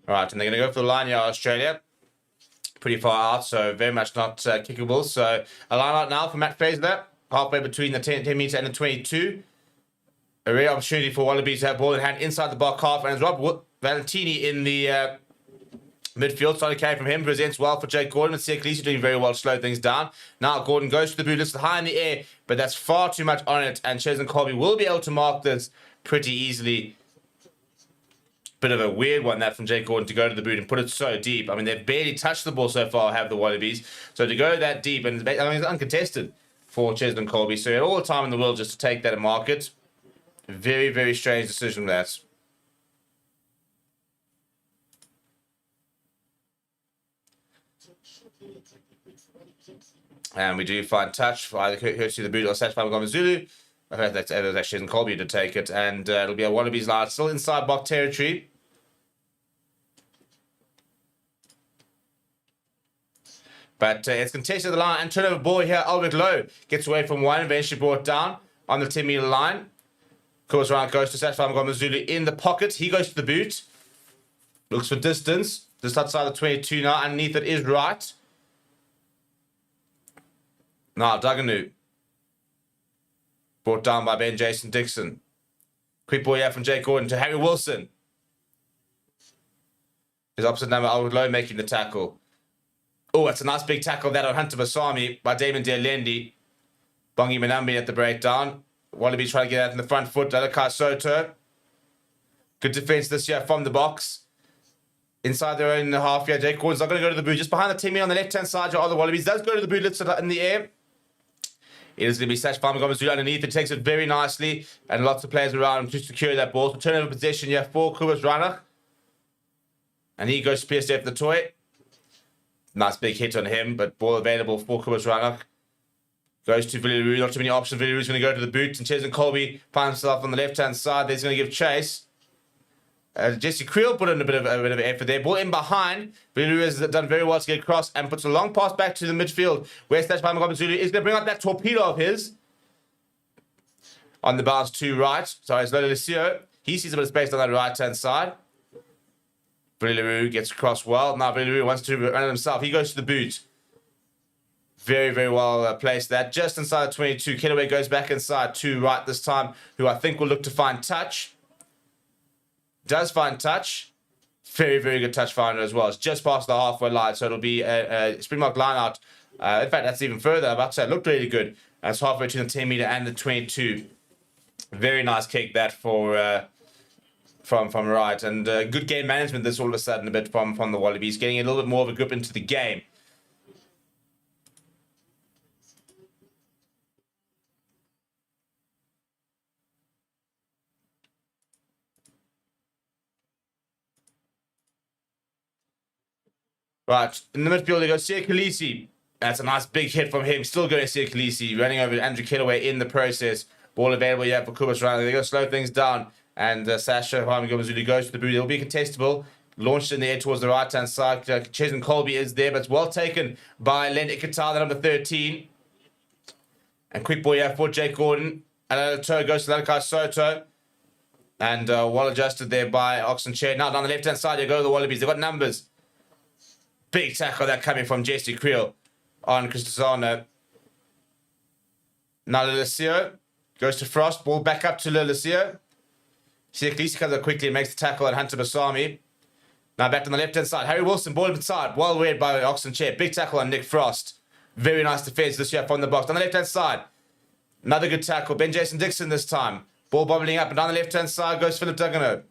Right, and they're going to go for the line here, Australia. Pretty far out, so very much not kickable. So a line out now for Matt Fraser, halfway between the 10 meter and the 22. A rare opportunity for Wallabies to have ball in hand inside the back half, and as Rob Valentini in the midfield, starting carry from him, presents well for Jake Gordon. And Siakalisi doing very well to slow things down. Now Gordon goes to the boot, lifts it high in the air, but that's far too much on it, and Chesney Colby will be able to mark this pretty easily. Bit of a weird one that from Jake Gordon to go to the boot and put it so deep. I mean, they've barely touched the ball so far, have the Wallabies. So to go that deep, and I mean, it's uncontested for Chesney Colby. So he had all the time in the world just to take that and mark it. Very, very strange decision, that. And we do find touch for either Kirsty the boot or Sash Zulu. I think that's actually Chesney Colby to take it, and it'll be a Wallabies line still inside Bok territory. But it's contested the line and turnover ball here. Albert Lowe gets away from one, eventually brought down on the 10 meter line. Course around goes to Sash Zulu in the pocket. He goes to the boot. Looks for distance. Just outside the 22 now. Underneath it is right. Now Duganu. Brought down by Ben Jason Dixon. Quick ball here from Jake Gordon to Harry Wilson. His opposite number, Albert Lowe making the tackle. Oh, it's a nice big tackle that on Hunter Basami by Damon Dialendi. Bongi Manambi at the breakdown. Wallaby trying to get out in the front foot. Lalakai Soto. Good defense this year from the box. Inside their own half here. Jake Gordon's not going to go to the boot. Just behind the teammate on the left-hand side are the Wallabies. Does go to the boot. Lifts it in the air. It is going to be Sash Zulu underneath. It takes it very nicely. And lots of players around him to secure that ball. So turnover possession here for Kobus Ranach. And he goes to PSF the Toy. Nice big hit on him, but ball available for Kobus Ranach. Goes to Villaru, not too many options. Villaru's going to go to the boot, and Chesney Colby finds himself on the left-hand side. He's going to give chase. Jesse Creel put in a bit of effort there. Ball in behind. Villaru has done very well to get across and puts a long pass back to the midfield, where Sash Zulu is going to bring out that torpedo of his on the bounce to right. So it's Lola Lucio. He sees a bit of space on that right-hand side. Villaru gets across well. Now Villaru wants to run it himself. He goes to the boot. Very, very well placed that. Just inside the 22. Kedaway goes back inside to right this time, who I think will look to find touch. Does find touch. Very, very good touch finder as well. It's just past the halfway line, so it'll be a Springbok line out. In fact, that's even further. I'm about to say it looked really good. That's halfway between the 10 meter and the 22. Very nice kick that for from right. And good game management this all of a sudden a bit from the Wallabies, getting a little bit more of a grip into the game. Right, in the midfield, they go Siakalisi. That's a nice big hit from him. Still going Siakalisi, running over Andrew Kedaway in the process. Ball available, yeah, for Kobus Ranach. They're going to slow things down. And Sasha Zulu goes to the boot. It'll be contestable. Launched in the air towards the right-hand side. Chesney Colby is there, but it's well taken by Len Ikatar, the number 13. And quick ball, yeah, for Jake Gordon. And toe goes to Lalakai Soto. And well adjusted there by Oxenchair. Now down the left-hand side, you go to the Wallabies. They've got numbers. Big tackle that coming from Jesse Creel on Cristosano. Now Lilicio goes to Frost. Ball back up to Lilicio. Siaklisi comes up quickly and makes the tackle on Hunter Basami. Now back on the left-hand side. Harry Wilson, ball inside. Well read by Oxenchair. Big tackle on Nick Frost. Very nice defense this year from the box. On the left-hand side, another good tackle. Ben Jason Dixon this time. Ball bobbling up and down the left-hand side goes Philip Dugano.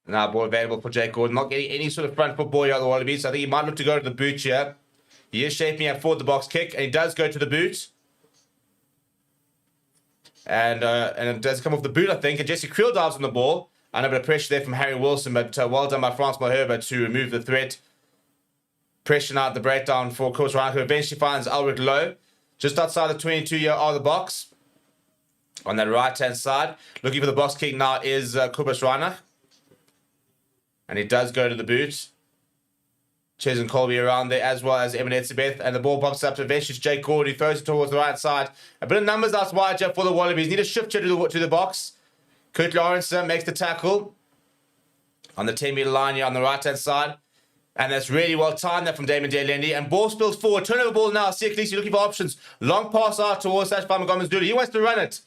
Now ball available for Jake Gordon. Not getting any sort of front foot ball here on the Wallabies. So I think he might look to go to the boot here. He is shaping up for the box kick, and he does go to the boot. And it does come off the boot, I think. And Jesse Creel dives on the ball. And a bit of pressure there from Harry Wilson, but well done by Frans Malherbe to remove the threat. Pressure out the breakdown for Kobus Reinach, who eventually finds Albert Lowe just outside the 22-year of the box. On that right-hand side, looking for the box kick now is Kobus Reinach. And he does go to the boot. Ches and Colby around there as well as Evan Etzebeth. And the ball bumps up to eventually Jake Gordon, who throws it towards the right side. A bit of numbers out wide here for the Wallabies. Need a shift here to the box. Kurt Lawrence makes the tackle on the 10-meter line here on the right-hand side. And that's really well timed there from Damon Delendi. And ball spills forward. Turnover ball now. Siaklisi looking for options. Long pass out towards Sashbama Gomez-Zulu. He wants to run it.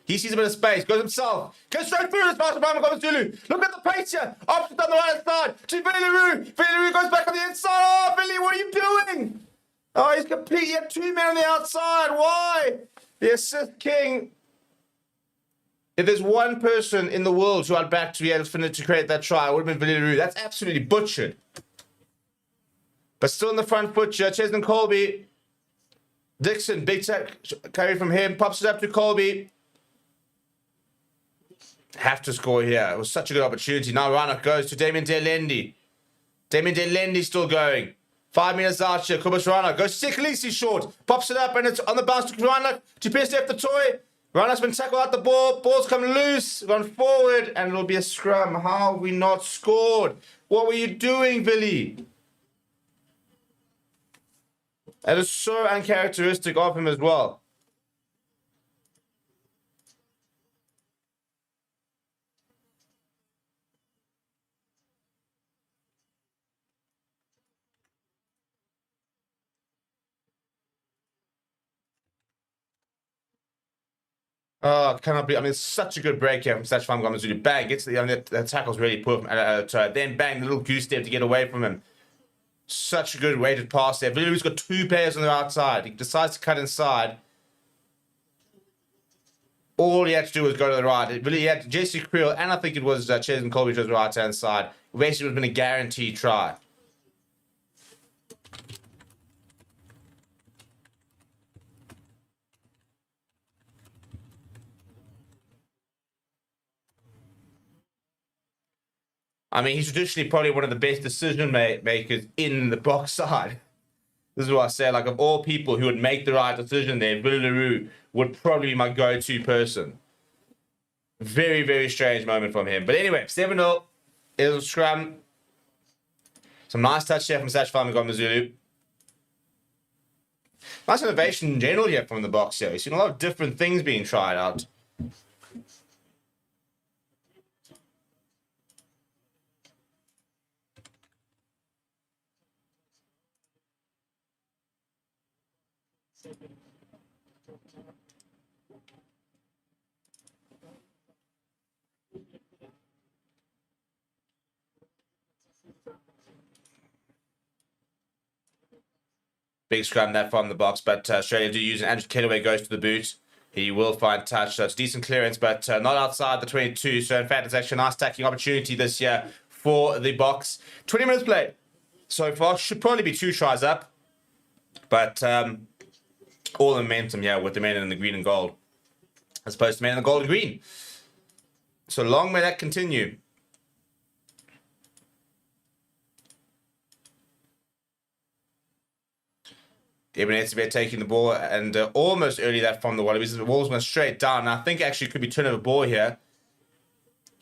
He sees a bit of space. Goes himself. Goes straight through this pass to Sashbama Gomez-Zulu. Look at the pace here. Options on the right side to Billy LaRue. Billy LaRue goes back on the inside. Oh, Billy, what are you doing? Oh, he's completely had two men on the outside. Why? The assist king. If there's one person in the world who I'd back to be able to create that try, it would have been Billy LaRue. That's absolutely butchered. But still in the front foot here, Chesney Colby. Dixon, big carry from him. Pops it up to Colby. Have to score here. It was such a good opportunity. Now Reinach goes to Damien Delendi. Damien Delendi still going. 5 minutes out here. Kobus Reinach goes Siaklisi short. Pops it up and it's on the bounce to Reinach. To PSF the toy. Reinach's been tackled out the ball. Ball's come loose. Gone forward and it'll be a scrum. How have we not scored? What were you doing, Billy? That is so uncharacteristic of him as well. Oh, cannot be. I mean, it's such a good break here from Sashfam Gomez-Zulu. Bang, gets the tackle's really poor from then bang, the little goose step to get away from him. Such a good weighted pass there. Villiers got two players on the outside. He decides to cut inside. All he had to do was go to the right. Really, he had Jesse Creel, and I think it was Chesney Colby to the right-hand side. Basically, it would have been a guaranteed try. I mean, he's traditionally probably one of the best decision makers in the box side. This is what I say. Like, of all people who would make the right decision there, Billy LaRue would probably be my go-to person. Very, very strange moment from him. But anyway, 7-0 is a scrum. Some nice touch here from Sashfam Gomez-Zulu. Nice innovation in general here from the box here. We've seen a lot of different things being tried out. Big scrum there from the box, but Australia do use it. Andrew Kellaway goes to the boot. He will find touch. So it's decent clearance, but not outside the 22. So in fact, it's actually a nice tackling opportunity this year for the box. 20 minutes played so far. Should probably be 2 tries up, but all the momentum here with the men in the green and gold, as opposed to men in the gold and green. So long may that continue. Eben Etzebeth taking the ball and almost early that from the Wallabies. The ball's went straight down. And I think actually it could be turnover ball here.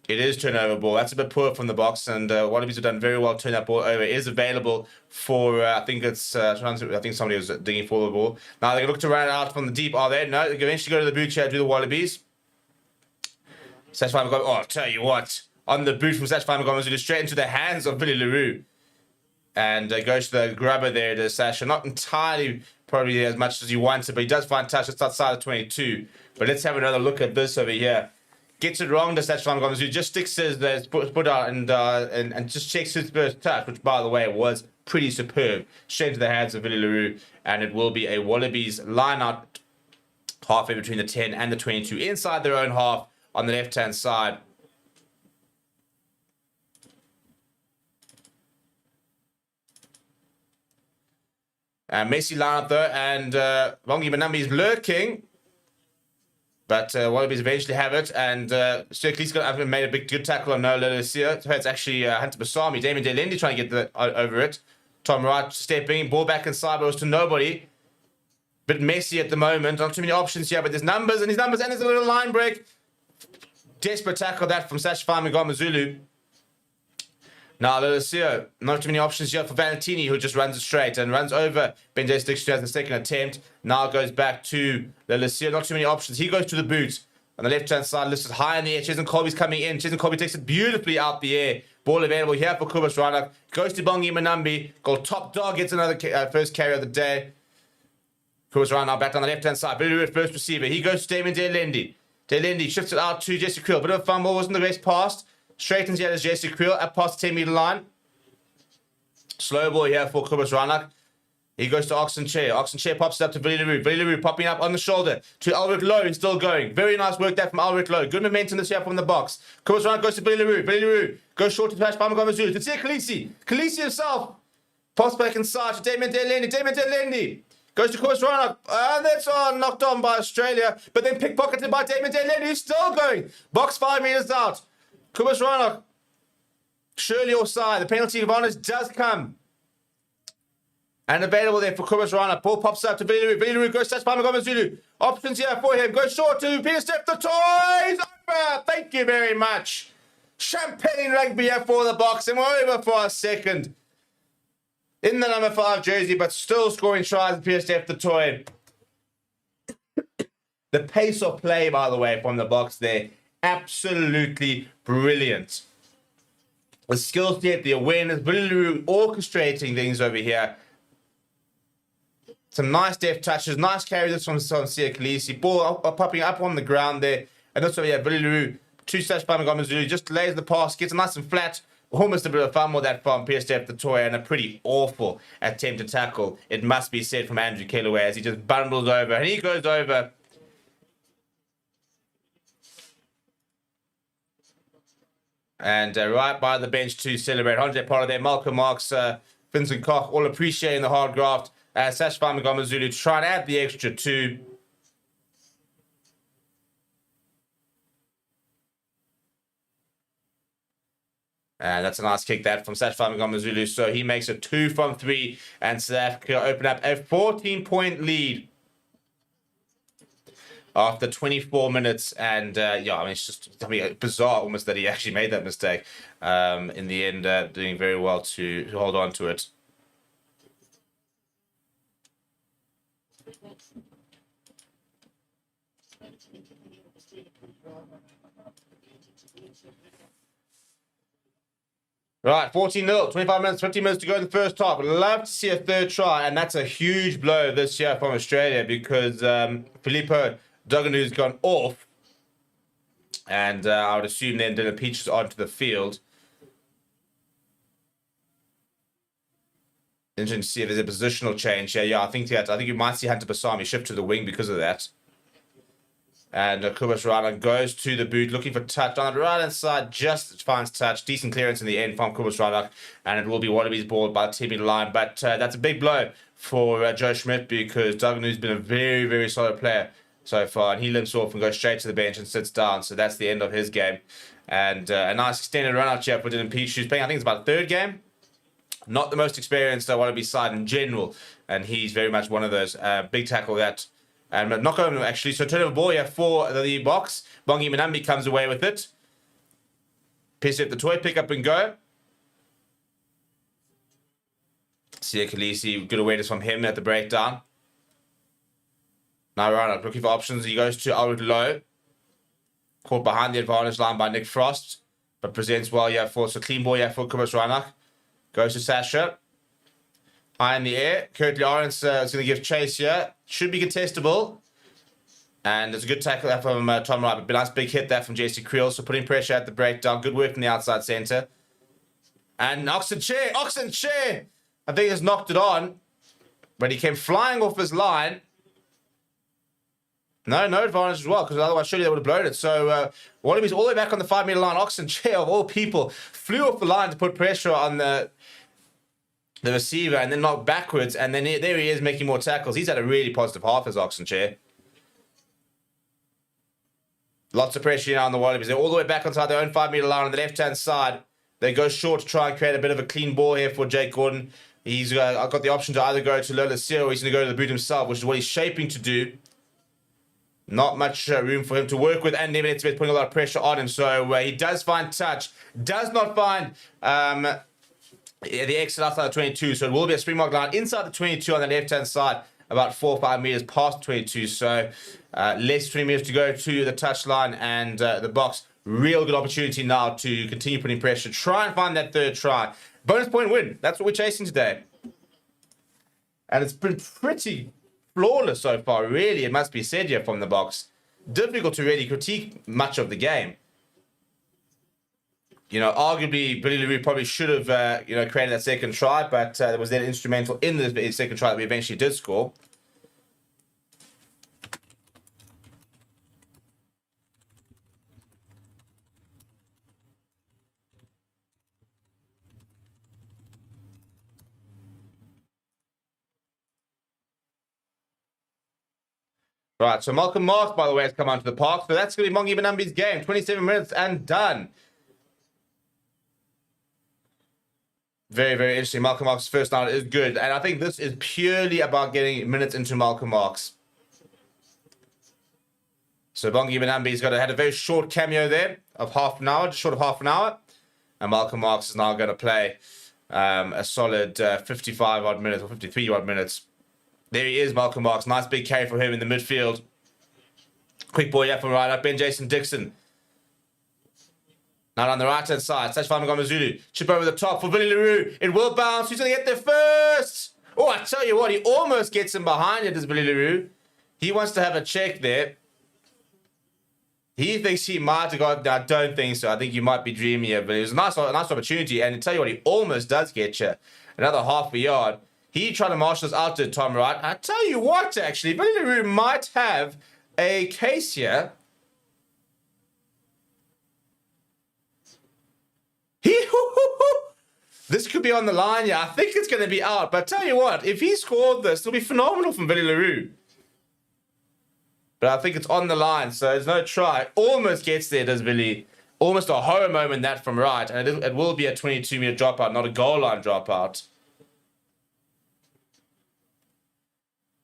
It is turnover ball. That's a bit poor from the box, and Wallabies have done very well turning that ball over. It is available for, I think it's, I think somebody was digging for the ball. Now they're going to look to run it out from the deep. Are they? No, they eventually go to the boot here to the Wallabies. Satchel Montgomery, I'll tell you what. On the boot from Satchel Montgomery, straight into the hands of Billy Leroux. And goes to the grubber there to Sasha. Not entirely probably as much as he wanted, but he does find touch just outside of 22. But let's have another look at this over here. Gets it wrong to Satchel Montgomery, just sticks his foot out and just checks his first touch, which by the way was pretty superb. Straight to the hands of Billy Leroux, and it will be a Wallabies line out halfway between the 10 and the 22 inside their own half on the left-hand side. Messi line up though, and Bongi Manambi is lurking. But Wallabies eventually have it, and Sturkley's made a good tackle on Noah Lelesia. So it's actually Hunter Basami, Damien Delendi trying to get over it. Tom Wright stepping, ball back inside, but it was to nobody. Bit messy at the moment, not too many options here, but there's numbers, and there's a little line break. Desperate tackle that from Sashfai Mngomezulu. Now Lelesia, not too many options here for Valentini, who just runs it straight and runs over Benjay Stixon as the second attempt. Now goes back to Lelesia, not too many options. He goes to the boot. On the left-hand side, listed high in the air. Cheslin Colby's coming in. Cheslin Colby takes it beautifully out the air. Ball available here for Kobus Reinach. Goes to Bongi Manambi. Goal top dog, gets another first carry of the day. Kobus Reinach back on the left-hand side. Billy Leroux, first receiver. He goes to Damien Delendi. Delendi shifts it out to Jesse Creel. Bit of a fumble, wasn't the best pass. Straightens here as Jesse Creel up past the 10-meter line. Slow ball here for Kobus Reinach. He goes to Oxenchair. Oxenchair pops it up to Billy Leroux. Billy Leroux popping up on the shoulder to Alric Lowe. He's still going. Very nice work there from Alric Lowe. Good momentum this year from the box. Kobus Reinach goes to Billy Leroux. Billy Leroux goes short to Pash Pamagomazulu. To Tia Khaleesi. Khaleesi himself. Pops back inside to Damien Delendi. Damien Delendi goes to Kobus Reinach. And that's knocked on by Australia. But then pickpocketed by Damien Delendi. Who's still going. Box 5 meters out. Kobus Reinach. Surely offside. The penalty of honours does come. And available there for Kobus Reinach. Ball pops up to Billy Leroux. Billy Leroux goes touch by Mngomezulu. Options here for him. Goes short to BITDEFENDER. The toys over. Thank you very much. Champagne rugby here for the box. And we're over for a second. In the number 5 jersey, but still scoring tries at BITDEFENDER the toy. The pace of play, by the way, from the box there. Absolutely brilliant. The skill set, the awareness. Billy Leroux orchestrating things over here. Some nice deft touches, nice carries from Tia Khaleesi. Ball popping up on the ground there. And also, yeah, Billy Leroux, 2 slash by Mngomezulu, just lays the pass, gets nice and flat. Almost a bit of fumble that from BITDEFENDER the toy, and a pretty awful attempt to tackle, it must be said, from Andrew Kellaway as he just bundles over. And he goes over. And right by the bench to celebrate. Andre Pollard there, Malcolm Marks, Vincent Koch, all appreciating the hard graft. Sashfai Mngomezulu to try and add the extra 2. And that's a nice kick that from Sashfai Mngomezulu. So he makes it 2 from 3. And South Africa open up a 14-point lead after 24 minutes. And yeah, I mean, it's just bizarre almost that he actually made that mistake. In the end, doing very well to hold on to it. Right, 14-0, 25 minutes, 50 minutes to go in the first half. I'd love to see a third try, and that's a huge blow this year from Australia because Filippo Duganu's gone off, and I would assume then Dylan Peach is onto the field. Interesting to see if there's a positional change here. Yeah, I think you might see Hunter Basami shift to the wing because of that. And Kobus Reinach goes to the boot, looking for touch on the right-hand side, just finds touch. Decent clearance in the end from Kobus Reinach, and it will be Wallabies ball by the 10-meter line. But that's a big blow for Joe Schmidt because Duganu's been a very, very solid player so far. And he limps off and goes straight to the bench and sits down. So that's the end of his game. And a nice extended run-out here for Dylan Peach, who's playing, I think it's about a third game. Not the most experienced Wallabies side in general. And he's very much one of those. Big tackle that. And knock over actually. So turnover ball here for the box. Bongi Manambi comes away with it. Piss up the toy, pick up and go. Sia Khaleesi, good awareness from him at the breakdown. Now Reinach looking for options. He goes to Ulrich Lowe. Caught behind the advantage line by Nick Frost, but presents well here for, so clean ball here for Kobus Reinach. Goes to Sasha. High in the air. Kurt Lawrence is going to give chase here. Should be contestable. And there's a good tackle there from Tom Wright. But a nice big hit there from JC Creel. So putting pressure at the breakdown. Good work in the outside centre. And Oxen Chair. I think he's knocked it on. But he came flying off his line. No advantage as well, because otherwise surely they would have blown it. So Wallabies all the way back on the 5 metre line. Oxen Chair, of all people, flew off the line to put pressure on the receiver and then knocked backwards. And then there he is making more tackles. He's had a really positive half as Oxen Chair. Lots of pressure now on the Wallabies. They're all the way back onto their own 5 metre line on the left-hand side. They go short to try and create a bit of a clean ball here for Jake Gordon. He's got the option to either go to Lola Seal or he's going to go to the boot himself, which is what he's shaping to do. Not much room for him to work with, and Neven putting a lot of pressure on him. So he does find touch, does not find the exit outside the 22. So it will be a Springbok line inside the 22 on the left-hand side, about 4 or 5 metres past the 22. So less 20 metres to go to the touchline and the box. Real good opportunity now to continue putting pressure. Try and find that third try. Bonus point win. That's what we're chasing today. And it's been pretty flawless so far, really, it must be said here from the box. Difficult to really critique much of the game. You know, arguably, Billy LaRue probably should have, created that second try, but it was then instrumental in the second try that we eventually did score. Right, so Malcolm Marks, by the way, has come onto the park. So that's going to be Mongi Benambi's game. 27 minutes and done. Very, very interesting. Malcolm Marks' first night is good. And I think this is purely about getting minutes into Malcolm Marks. So Bongi Benambi's had a very short cameo there of half an hour, just short of half an hour. And Malcolm Marks is now going to play a solid 55-odd minutes or 53-odd minutes. There he is, Malcolm Marks. Nice big carry for him in the midfield. Quick ball here from right up. Ben Jason Dixon. Now on the right-hand side. Sash Famagomazulu. Chip over the top for Billy LaRue. It will bounce. Who's going to get there first? Oh, I tell you what. He almost gets him behind it, does Billy LaRue. He wants to have a check there. He thinks he might have got... I don't think so. I think you might be dreaming here. But it was a nice opportunity. And I tell you what, he almost does get you. Another half a yard. He tried to marshal us out to Tom Wright. I tell you what, actually, Billy LaRue might have a case here. This could be on the line, yeah. I think it's going to be out. But I tell you what, if he scored this, it'll be phenomenal from Billy LaRue. But I think it's on the line, so there's no try. Almost gets there, does Billy. Almost a horror moment that from Wright. And it will be a 22-metre dropout, not a goal line dropout.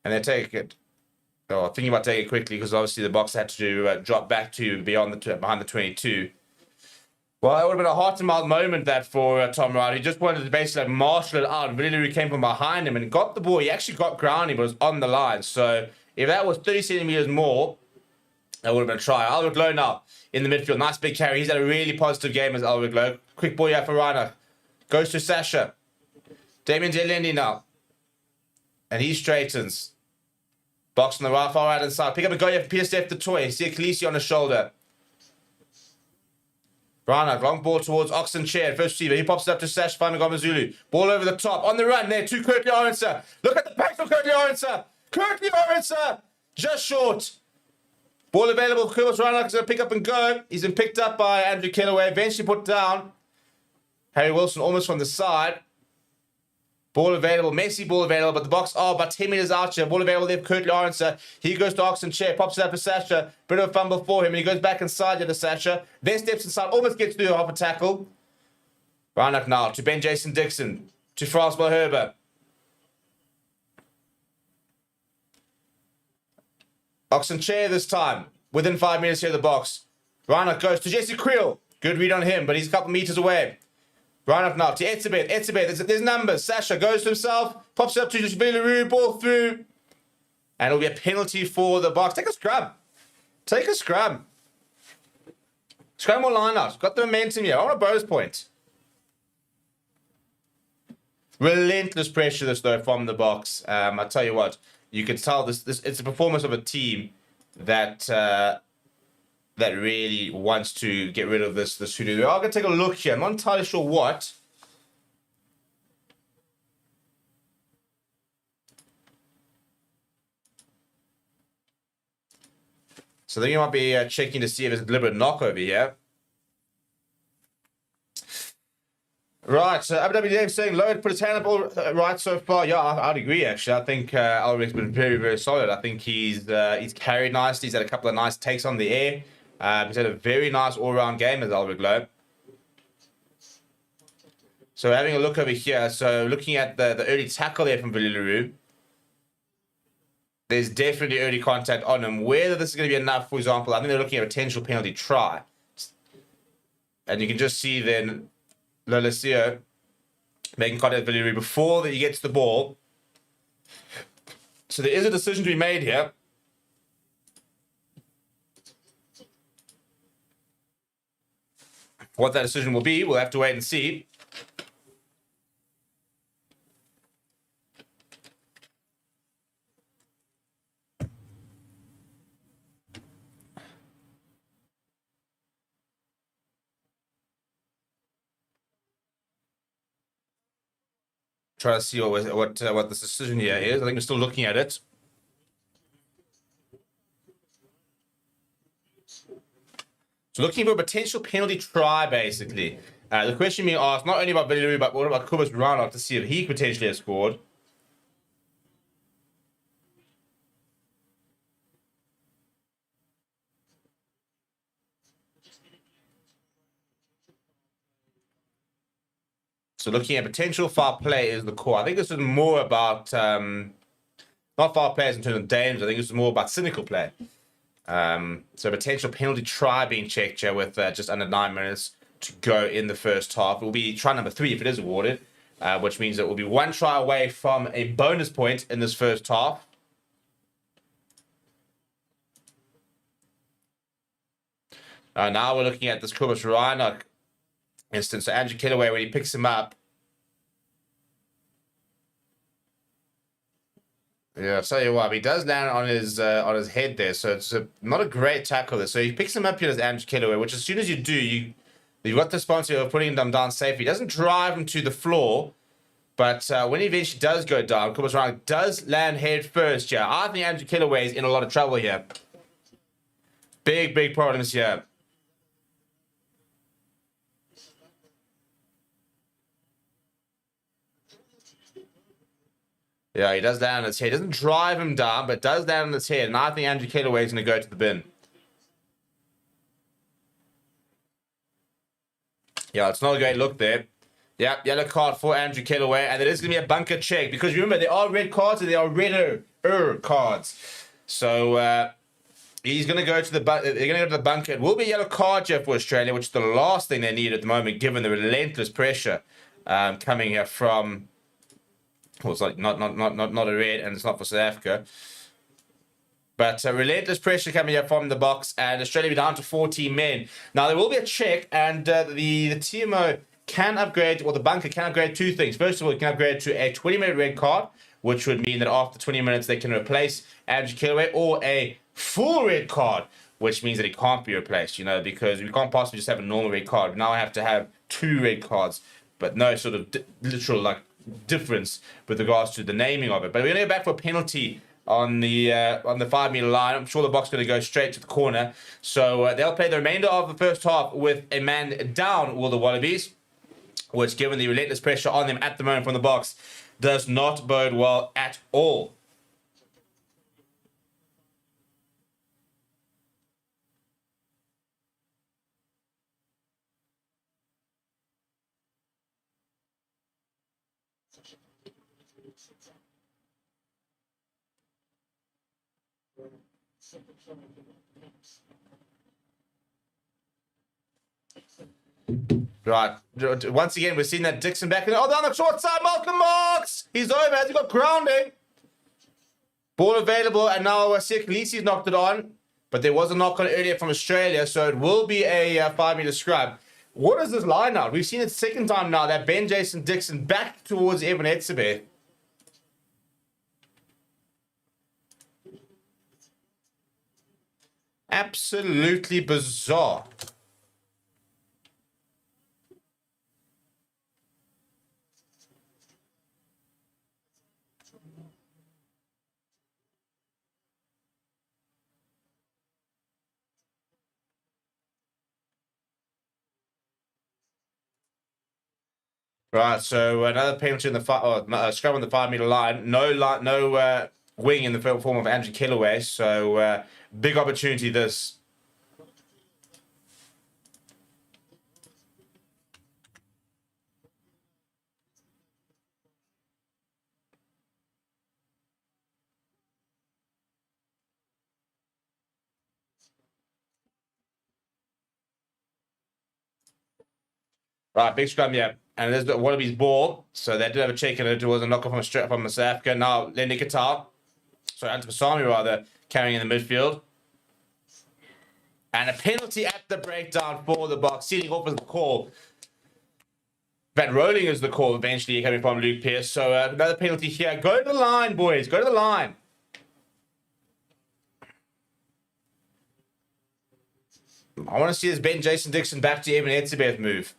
And they take it. Oh, thinking about taking it quickly because obviously the box had to drop back to behind the 22. Well, it would have been a heart and mouth moment that for Tom Wright. He just wanted to basically marshal it out. Billy LaRue came from behind him and got the ball. He actually got grounding, but it was on the line. So if that was 30 centimeters more, that would have been a try. Albert Lowe now in the midfield. Nice big carry. He's had a really positive game as Albert Lowe. Quick ball here for Reiner. Goes to Sasha. Damien Delendi now. And he straightens. Box on the right, far right hand side. Pick up a go here for Peter the toy. See a Khaleesi on the shoulder. Rana, long ball towards Oxen Chair. First receiver. He pops it up to Sash Famagomazulu. Ball over the top. On the run there to Kurtley Orenser. Look at the pace of Kurtley Orenser. Kurtley Orenser. Just short. Ball available. Kobus Rana is going to pick up and go. He's been picked up by Andrew Kellaway. Eventually put down. Harry Wilson almost from the side. Ball available, messy ball available, but the box about 10 metres out here. Ball available there for Kurt Lawrence. He goes to Oxen Chair, pops it up to Sasha. Bit of a fumble for him, and he goes back inside to Sasha. Then steps inside, almost gets through half a tackle. Reinach now to Ben Jason Dixon, to Francois Herber. Oxen Chair this time, within 5 minutes here of the box. Reinach goes to Jesse Creel. Good read on him, but he's a couple meters away. Right up now to Etzebeth. There's numbers. Sasha goes to himself, pops up to Villaroo, ball through. And it'll be a penalty for the Boks. Take a scrum. Scrum or line out. Got the momentum here. I want a bonus point. Relentless pressure this though from the Boks. I tell you what, you can tell this it's a performance of a team that that really wants to get rid of this hoodoo. We are going to take a look here. I'm not entirely sure what. So then you might be checking to see if there's a deliberate knock over here. Right, so Dave saying Lloyd put his hand up all right so far. Yeah, I'd agree actually. I think Ulrich's been very, very solid. I think he's carried nicely. He's had a couple of nice takes on the air. He's had a very nice all-round game as Ulrich Loeb. So having a look over here, so looking at the early tackle there from Villaroo. There's definitely early contact on him. Whether this is going to be enough, for example, I think they're looking at a potential penalty try. And you can just see then Lolesio making contact with Villaroo before that he gets the ball. So there is a decision to be made here. What that decision will be, we'll have to wait and see. Try to see what this decision here is. I think we're still looking at it. So looking for a potential penalty try, basically. The question being asked not only about Villaroo, but what about Cobus Reinhardt to see if he potentially has scored. So looking at potential foul play is the core. I think this is more about not foul players in terms of danger. I think this is more about cynical play. So potential penalty try being checked here with just under 9 minutes to go in the first half. It will be try number 3 if it is awarded, which means it will be 1 try away from a bonus point in this first half. Now we're looking at this Cobus Reinhardt instance. So Andrew Kellaway, when he picks him up, yeah, I'll tell you what, he does land on his head there, so it's not a great tackle there. So he picks him up here as Andrew Kellaway, which as soon as you do, you've got the responsibility of putting them down safely. He doesn't drive him to the floor, but when he eventually does go down, Cobus Reinhardt does land head first. Yeah, I think Andrew Kellaway is in a lot of trouble here. Big problems here. Yeah, he does land on his head. He doesn't drive him down, but does land on his head. And I think Andrew Kellaway is going to go to the bin. Yeah, it's not a great look there. Yeah, yellow card for Andrew Kellaway. And there is going to be a bunker check. Because remember, there are red cards and there are redder cards. So he's going to go to the they're going to go to the bunker. It will be a yellow card here for Australia, which is the last thing they need at the moment, given the relentless pressure coming here from... Well, it's like not a red, and it's not for South Africa. But relentless pressure coming here from the Boks, and Australia be down to 14 men. Now, there will be a check, and the TMO can upgrade, or the bunker can upgrade 2 things. First of all, it can upgrade to a 20-minute red card, which would mean that after 20 minutes, they can replace Andrew Kellaway, or a full red card, which means that it can't be replaced, because we can't possibly just have a normal red card. Now I have to have 2 red cards, but no sort of literal, difference with regards to the naming of it. But we're going to go back for a penalty on the 5-meter line. I'm sure the Boks going to go straight to the corner. So they'll play the remainder of the first half with a man down, will the Wallabies, which, given the relentless pressure on them at the moment from the Boks, does not bode well at all. Right. Once again, we're seeing that Dixon back. Oh, down the short side, Malcolm Marks. He's over. Has he got grounding? Ball available, and now Khaleesi's knocked it on. But there was a knock on earlier from Australia, so it will be a 5-meter scrub. What is this line out? We've seen it second time now that Ben Jason Dixon back towards Evan Etzebeth. Absolutely bizarre. Right, so another penalty in the scrum on the 5-meter line. No wing in the form of Andrew Kellaway. So big opportunity this. Right, big scrum, yeah. And there's the Wallabies ball. So they did have a check, and it was a knockoff from South Africa. Now, Lenny Qatar. Sorry, Ante Pasami, rather, carrying in the midfield. And a penalty at the breakdown for the box. Sealing off is the call. Van Rolling is the call eventually coming from Luke Pearce. So another penalty here. Go to the line, boys. Go to the line. I want to see this Ben Jason Dixon back to Evan Etzebeth move.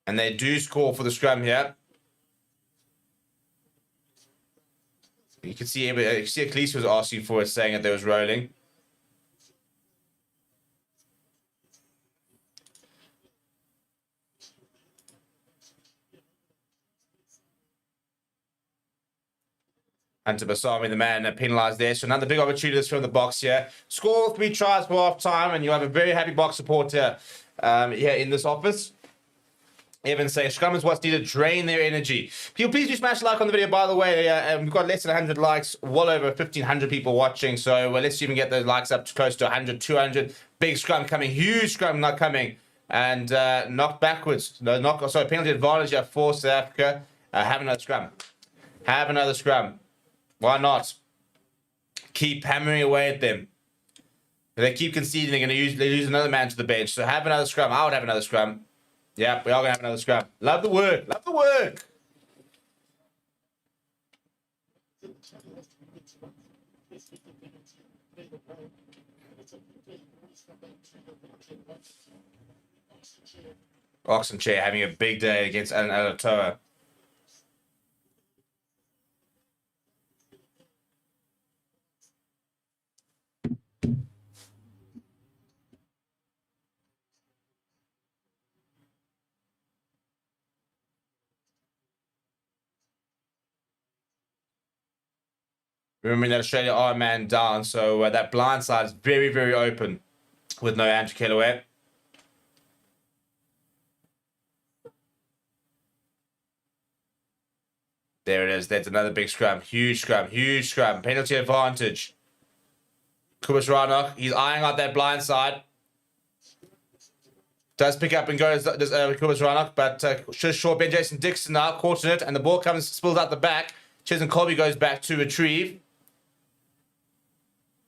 And they do score for the scrum here. You can see Khaleesi was asking for it, saying that there was rolling. Ante Pasami, the man, penalised there. So another big opportunity from the box here. Score 3 tries for half time, and you have a very happy box supporter here in this office. Evan saying, scrum is what's needed, drain their energy. People, please do smash a like on the video, by the way. We've got less than 100 likes, well over 1,500 people watching. So let's even get those likes up to close to 100, 200. Big scrum coming, huge scrum not coming. And knocked backwards. Sorry, penalty advantage here for South Africa. Have another scrum. Have another scrum. Why not? Keep hammering away at them. If they keep conceding, they're going to lose another man to the bench. So have another scrum. I would have another scrum. Yeah, we are going to have another scrum. Love the work. Love the work. Oxen Chair having a big day against Alatoa. Remembering that Australia are a man down, so that blind side is very, very open with no Andrew Kellaway. There it is. That's another big scrum. Huge scrum. Huge scrum. Penalty advantage. Kubus Ranok. He's eyeing out that blind side. Does pick up and go does Kubus Ranok, but just short Ben Jason Dixon now caught in it, and the ball spills out the back. Chesn Colby goes back to retrieve.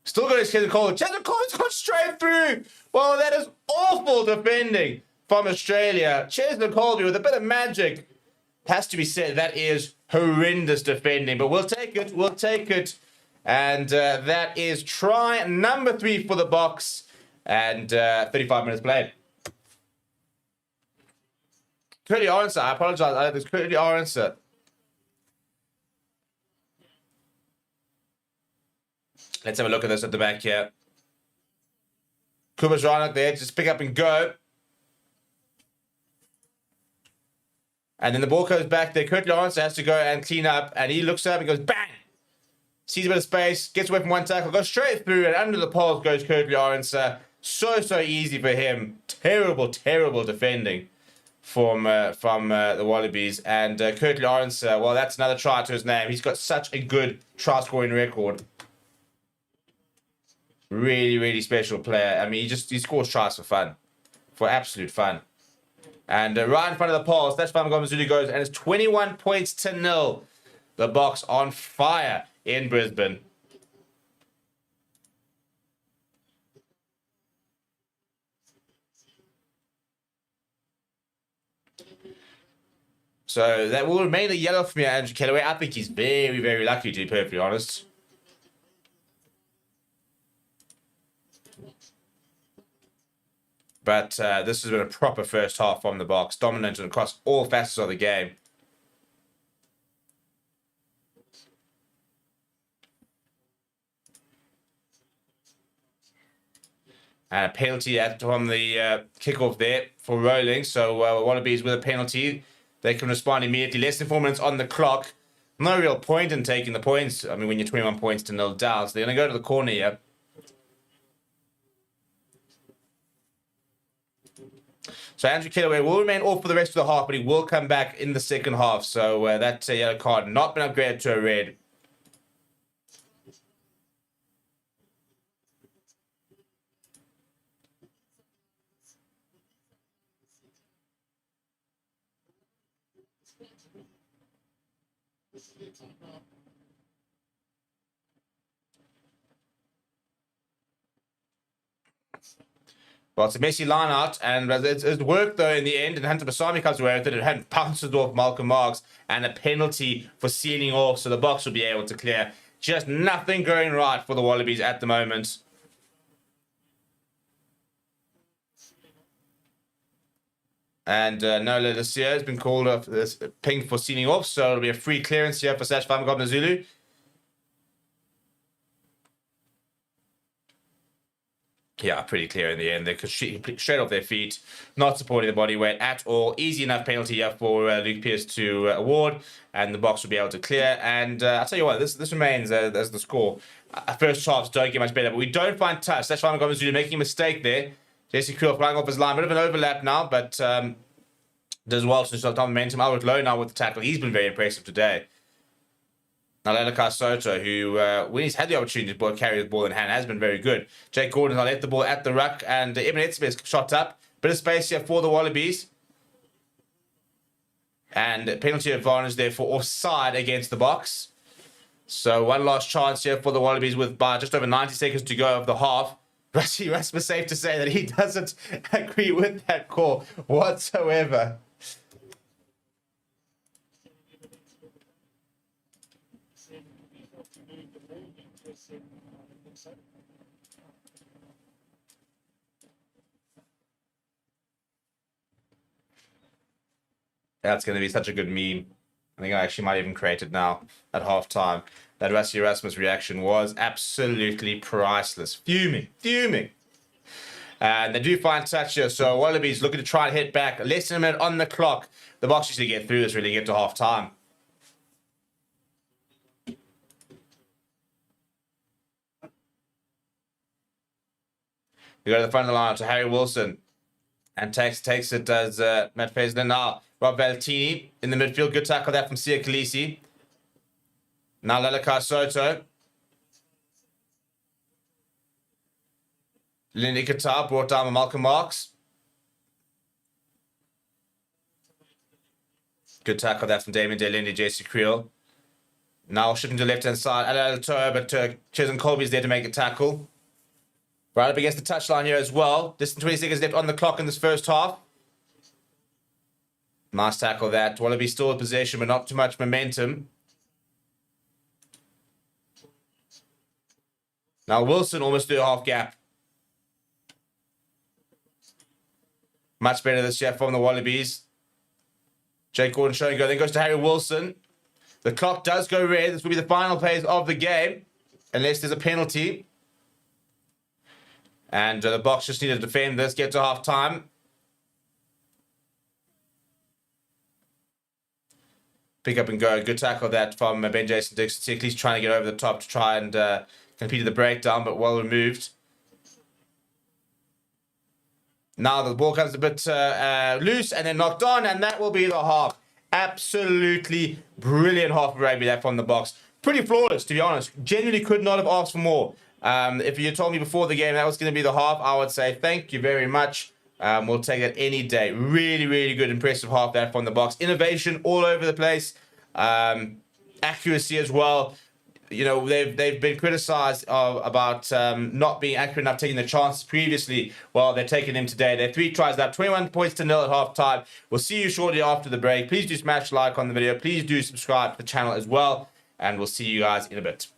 Still got his Chesn Colby. Chesn Colby's gone straight through. Well, that is awful defending from Australia. Chesn Colby with a bit of magic. Has to be said, that is horrendous defending, but we'll take it. We'll take it. And that is try number 3 for the box, and 35 minutes played. Curly answer. I apologize. There's curly answer. Let's have a look at this at the back here. Kubus Ranok there. Just pick up and go. And then the ball goes back there. Kurt Lawrence has to go and clean up. And he looks up and goes, bang! Sees a bit of space. Gets away from one tackle. Goes straight through. And under the poles goes Kurt Lawrence. So easy for him. Terrible defending from the Wallabies. And Kurt Lawrence, well, that's another try to his name. He's got such a good try-scoring record. Really, really special player. I mean, he scores tries for fun, for absolute fun. And right in front of the poles, that's Springboks Zulu goes, and it's 21 points to 0. The Boks on fire in Brisbane. So that will remain a yellow for me, Andrew Kellaway. I think he's very, very lucky, to be perfectly honest. But this has been a proper first half from the Boks, dominant across all facets of the game. And a penalty from the kickoff there for rolling. So Wallabies with a penalty. They can respond immediately. Less than 4 minutes on the clock. No real point in taking the points. I mean, when you're 21 points to 0 down. So they're going to go to the corner here. So Andrew Kellaway will remain off for the rest of the half, but he will come back in the second half. So that yellow card not been upgraded to a red. Well, it's a messy line out, and it worked though in the end, and Hunter Basami comes away with it, and bounces off Malcolm Marks, and a penalty for sealing off, so the Boks will be able to clear. Just nothing going right for the Wallabies at the moment. And Nola Lucia has been called off this ping for sealing off, so it'll be a free clearance here for Springboks Zulu. Yeah, pretty clear in the end. They could straight off their feet, not supporting the body weight at all. Easy enough penalty here for Luke Pearce to award, and the Boks will be able to clear. And I'll tell you what, this remains as the score. First halves don't get much better, but we don't find touch. That's why I'm going to do making a mistake there. Jesse Creel flying off his line, bit of an overlap now, but does well to stop momentum. Albert Lowe now with the tackle. He's been very impressive today. Now, Lelaka Soto, who, when he's had the opportunity to carry the ball in hand, has been very good. Jake Gordon has let the ball at the ruck, and Eben Etzebeth shot up. Bit of space here for the Wallabies. And penalty advantage there for offside against the Boks. So one last chance here for the Wallabies with just over 90 seconds to go of the half. Rusty Rasmus safe to say that he doesn't agree with that call whatsoever. That's going to be such a good meme. I think I actually might even create it now at halftime. That Rusty Erasmus reaction was absolutely priceless. Fuming. And they do find touch here. So Wallabies looking to try and hit back. Less than a minute on the clock. The Boks usually get through this, really get to halftime. We go to the front of the line to Harry Wilson. And takes it as Matt Faisner now. Rob Valentini in the midfield. Good tackle there from Sia Khaleesi. Now Lelaka Soto. Lindy Qatar brought down by Malcolm Marks. Good tackle there from Damien Delindi, JC Creel. Now shifting to the left-hand side. Alatoa, but Chesn Colby's there to make a tackle. Right up against the touchline here as well. Less than 20 seconds left on the clock in this first half. Nice tackle that. Wallaby still in possession, but not too much momentum. Now Wilson almost through a half gap. Much better this year from the Wallabies. Jake Gordon showing go. Then goes to Harry Wilson. The clock does go red. This will be the final plays of the game. Unless there's a penalty. And the Boks just need to defend this. Get to half time. Pick up and go. Good tackle that from Ben Jason Dixon. He's trying to get over the top to try and compete at the breakdown, but well removed. Now the ball comes a bit loose and then knocked on, and that will be the half. Absolutely brilliant half of rugby there from the Boks. Pretty flawless, to be honest. Genuinely could not have asked for more. If you told me before the game that was going to be the half, I would say thank you very much. We'll take it any day. Really, really good, impressive half there from the Boks. Innovation all over the place. Accuracy as well. You know, they've been criticised about not being accurate enough, taking the chances previously. Well, they're taking them today. They're 3 tries up, 21 points to 0 at half time. We'll see you shortly after the break. Please do smash like on the video. Please do subscribe to the channel as well. And we'll see you guys in a bit.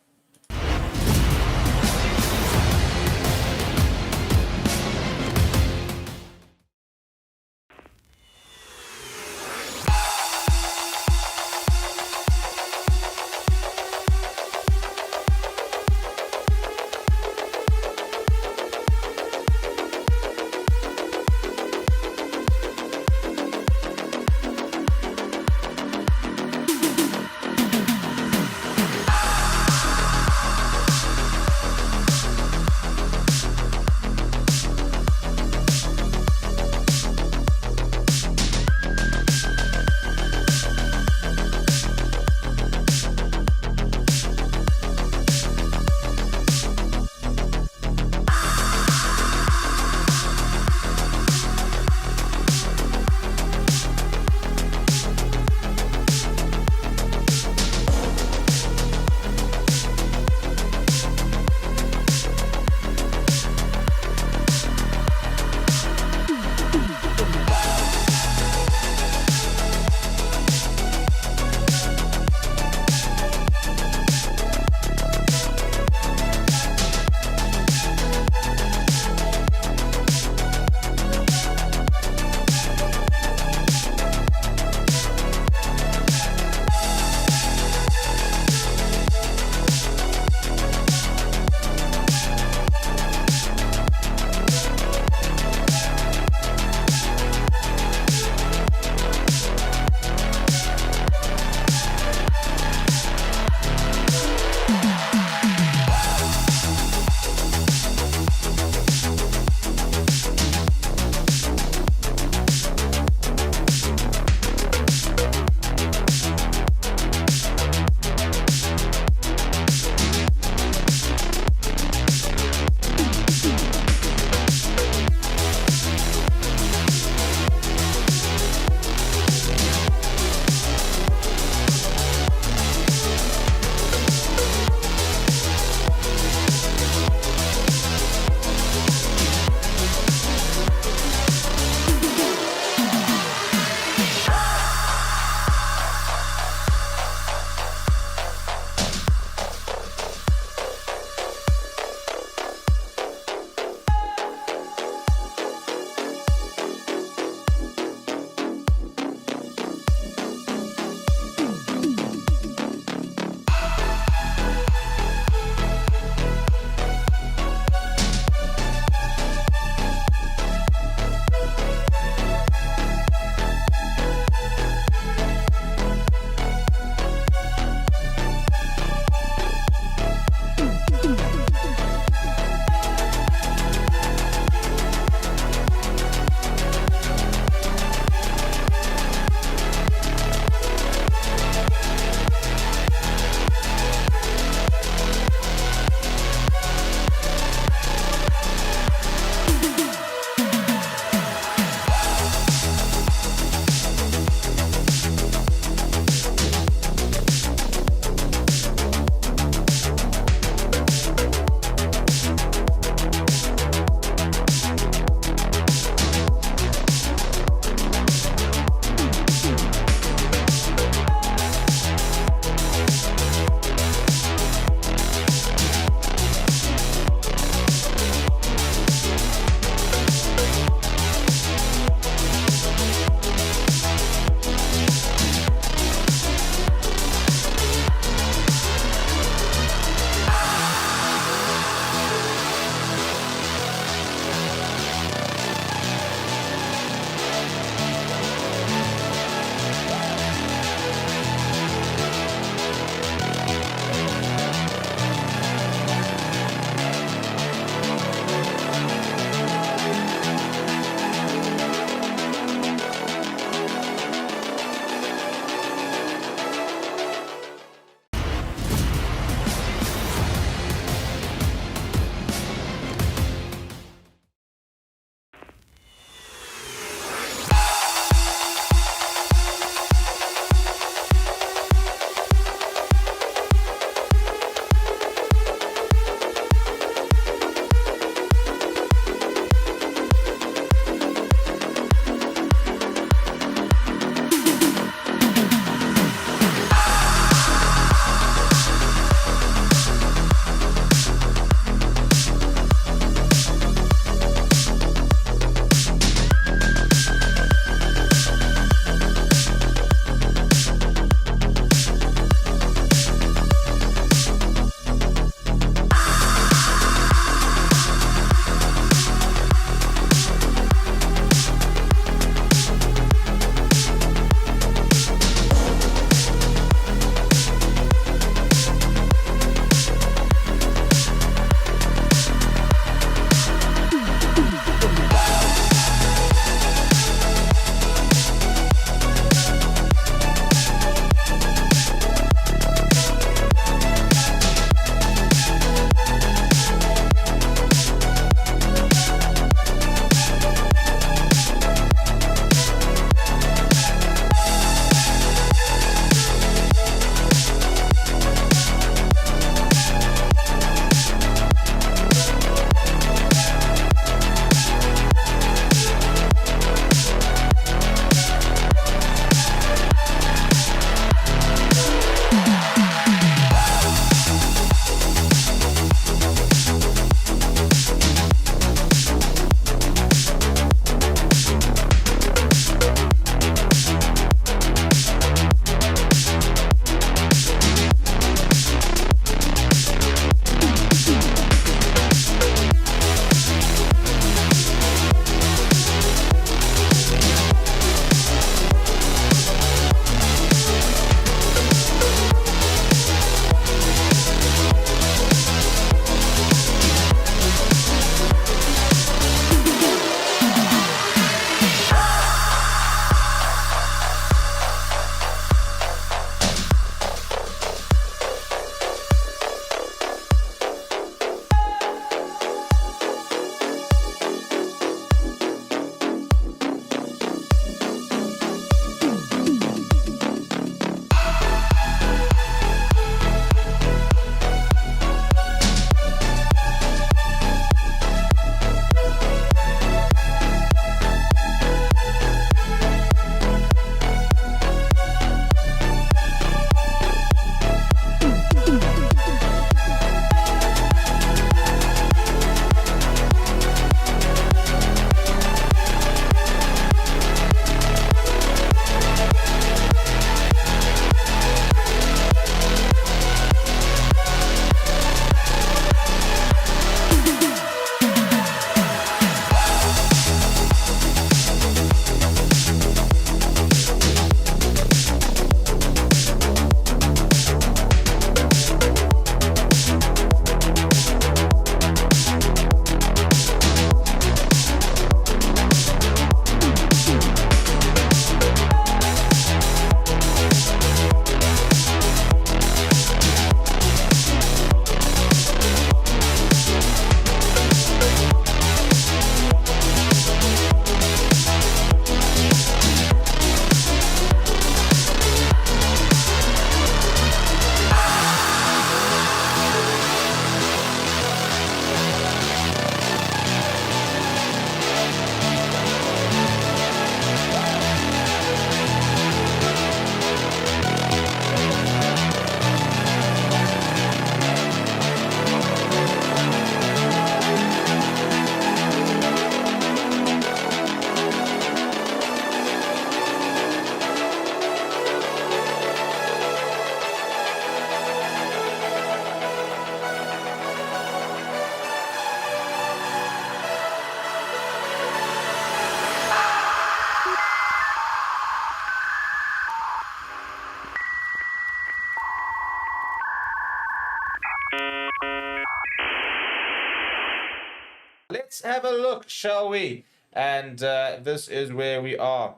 let's have a look, shall we? And this is where we are.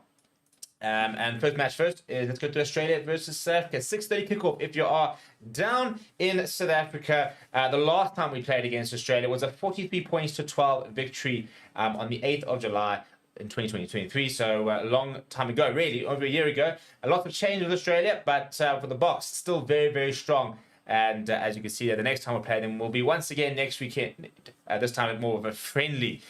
And first match first is, let's go to Australia versus South Africa. 6:30 kickoff. If you are down in South Africa, the last time we played against Australia was a 43 points to 12 victory on the 8th of July in 2023. So a long time ago, really, over a year ago. A lot of change with Australia, but for the Boks, still very, very strong. And as you can see, the next time we play them will be once again next weekend. This time more of a friendly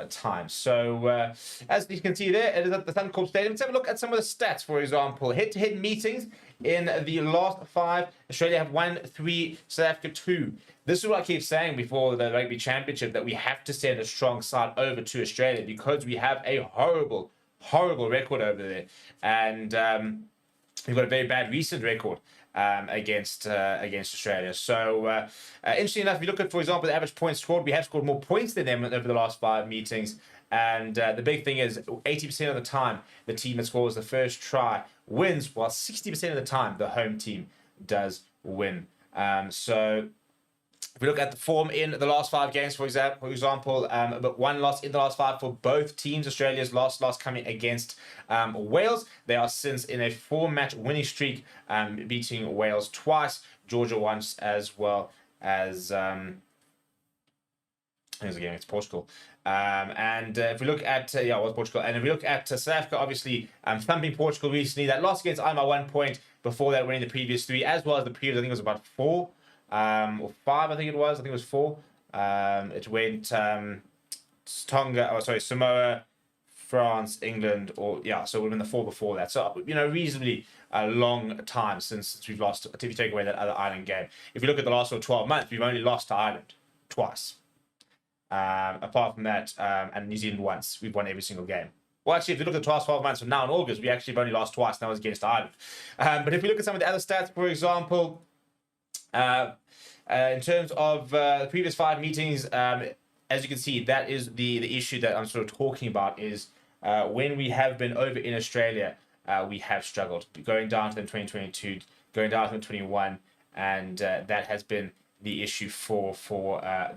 time. So as you can see there, it is at the Suncorp Stadium. Let's have a look at some of the stats. For example, head-to-head meetings in the last 5. Australia have 1, 3, South Africa 2. This is what I keep saying before the Rugby Championship, that we have to send a strong side over to Australia because we have a horrible, horrible record over there. And we've got a very bad recent record against Australia. So interesting enough, if you look at, for example, the average points scored, we have scored more points than them over the last 5 meetings. And the big thing is 80% of the time, the team that scores the first try wins, while 60% of the time, the home team does win. So if we look at the form in the last 5 games, for example, but 1 loss in the last 5 for both teams. Australia's last loss coming against Wales. They are since in a 4-match winning streak, beating Wales twice, Georgia once, as well as against Portugal. And if we look at it was Portugal, and if we look at South Africa, obviously thumping Portugal recently. That loss against Ireland 1 point. Before that, winning the previous 3, as well as the previous, I think it was about 4. Or 5, I think it was. I think it was 4. It went Samoa, France, England, so it would have been the 4 before that. So, reasonably a long time since we've lost, if you take away that other Ireland game. If you look at the last 12 months, we've only lost to Ireland twice. Apart from that, and New Zealand once. We've won every single game. Well, actually, if you look at the last 12 months from now in August, we actually have only lost twice, and that was against Ireland. But if we look at some of the other stats, for example, in terms of the previous 5 meetings, as you can see, that is the issue that I'm sort of talking about, is when we have been over in Australia, we have struggled. Going down to them 2022, going down to them 21, and that has been the issue for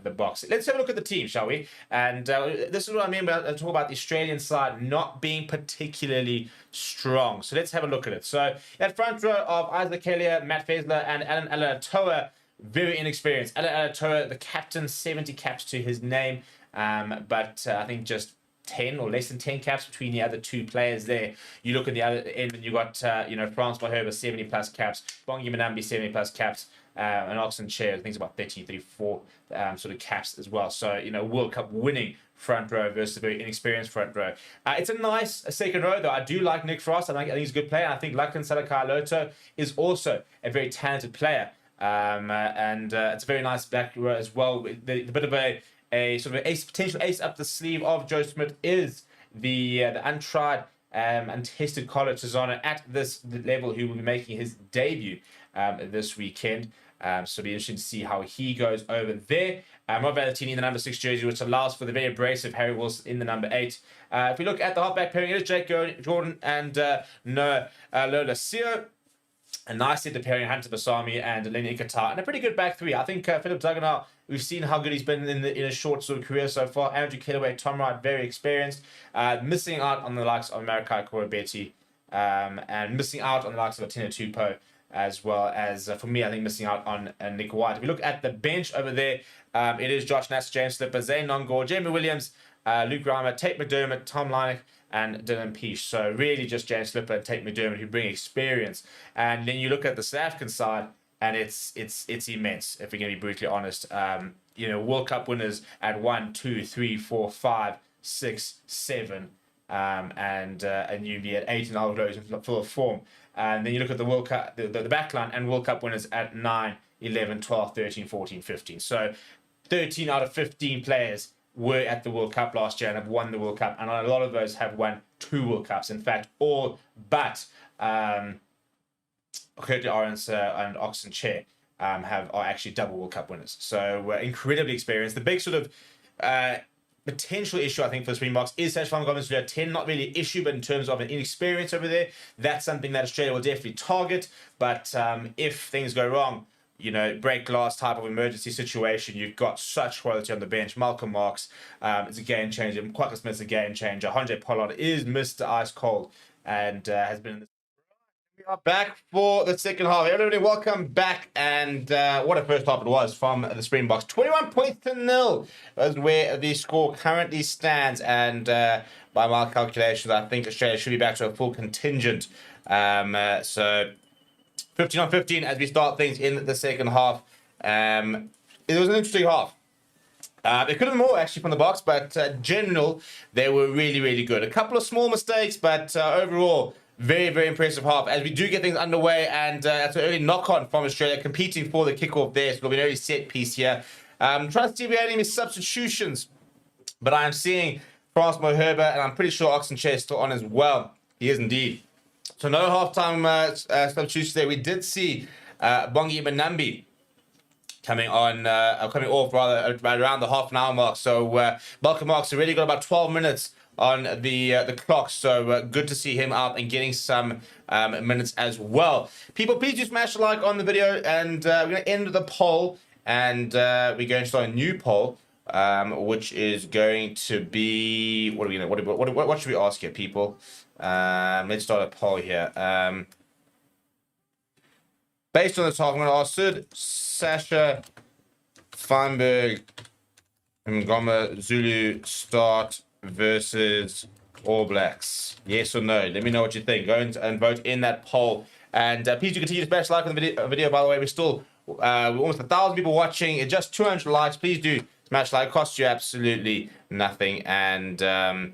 the Boks. Let's have a look at the team, shall we? And this is what I mean by talk about the Australian side not being particularly strong. So let's have a look at it. So at front row of Isaac Kelly, Matt Fezler, and Alan Alatoa, very inexperienced. Alan Alatoa, the captain, 70 caps to his name, but I think just 10 or less than 10 caps between the other 2 players there. You look at the other end, and you got Frans Verheerwe 70 plus caps, Bongi Manambi 70 plus caps, and Oxen Chair, I think it's about 13, 34 sort of caps as well. So, World Cup winning front row versus a very inexperienced front row. It's a nice second row, though. I do like Nick Frost. I think he's a good player. I think Lachlan Salakaia-Loto is also a very talented player. And it's a very nice back row as well. The bit of a sort of potential ace up the sleeve of Joe Smith is the untried, untested Carlo Tizano at this level, who will be making his debut this weekend. So it'll be interesting to see how he goes over there. Rob Valentini in the number 6 jersey, which allows for the very abrasive Harry Wilson in the number 8. If we look at the halfback pairing, it is Jake Jordan and Noah Lolasio. A nice set of pairing, Hunter Basami and Lenny Ikatar, and a pretty good back 3. I think Philip Duggan, we've seen how good he's been in a short sort of career so far. Andrew Kellaway, Tom Wright, very experienced. Missing out on the likes of Marikai Korobeti, and missing out on the likes of Atina Tupou, as well as, for me, I think missing out on Nick White. If we look at the bench over there, it is Josh Nass, James Slipper, Zane Nongor, Jamie Williams, Luke Reimer, Tate McDermott, Tom Leineck, and Dylan Peach. So really just James Slipper and Tate McDermott who bring experience. And then you look at the South African side, and it's immense, if we're going to be brutally honest. World Cup winners at 1, 2, 3, 4, 5, 6, 7, and you'd be at 8 in all of those in full form. And then you look at the World Cup, the backline, and World Cup winners at 9, 11, 12, 13, 14, 15. So 13 out of 15 players were at the World Cup last year and have won the World Cup, and a lot of those have won 2 World Cups. In fact, all but Curtis Arons and Oxen Chair are actually double World Cup winners. So incredibly experienced. The big sort of potential issue, I think, for the Springboks is Sashvan Gomez 10. Not really an issue, but in terms of an inexperience over there, that's something that Australia will definitely target. But if things go wrong, break glass type of emergency situation, you've got such quality on the bench. Malcolm Marx is a game changer. Quackus Smith's a game changer. Andre Pollard is Mr. Ice Cold and has been in the... We are back for the second half. Everybody, welcome back. And what a first half it was from the Springboks. 21 points to 0 is where the score currently stands. And by my calculations, I think Australia should be back to a full contingent. So 15 on 15 as we start things in the second half. It was an interesting half. They could have been more actually from the box, but general, they were really, really good. A couple of small mistakes, but overall, very, very impressive half. As we do get things underway, and that's an early knock-on from Australia, competing for the kickoff there. So there'll be an early set piece here. Trying to see if we had any substitutions, but I am seeing France Moherba, and I'm pretty sure Oxenchair is still on as well. He is indeed. So no half-time substitutions there. We did see Bongi Manambi coming off rather right around the half an hour mark. So Malcolm Marx already got about 12 minutes on the clock. So good to see him out and getting some minutes as well. People, please do smash a like on the video, and we're going to end the poll, and we're going to start a new poll, which is going to be what should we ask here, people? Let's start a poll here. Based on the top, I'm going to ask Sid, Sasha, Feinberg, Ngoma, Zulu start versus All Blacks. Yes or no? Let me know what you think. Go and vote in that poll. And please do continue to smash like on the video. By the way, we're still we're almost 1,000 people watching. It's just 200 likes. Please do smash like. It costs you absolutely nothing. And yeah,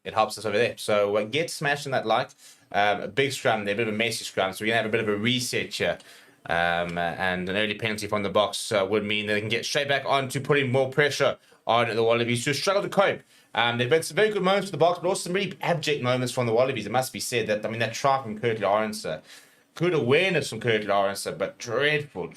it helps us over there. So get smashing that like. A big scrum there, a bit of a messy scrum. So we're going to have a bit of a reset here. And an early penalty from the box would mean they can get straight back on to putting more pressure on the Wallabies, who struggle to cope. They've had some very good moments for the box, but also some really abject moments from the Wallabies. It must be said that, that try from Kirtley Lawrence, good awareness from Kirtley Lawrence, but dreadful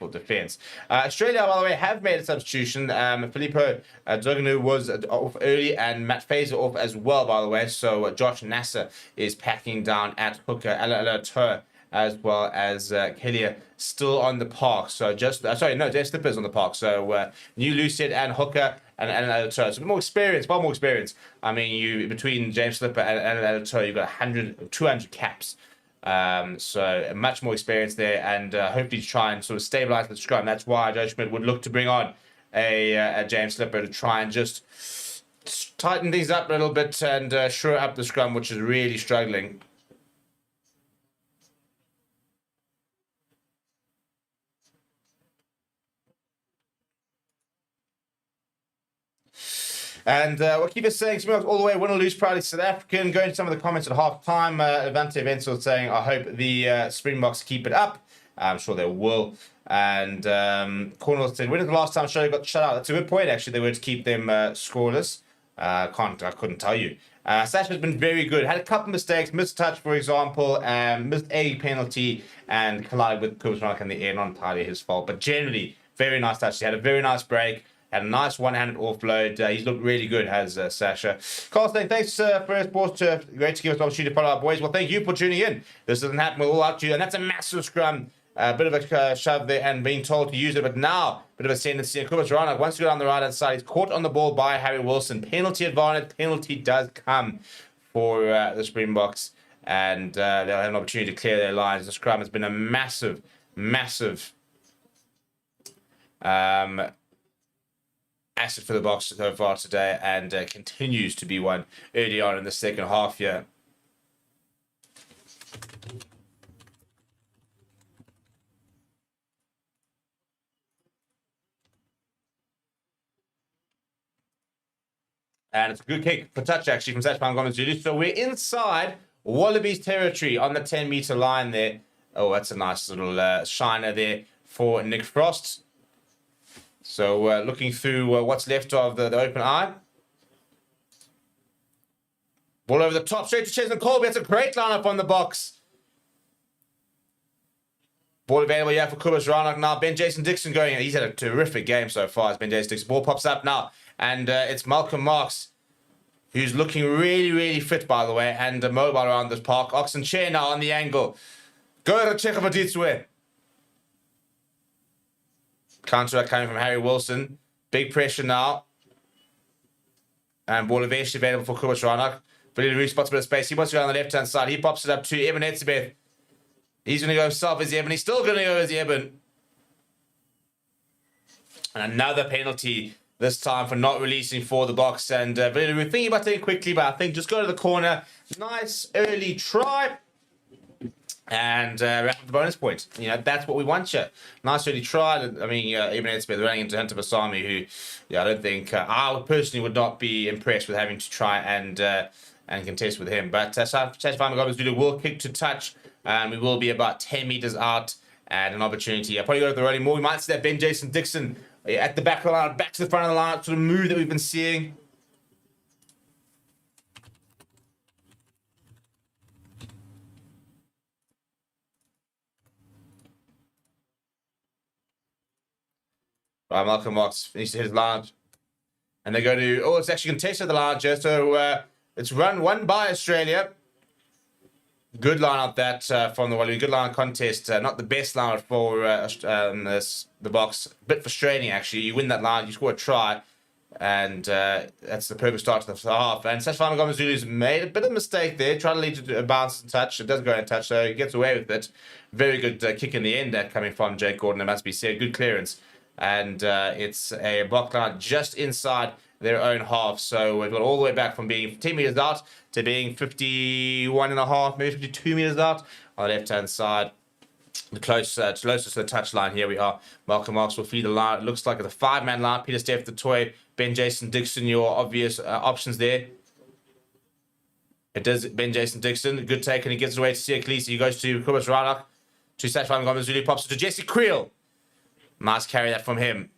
defence. Australia, by the way, have made a substitution. Filippo Doganu was off early, and Matt Fazer off as well, by the way. So Josh Nasser is packing down at hooker, Alator, as well as Kelly still on the park. So Jeff Slipper's on the park. So New Lucid and hooker and Alator. So a bit more experience, far more experience. I mean, between James Slipper and Alator, you've got 200 caps. So much more experience there, and hopefully try and sort of stabilize the scrum. That's why Joe Schmidt would look to bring on a James Slipper to try and just tighten things up a little bit and shore up the scrum, which is really struggling. And what keep us saying, Springboks all the way, win or lose, proudly South African. Going to some of the comments at half time. Avante Venzel saying, I hope the Springboks keep it up. I'm sure they will. And Cornwall said, when was the last time Australia got shut out? That's a good point, actually. They were to keep them scoreless. I couldn't tell you. Sasha's been very good. Had a couple of mistakes, missed touch, for example, missed a penalty, and collided with Kubasrak in the air. Not entirely his fault, but generally, very nice touch. He had a very nice break. Had a nice one-handed offload. He's looked really good, has Sasha. Carl saying, thanks for sports. Great to give us an opportunity to follow up, boys. Well, thank you for tuning in. This doesn't happen. We're all out to you. And that's a massive scrum. A bit of a shove there and being told to use it. But now, a bit of a tendency. And Kubasrak wants to go down the right-hand side. He's caught on the ball by Harry Wilson. Penalty advantage. Penalty does come for the Springboks. And they'll have an opportunity to clear their lines. The scrum has been a massive asset for the Boks so far today, and continues to be one early on in the second half here. And it's a good kick for touch, actually, from Sachpan Gomez Zulu. So we're inside Wallabies territory on the 10-meter line there. Oh, that's a nice little shiner there for Nick Frost. So looking through what's left of the open eye. Ball over the top, straight to Chesney Colby. That's a great lineup on the box. Ball available here for Kubas Ranok now. Ben Jason Dixon going. He's had a terrific game so far as Ben Jason Dixon. Ball pops up now. And it's Malcolm Marx, who's looking really fit, by the way, and mobile around this park. Oxenchair now on the angle. Go to Chekhovaditswe. Counter coming from Harry Wilson. Big pressure now. And ball eventually available for Kobus Reinach. Billy Roos spots a bit of space. He wants to go on the left-hand side. He pops it up to Eben Etzebeth. He's going to go himself as Eben. He's still going to go as Eben. And another penalty this time for not releasing for the box. And Billy Roos thinking about taking it quickly, but I think just go to the corner. Nice early try. And wrap up the bonus point. You know, that's what we want here. Nice early try. I mean, even Etzebeth running into Hunter Basami, who, yeah, I don't think I personally would not be impressed with having to try and contest with him. But Sashfai Magobuzulu will kick to touch. And we will be about 10 meters out and an opportunity. I'll probably go to the rolling more. We might see that Ben Jason Dixon at the back of the line, back to the front of the line, sort of move that we've been seeing. Right, Malcolm Marks needs to hit his large. And they go to, oh, it's actually contested the larger. So it's run by Australia. Good line out that from the Wallabies. Good line contest. Not the best line for the box. A bit frustrating, actually. You win that line, you score a try. And that's the perfect start to the half. And Sashfai Magobuzulu's made a bit of a mistake there. Tried to lead to a bounce and touch. It doesn't go in touch, so he gets away with it. Very good kick in the end that coming from Jake Gordon, it must be said. Good clearance. And it's a block line just inside their own half. So we've got all the way back from being 10 meters out to being 51 and a half, maybe 52 meters out on the left-hand side. The closest to the touch line. Here we are. Malcolm Marks will feed the line. It looks like it's a 5-man line. Peter Steph, the toy, Ben Jason Dixon, your obvious options there. It does Ben Jason Dixon. Good take, and he gets away to Sia Khaleesi. He goes to Kobus Reinach, to Sashfai Magobuzulu, pops it to Jesse Creel. Nice carry that from him.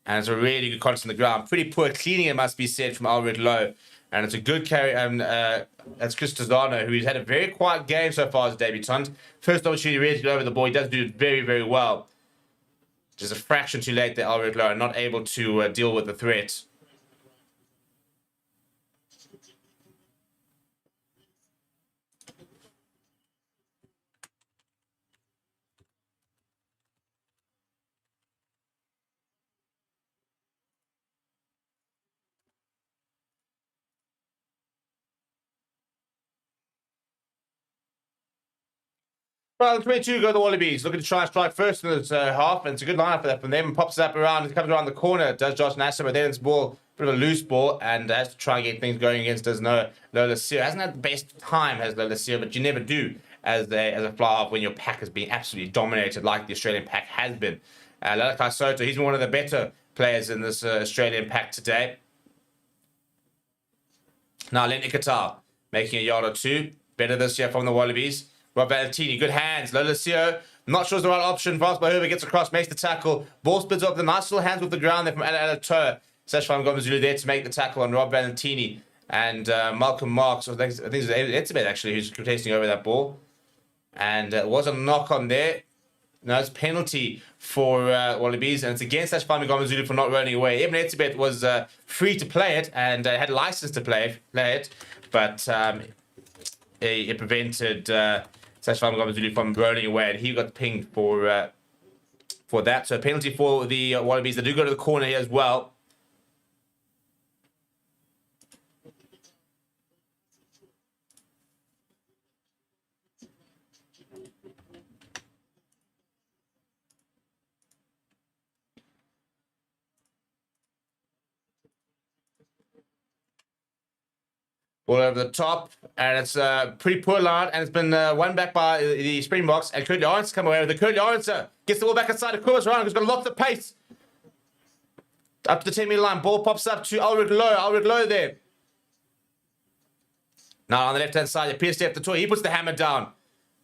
And it's a really good contest on the ground. Pretty poor cleaning, it must be said, from Alred Lowe. And it's a good carry. That's Chris Tazano, who's had a very quiet game so far as a debutant. First opportunity really to get over the ball. He does do it very, very well. Just a fraction too late there, Alred Lowe, not able to deal with the threat. Well, 22 go the Wallabies. Looking to try and strike first in this half, and it's a good lineup for that from them. Pops it up around, it comes around the corner. It does Josh Nasser, but then it's ball, bit of a loose ball, and has to try and get things going against Lola Sear. Hasn't had the best time as Lola Sear, but you never do as a fly half when your pack has been absolutely dominated like the Australian pack has been. Lalakai Soto, he's been one of the better players in this Australian pack today. Now, Len Ikatar making a yard or two. Better this year from the Wallabies. Rob Valentini, good hands. Lola Sio, not sure it's the right option. Vance Bahova gets across, makes the tackle. Ball splits up the nice little hands with the ground there from Alatoa. Sashfai Magobuzulu there to make the tackle on Rob Valentini. And Malcolm Marks, I think it's Etzebeth actually, who's contesting over that ball. And it was a knock on there. No, it's penalty for Wallabies, and it's against Sashfai Magobuzulu for not running away. Eben Etzebeth was free to play it and had a license to play it, but it prevented Sashfai Magobuzulu from rolling away, and he got pinged for that. So a penalty for the Wallabies. They do go to the corner here as well. Ball over the top, and it's a pretty poor line, and it's been won back by the Springboks, and Curtly Arons come away with it. Curtly Arons gets the ball back inside of Kobus Reinach, who's got lots of pace. Up to the 10-meter line, ball pops up to Alred Lowe there. Now on the left-hand side, PSF the toy, he puts the hammer down.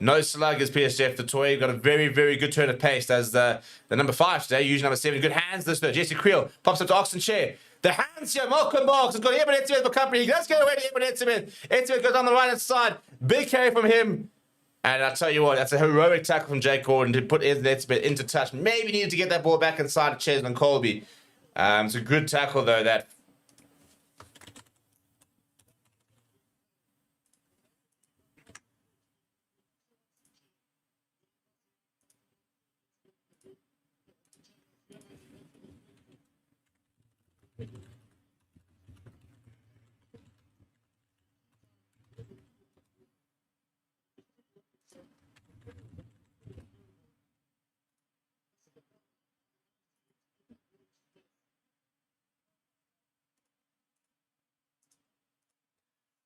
No slug is PSF the toy. Got a very, very good turn of pace as the number 5 today, usually number 7. Good hands this though. Jesse Creel pops up to Oxenshire. The hands here, Malcolm Marks has got Eben Etzebeth for company. Let's get away to Eben Etzebeth. Etzebeth goes on the right-hand side. Big carry from him. And I'll tell you what, that's a heroic tackle from Jake Gordon to put Eben Etzebeth into touch. Maybe needed to get that ball back inside of Cheslin Colby. It's a good tackle, though, that.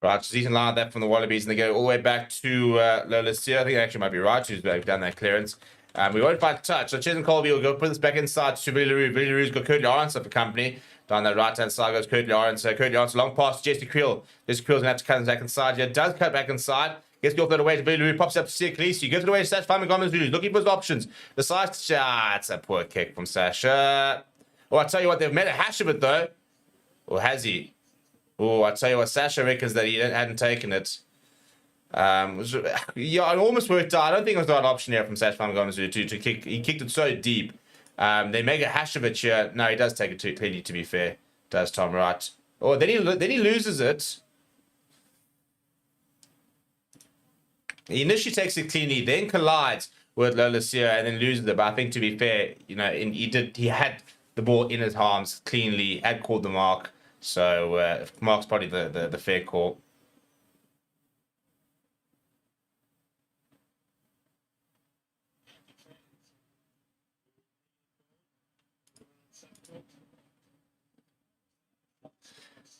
Right, so decent line like that from the Wallabies, and they go all the way back to Lola Sear. I think it actually might be right who's done that clearance. We won't find touch. So Chesn Colby will go put this back inside to Billy LaRue. Billy LaRue's got Curtly Lawrence up for company. Down that right-hand side goes Curtly Lawrence. Curtly Lawrence, long pass to Jesse Creel. Jesse Creel's going to have to cut back inside here. Does cut back inside. Gets the offload away to Billy LaRue. Pops up to Sia Khaleesi. Gives it away to Sasha Famigomez Zulu. Looking for his options. Decides to... it's a poor kick from Sasha. Oh, I tell you what, they've made a hash of it, though. Or has he? Oh, I tell you what, Sasha reckons that he hadn't taken it. Yeah, it almost worked out. I don't think it was the right option here from Sasha Famigomez to kick. He kicked it so deep. They make a hash of it here. No, he does take it too cleanly, to be fair. Does Tom right. Oh, then he loses it. He initially takes it cleanly, then collides with Lola Sear and then loses it. But I think, to be fair, you know, he had the ball in his arms cleanly, had called the mark. So mark's probably the fair call.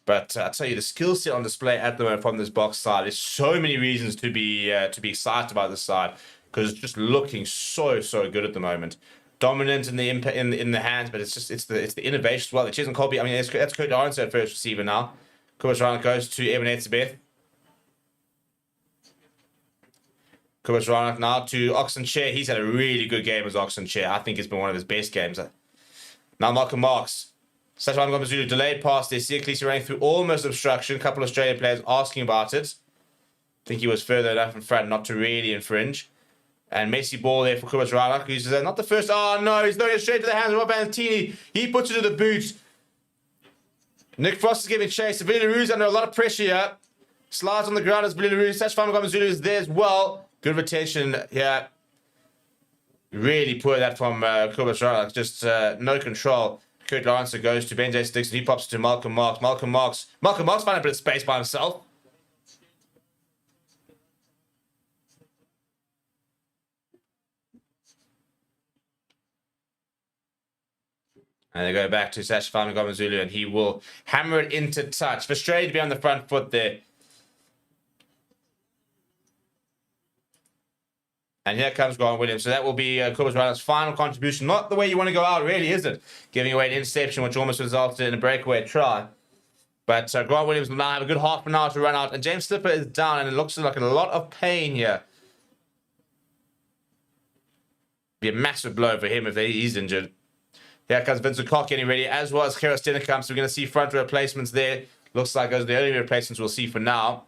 But I tell you, the skill set on display at the moment from this box side, there's so many reasons to be excited about this side because it's just looking so good at the moment. Dominant in the in the hands, but it's the innovation as well. The Chesn Colby, I mean, that's Curtly Lawrence at first receiver now. Kubas Rana goes to Evan Etzebeth. Kubas Rana now to Oxen Chair. He's had a really good game as Oxen Chair. I think it's been one of his best games. Now Malcolm Marks. Sasha Famigomez Zulu delayed pass there. Sia Khaleesi running through almost obstruction. A couple of Australian players asking about it. I think he was further enough in front not to really infringe. And messy ball there for Kubas Rana, who's not the first. Oh no, he's throwing it straight to the hands of Rob Valentini. He puts it to the boot. Nick Frost is giving chase. Billy LaRue's under a lot of pressure here. Slides on the ground as Billy LaRue. Sasha Famigomez Zulu is there as well. Good retention here. Really poor that from Kubas Rana. Just no control. Curtly Lawrence goes to Benjay Sticks and he pops to Malcolm Marks. Malcolm Marks finds a bit of space by himself. And they go back to Sasha Famigomez Zulu and he will hammer it into touch. Frustrated to be on the front foot there. And here comes Grant Williams. So that will be Kubas Rana's final contribution. Not the way you want to go out, really, is it? Giving away an interception, which almost resulted in a breakaway try. But Grant Williams will now have a good half an hour to run out. And James Slipper is down, and it looks like a lot of pain here. Be a massive blow for him if he's injured. Here comes Vincent Koch getting ready, as well as Gerard Stennekamp. So we're going to see front row replacements there. Looks like those are the only replacements we'll see for now.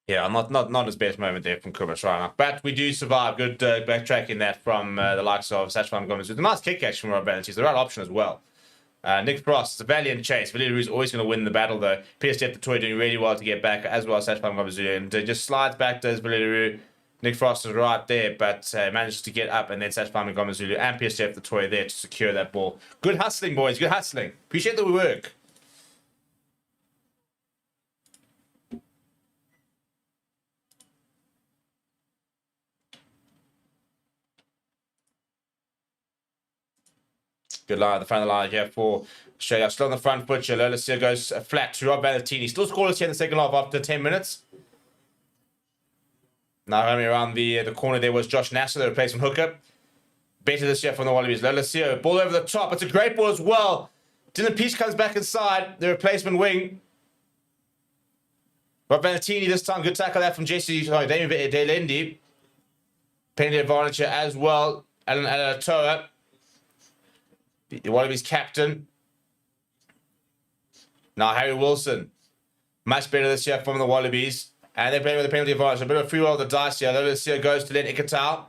Yeah, not his best moment there from Kubas Rana. But we do survive. Good backtracking that from the likes of Sasha Famigomez. With a nice kick catch from Rob Valentini. It's the right option as well. Nick Frost, it's a valiant chase. Billy LaRue's always going to win the battle, though. PSG the toy doing really well to get back, as well as Sasha Famigomez. And just slides back, does Billy LaRue. Nick Frost is right there, but manages to get up, and then Sasha Famigomez and PSG the toy there to secure that ball. Good hustling, boys. Good hustling. Appreciate the work. Good line at the front of the line here for Australia. Still on the front foot here. Lola Sear goes flat to Rob Valentini. Still scoreless here in the second half after 10 minutes. Now coming around the corner there was Josh Nasser, the replacement hooker. Better this year from the Wallabies. Lola Sear, ball over the top. It's a great ball as well. Dylan Peach comes back inside, the replacement wing. Rob Valentini this time. Good tackle there from Damien Delendi. Penalty advantage here as well. Alan Alatoa. The Wallabies captain. Now Harry Wilson. Much better this year from the Wallabies. And they're playing with the penalty advantage. A bit of a free roll of the dice here. Lola Sear goes to Len Ikatau.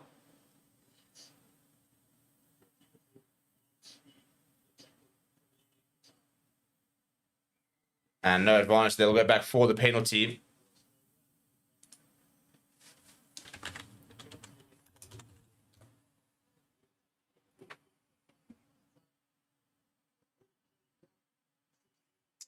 And no advantage. They'll go back for the penalty.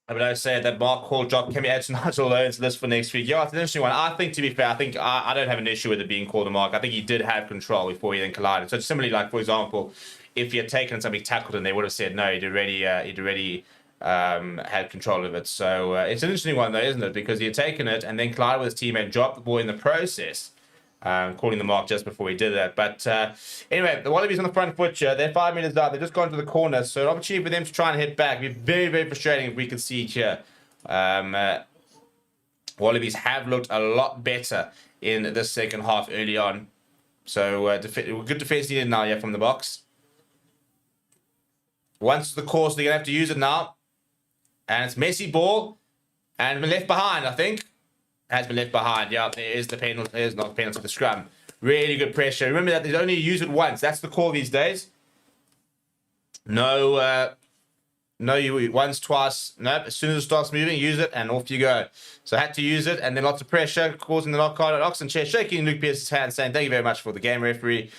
I would say that Mark Hall drop can be added to Nigel Lowen's list for next week. Yeah, it's an interesting one. I think, to be fair, I don't have an issue with it being called a mark. I think he did have control before he then collided. So similarly, like for example, if he had taken something tackled and they would have said no, he'd already had control of it. So it's an interesting one though, isn't it? Because he had taken it and then collided with his teammate, dropped the ball in the process. Calling the mark just before he did that. But anyway, the Wallabies on the front foot here. They're 5 meters out. They've just gone to the corner. So an opportunity for them to try and hit back. It'd be very, very frustrating if we could see it here. Wallabies have looked a lot better in the second half early on. So good defense needed now here from the box. Once the course, they're going to have to use it now. And it's messy ball. And been left behind, I think. Has been left behind. Yeah, there is the penalty. There's not the penalty, the scrum. Really good pressure. Remember that they only use it once. That's the call these days. No, you once, twice. Nope. As soon as it starts moving, use it, and off you go. So I had to use it, and then lots of pressure, causing the knock card at Oxen Chair, shaking Luke Pearce's hand, saying, "Thank you very much for the game, referee."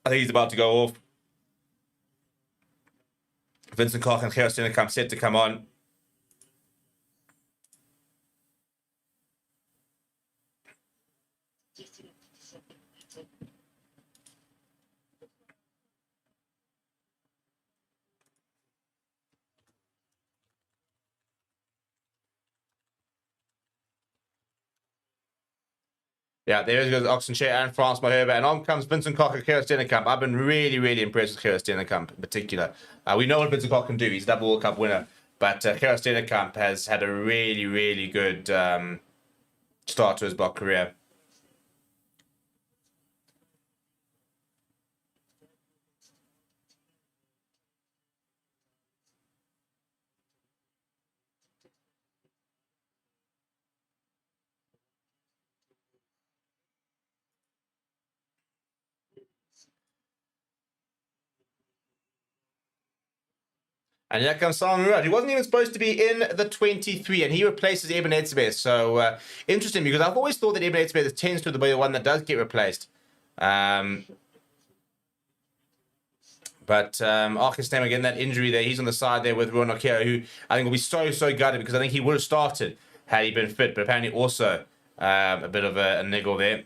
I think he's about to go off. Vincent Koch and Gerard Steenekamp set to come on. Yeah, there goes Oxenchair and France Maherba. And on comes Vincent Koch and Gerard Steenekamp. I've been really, really impressed with Gerard Steenekamp in particular. We know what Vincent Koch can do. He's a double World Cup winner. But Gerard Steenekamp has had a really, really good start to his block career. And here comes Simon Murad. He wasn't even supposed to be in the 23, and he replaces Eben Etzebeth. So interesting, because I've always thought that Eben Etzebeth tends to be the one that does get replaced. But Arkestam, again, that injury there, he's on the side there with Ron Okero, who I think will be so gutted, because I think he would have started had he been fit, but apparently also a bit of a niggle there.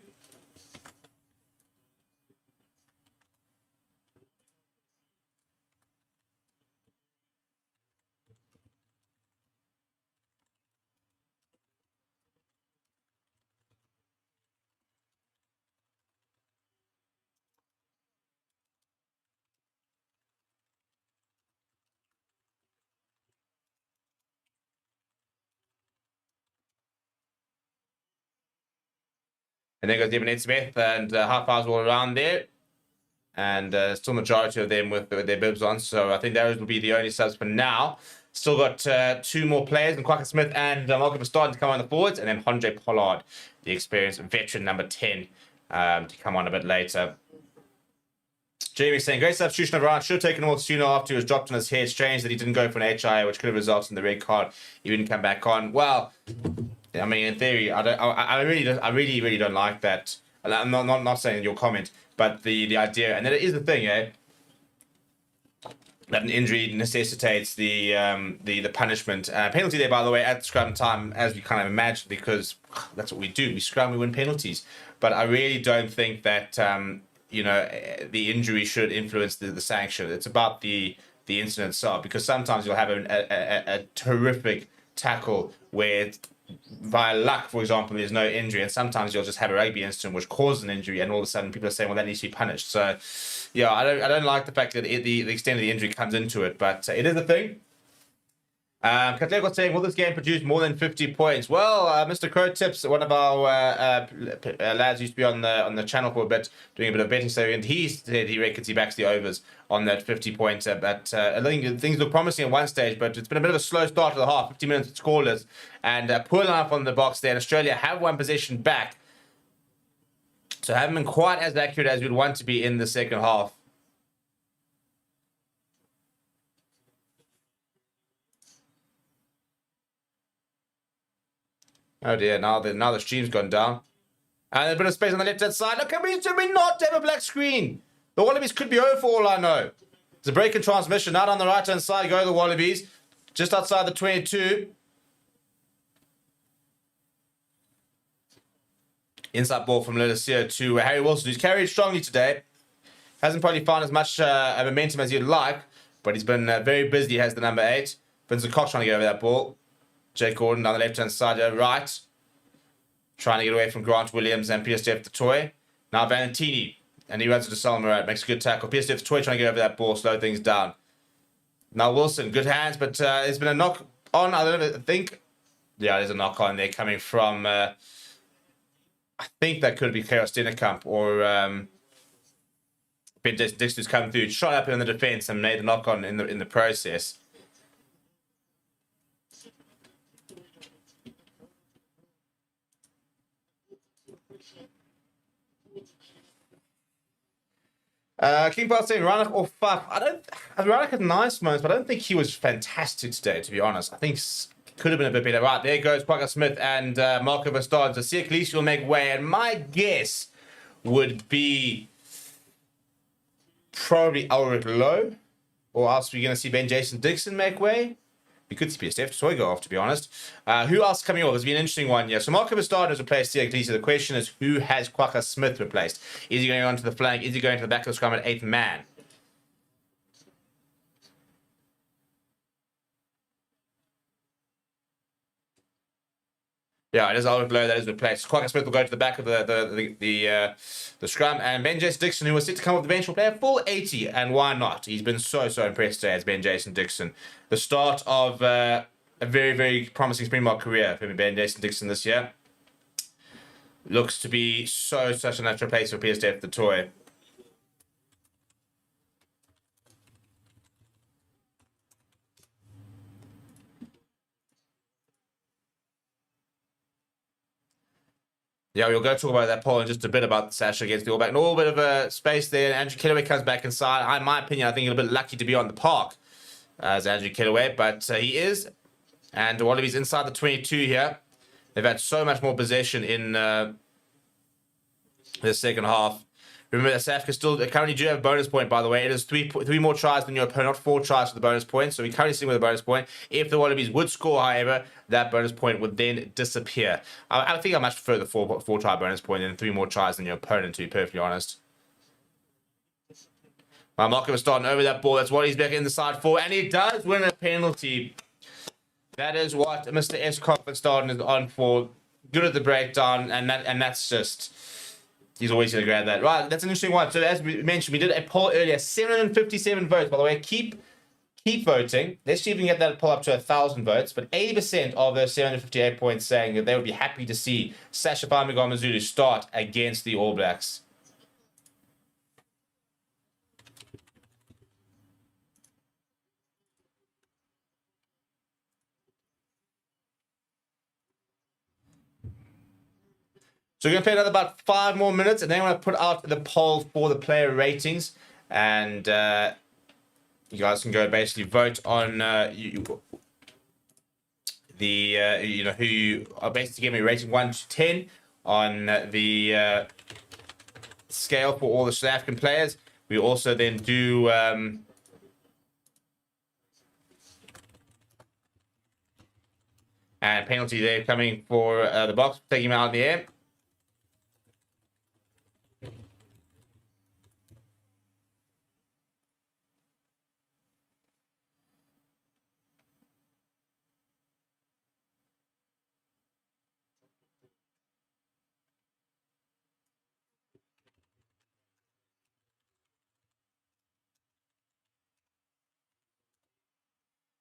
And there goes Eben Etzebeth, and high fives all around there. And still majority of them with their bibs on. So I think those will be the only subs for now. Still got two more players, and Quacker Smith and Malcolm are starting to come on the forwards. And then Andre Pollard, the experienced veteran number 10, to come on a bit later. Jamie saying, great substitution of Ryan. Should have taken him off sooner after he was dropped on his head. Strange that he didn't go for an HIA, which could have resulted in the red card. He didn't come back on. Well, I mean, in theory, I really don't like that. I'm not saying your comment, but the idea, and that is the thing, that an injury necessitates the punishment. Penalty there, by the way, at scrum time, as we kind of imagined, because that's what we do. We scrum, we win penalties. But I really don't think that the injury should influence the sanction. It's about the incident itself, because sometimes you'll have a terrific tackle where via luck, for example, there's no injury, and sometimes you'll just have a rugby incident which causes an injury, and all of a sudden people are saying, well, that needs to be punished. So yeah, I don't like the fact that the extent of the injury comes into it, but it is a thing. Katlego saying, will this game produce more than 50 points? Well, Mr. Crow Tips, one of our lads used to be on the channel for a bit, doing a bit of betting, so and he said he reckons he backs the overs on that 50-pointer. But I think things look promising at one stage, but it's been a bit of a slow start to the half, 50 minutes scoreless, and poor lineup on the box there. And Australia have one possession back, so haven't been quite as accurate as we'd want to be in the second half. Oh dear, now the stream's gone down. And a bit of space on the left-hand side. Look, should we not have a black screen? The Wallabies could be over for all I know. It's a break in transmission. Out on the right-hand side go the Wallabies. Just outside the 22. Inside ball from Lilicio to Harry Wilson, who's carried strongly today. Hasn't probably found as much momentum as you'd like, but he's been very busy. He has the number 8. Vincent Cox trying to get over that ball. Jake Gordon down the left-hand side, right. Trying to get away from Grant Williams and Peter-Steph Toy. Now Valentini, and he runs into Salma, makes a good tackle. Peter-Steph Toy trying to get over that ball, slow things down. Now Wilson, good hands, but there's been a knock on, I think. Yeah, there's a knock on there coming from, I think that could be Chaos Dennekamp or Ben Dixon, who's come through, shot up in the defense and made a knock on in the process. King Paul saying Ranach or fuck. Ranach had nice moments, but I don't think he was fantastic today, to be honest. I think could have been a bit better. Right, there goes Parker Smith and Marco Verstappen. So Siya Kolisi will make way, and my guess would be probably Ulrich Lowe, or else we're going to see Ben Jason Dixon make way. We could see Steph Toy go off, to be honest. Who else coming off? It's been an interesting one, yeah. So Marco Verstappen has replaced Siya Kolisi. The question is, who has Quagga Smith replaced? Is he going on to the flank? Is he going to the back of the scrum at 8th man? Yeah, it is Ulrich Lowe that is replaced. Quagga Smith will go to the back of the scrum, and Ben Jason Dixon, who was set to come off the bench, will play a full 80, and why not? He's been so impressed today as Ben Jason Dixon. The start of a very, very promising Springbok career for Ben Jason Dixon this year. Looks to be such a natural place for Peter-Steph Toy. Yeah, we'll go talk about that poll in just a bit about Sasha against the All Black. And a little bit of a space there. Andrew Kellaway comes back inside. In my opinion, I think he's a bit lucky to be on the park as Andrew Kellaway, but he is. And the Wallabies inside the 22 here. They've had so much more possession in the second half. Remember that South Africa still currently do have a bonus point, by the way. It is three more tries than your opponent, not 4 tries for the bonus point. So we're currently sitting with a bonus point. If the Wallabies would score, however, that bonus point would then disappear. I think I much prefer the 4-try bonus point than 3 more tries than your opponent, to be perfectly honest. Marco was starting over that ball. That's what he's back in the side for. And he does win a penalty. That is what Mr. Escott van Staden is on for. Good at the breakdown, and that's just... He's always going to grab that. Right, that's an interesting one. So as we mentioned, we did a poll earlier. 757 votes, by the way. Keep voting. Let's see if we can get that poll up to 1,000 votes. But 80% of those 758 points saying that they would be happy to see Sasha Famigama-Zulu start against the All Blacks. So we're going to play another about 5 more minutes, and then we're going to put out the poll for the player ratings. And you guys can go basically vote on who you are basically giving me rating 1 to 10 on the scale for all the South African players. We also then do and penalty there coming for the box, taking him out in the air.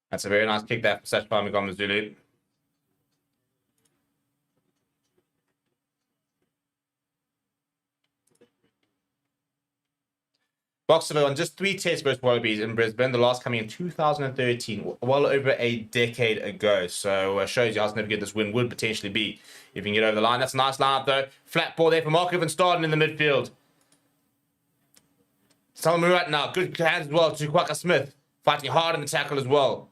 That's a very nice kick there for Sasha Famigama-Zulu. Boxer on just 3 tests versus Wallabies in Brisbane, the last coming in 2013, well over a decade ago. So shows you how significant this win would potentially be if you can get over the line. That's a nice line up though. Flat ball there for Marco van Staden in the midfield. Salma Murat now, good hands as well to Quagga Smith, fighting hard in the tackle as well.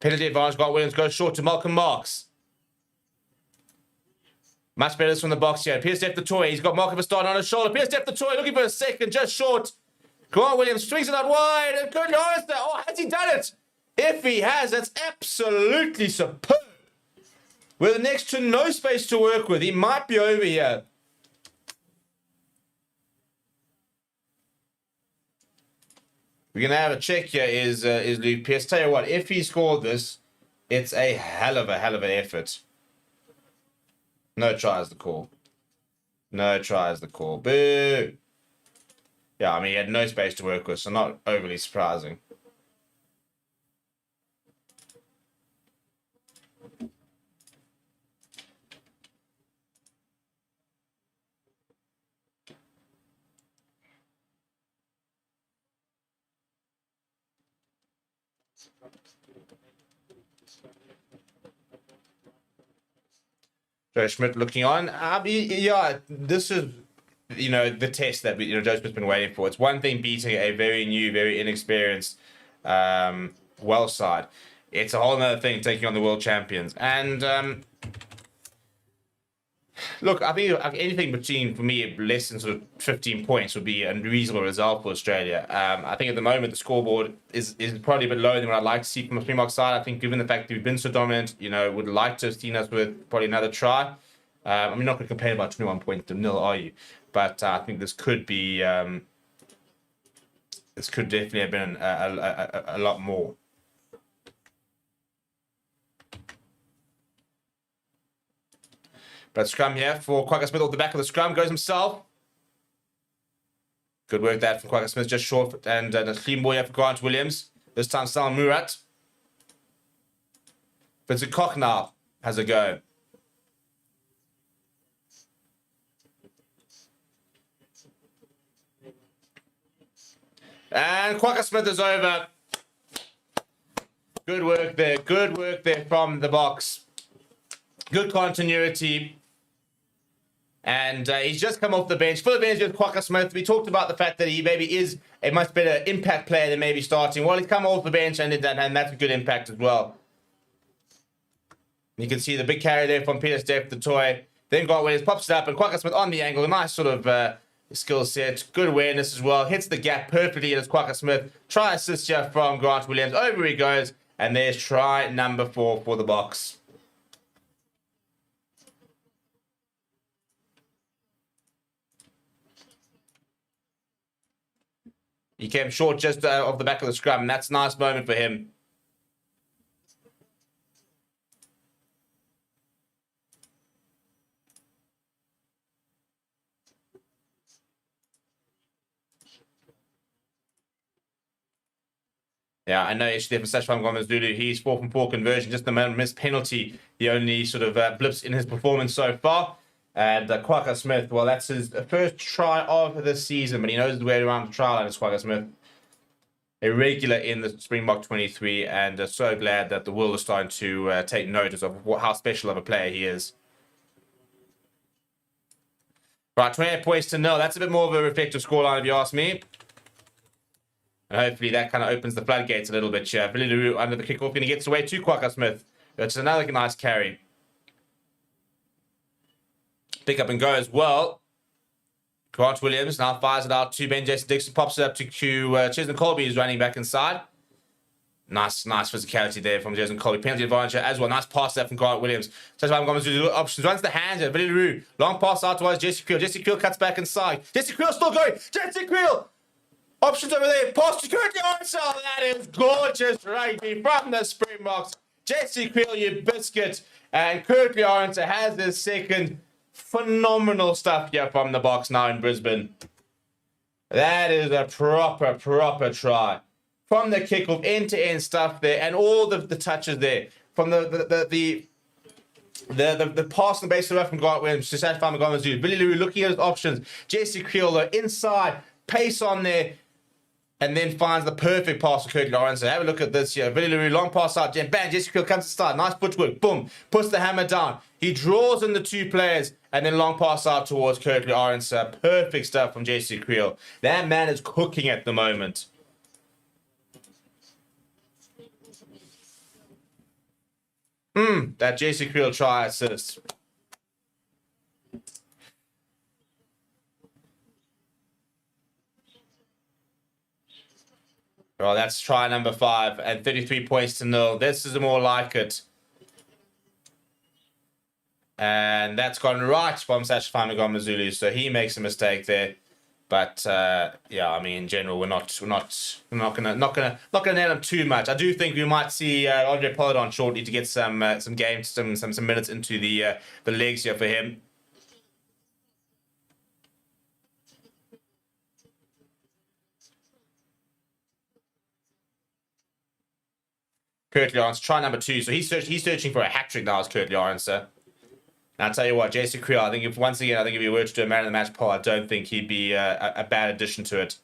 Penalty advantage, Grant Williams goes short to Malcolm Marx. Much better from the box here. Peter-Steph Toy, he's got Marco Verstappen on his shoulder. Peter-Steph Toy looking for a second, just short. Grant Williams swings it out wide, and Curtin Harrister, oh, has he done it? If he has, that's absolutely superb. With next to no space to work with, he might be over here. We're going to have a check here, is Luke Pierce. Tell you what, if he scored this, it's a hell of an effort. No try is the call. No try is the call. Boo! Yeah, I mean, he had no space to work with, so not overly surprising. Joe Schmidt looking on. Yeah, this is, the test that Joe Schmidt's been waiting for. It's one thing beating a very new, very inexperienced Welsh side. It's a whole other thing taking on the world champions. And look, I think anything between, for me, less than sort of 15 points would be a reasonable result for Australia. I think at the moment the scoreboard is probably a bit lower than what I'd like to see from the Springboks side. I think given the fact that we've been so dominant, would like to have seen us with probably another try. I mean, not going to complain about 21 points to nil, are you? But I think this could be, this could definitely have been a lot more. But scrum here for Quagga Smith off the back of the scrum, goes himself. Good work that from Quagga Smith, just short, and a clean ball here for Grant Williams. This time Sal Murat. Vincent Koch now has a go. And Quagga Smith is over. Good work there from the box. Good continuity. And he's just come off the bench. Full advantage with Quagga Smith. We talked about the fact that he maybe is a much better impact player than maybe starting. Well, he's come off the bench and that's a good impact as well. You can see the big carry there from Peter Steph, the toy. Then Grant Williams pops it up and Quagga Smith on the angle. A nice sort of skill set. Good awareness as well. Hits the gap perfectly as Quagga Smith. Try assist here from Grant Williams. Over he goes. And there's try number 4 for the box. He came short just off the back of the scrum, and that's a nice moment for him. Yeah, I know actually for Sashwan Gomez Zulu, he's 4 from 4 conversion, just the missed penalty, the only sort of blips in his performance so far. And Quagga Smith, well, that's his first try of the season, but he knows the way around the trial line, is Quagga Smith. A regular in the Springbok 23, and so glad that the world is starting to take notice of how special of a player he is. Right, 28 points to 0. That's a bit more of a reflective scoreline if you ask me. And hopefully that kind of opens the floodgates a little bit here. Billy LaRue under the kickoff, going to get away to Quagga Smith. That's another nice carry. Pick up and go as well. Grant Williams now fires it out to Ben Jason Dixon, pops it up to Chesney Colby, who's running back inside. Nice physicality there from Jason Colby. Penalty advantage as well. Nice pass there from Grant Williams. So I'm going to do options. Runs the hands there. Billy LaRue. Long pass out towards Jesse Creel. Jesse Creel cuts back inside. Jesse Creel still going. Jesse Creel. Options over there. Pass to Curtly Arnsell. That is gorgeous rugby from the Springboks. Jesse Creel, you biscuit. And Curtly Arnsell has his second. Phenomenal stuff here from the box now in Brisbane. That is a proper try. From the kickoff, end-to-end stuff there, and all the touches there. From the pass on the base of the ref from Grant Williams to Sashwan Gomez-Zulu. Billy LaRue looking at his options. Jesse Creel though, inside, pace on there, and then finds the perfect pass to Curtly Lawrence. Have a look at this here. Billy LaRue, long pass out, bang, Jesse Creel comes to start. Nice footwork, boom, puts the hammer down. He draws in the 2 players, and then long pass out towards Curtly Lawrence. Perfect stuff from Jesse Creel. That man is cooking at the moment. That Jesse Creel try assist. Well, that's try number 5 and 33 points to 0. This is more like it. And that's gone right from Sacha Famagomazulu. So he makes a mistake there. But yeah, I mean, in general, we're not gonna nail him too much. I do think we might see Andre Pollard on shortly to get some games, some minutes into the legs here for him. Kurt Lawrence, try number 2. So he's searching for a hat trick now, as Kurt Lawrence. And I'll tell you what, Jason Creel, I think if he were to do a man of the match poll, I don't think he'd be a bad addition to it.